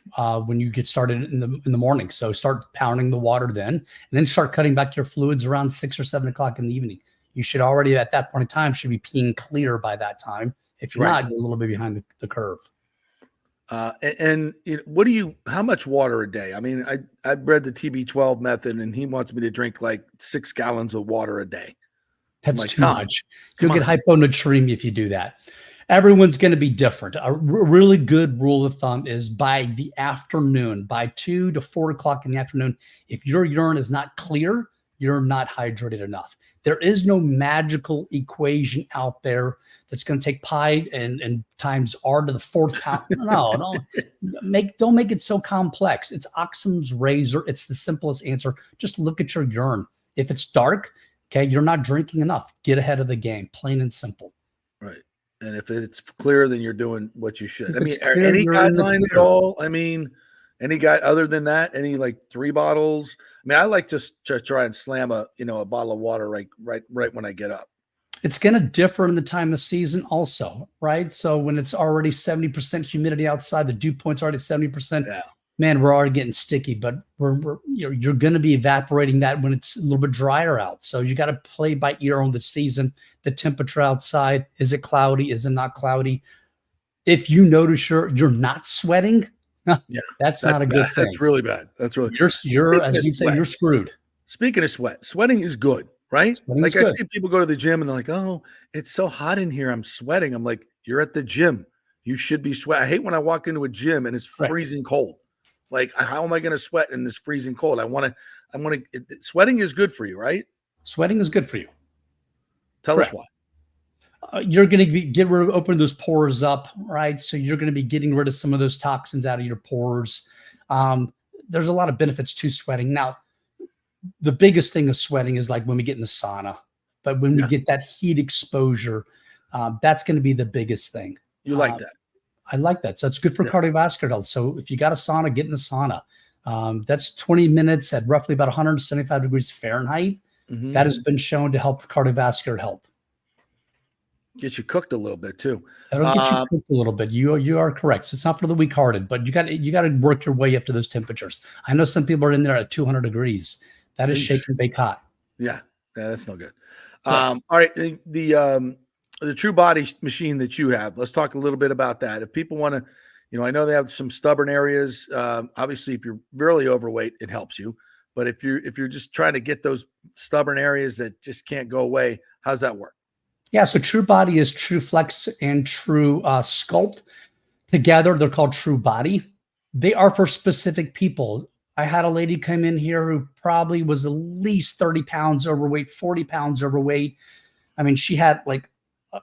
when you get started in the morning. So start pounding the water then, and then start cutting back your fluids around 6 or 7 o'clock in the evening. You should already at that point in time should be peeing clear by that time. If you're not, you're a little bit behind the curve. And how much water a day? I mean, I've read the TB12 method, and he wants me to drink like 6 gallons of water a day. That's too much. You'll get hyponatremia if you do that. Everyone's going to be different. A really good rule of thumb is by the afternoon, by 2 to 4 o'clock in the afternoon, if your urine is not clear, you're not hydrated enough. There is no magical equation out there that's going to take pi and times r to the 4th power. No, don't make it so complex. It's Occam's razor. It's the simplest answer. Just look at your urine. If it's dark, okay, you're not drinking enough. Get ahead of the game, plain and simple. Right. And if it's clear, then you're doing what you should. If I mean, it's are clear, any you're in the guidelines at clear. all? I mean, any guy other than that? Any like 3 bottles? I mean, I like to try and slam a bottle of water right when I get up. It's going to differ in the time of season also, right? So when it's already 70% humidity outside, the dew point's already 70%. Yeah. Man, we're already getting sticky, but you're going to be evaporating that when it's a little bit drier out. So you got to play by ear on the season, the temperature outside. Is it cloudy? Is it not cloudy? If you notice you're not sweating, that's not a good thing. That's really bad. That's really you're as you say, you're screwed. Speaking of sweating is good, right? Sweating is I good. see people go to the gym and they're like, "Oh, it's so hot in here. I'm sweating." I'm like, "You're at the gym. You should be sweating." I hate when I walk into a gym and it's freezing cold. Like, how am I going to sweat in this freezing cold? Sweating is good for you, right? Sweating is good for you. Tell us why. You're going to open those pores up, right? So you're going to be getting rid of some of those toxins out of your pores. There's a lot of benefits to sweating. Now, the biggest thing of sweating is like when we get in the sauna, but when we get that heat exposure, that's going to be the biggest thing. You like that? I like that. So it's good for cardiovascular health. So if you got a sauna, get in the sauna. That's 20 minutes at roughly about 175 degrees Fahrenheit. Mm-hmm. That has been shown to help cardiovascular health. Get you cooked a little bit too. That'll get you cooked a little bit. You are correct. So it's not for the weak-hearted, but you got to work your way up to those temperatures. I know some people are in there at 200 degrees. That is shake and bake hot. Yeah, that's no good. All right, the True Body machine that you have. Let's talk a little bit about that. If people want to, I know they have some stubborn areas. Obviously, if you're really overweight, it helps you. But if you're just trying to get those stubborn areas that just can't go away, how's that work? Yeah, so True Body is True Flex and True Sculpt. Together, they're called True Body. They are for specific people. I had a lady come in here who probably was at least 30 pounds overweight, 40 pounds overweight. I mean, she had like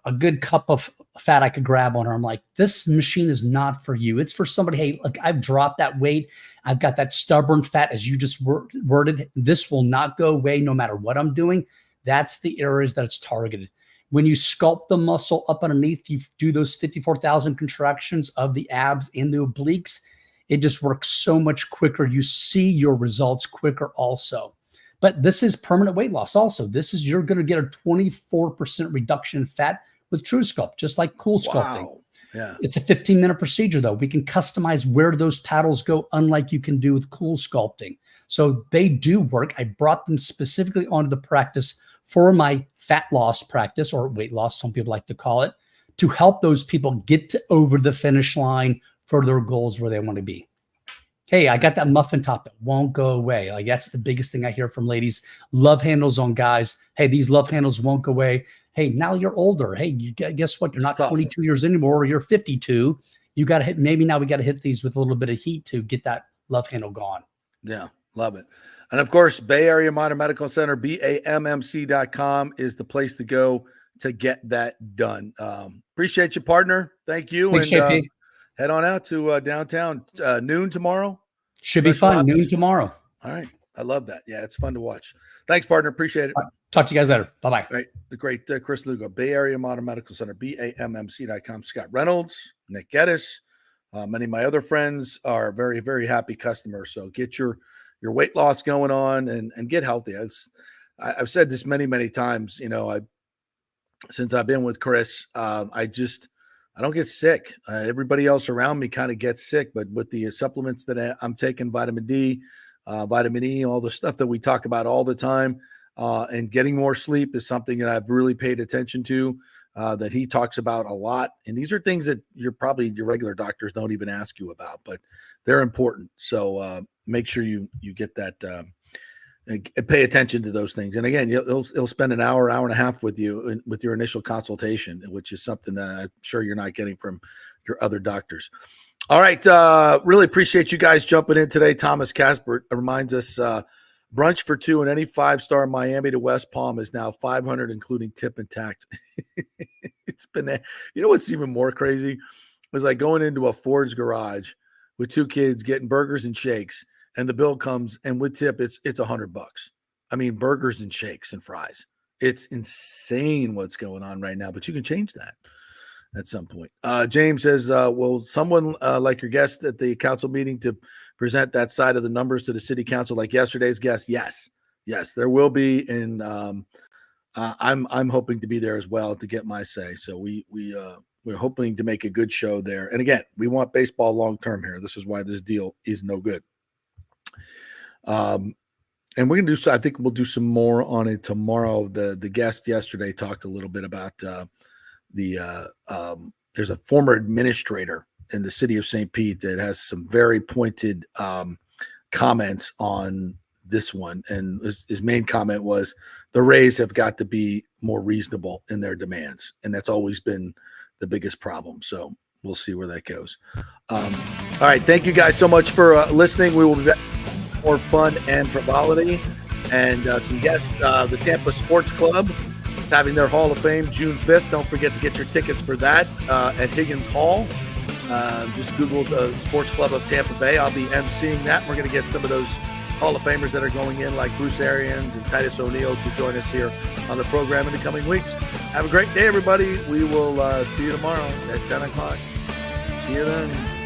a good cup of fat I could grab on her. I'm like, this machine is not for you. It's for somebody, hey, look, I've dropped that weight. I've got that stubborn fat, as you just worded. This will not go away no matter what I'm doing. That's the areas that it's targeted. When you sculpt the muscle up underneath, you do those 54,000 contractions of the abs and the obliques. It just works so much quicker. You see your results quicker also. But this is permanent weight loss also. You're going to get a 24% reduction in fat with True Sculpt, just like Cool Sculpting. Wow. Yeah. It's a 15-minute procedure, though. We can customize where those paddles go, unlike you can do with Cool Sculpting. So they do work. I brought them specifically onto the practice for my fat loss practice, or weight loss, some people like to call it, to help those people get over the finish line for their goals where they want to be. Hey, I got that muffin top that won't go away. Like, that's the biggest thing I hear from ladies. Love handles on guys. Hey, these love handles won't go away. Hey, now you're older. Hey, guess what? You're not 22 years anymore, or you're 52. You got to hit, maybe now we got to hit these with a little bit of heat to get that love handle gone. Yeah, love it. And of course, Bay Area Modern Medical Center, BAMMC.com is the place to go to get that done. Appreciate you, partner. Thank you. Thanks, and JP. Head on out to downtown noon tomorrow. Should be fun. Noon tomorrow. All right. I love that. Yeah, it's fun to watch. Thanks, partner. Appreciate it. Right. Talk to you guys later. Bye-bye. All right. The great Chris Lugo, Bay Area Modern Medical Center, BAMMC.com. Scott Reynolds, Nick Geddes. Many of my other friends are very, very happy customers. So get your weight loss going on and get healthy. I've said this many, many times, since I've been with Chris, I I don't get sick. Everybody else around me kind of gets sick, but with the supplements that I'm taking, vitamin D, vitamin E, all the stuff that we talk about all the time, and getting more sleep is something that I've really paid attention to, that he talks about a lot. And these are things that your regular doctors don't even ask you about, but they're important. So make sure you get that, pay attention to those things. And again, he'll spend an hour and a half with you with your initial consultation, which is something that I'm sure you're not getting from your other doctors. All right. Really appreciate you guys jumping in today. Thomas Casper reminds us, brunch for two in any 5-star Miami to West Palm is now $500, including tip and tax. It's been, what's even more crazy? It was like going into a Ford's garage with two kids getting burgers and shakes, and the bill comes, and with tip, it's $100. I mean, burgers and shakes and fries. It's insane what's going on right now, but you can change that at some point. James says, will someone like your guest at the council meeting to present that side of the numbers to the city council like yesterday's guest? Yes, there will be. And I'm hoping to be there as well to get my say. So we're hoping to make a good show there. And again, we want baseball long-term here. This is why this deal is no good. And we're going to I think we'll do some more on it tomorrow. The guest yesterday talked a little bit about there's a former administrator in the city of St. Pete that has some very pointed comments on this one. And his main comment was the Rays have got to be more reasonable in their demands. And that's always been the biggest problem. So we'll see where that goes. All right. Thank you guys so much for listening. We will be back with more fun and frivolity and some guests. The Tampa Sports Club is having their Hall of Fame June 5th. Don't forget to get your tickets for that at Higgins Hall. Just Google the Sports Club of Tampa Bay. I'll be emceeing that. We're going to get some of those Hall of Famers that are going in, like Bruce Arians and Titus O'Neill, to join us here on the program in the coming weeks. Have a great day, everybody. We will see you tomorrow at 10 o'clock. See you then.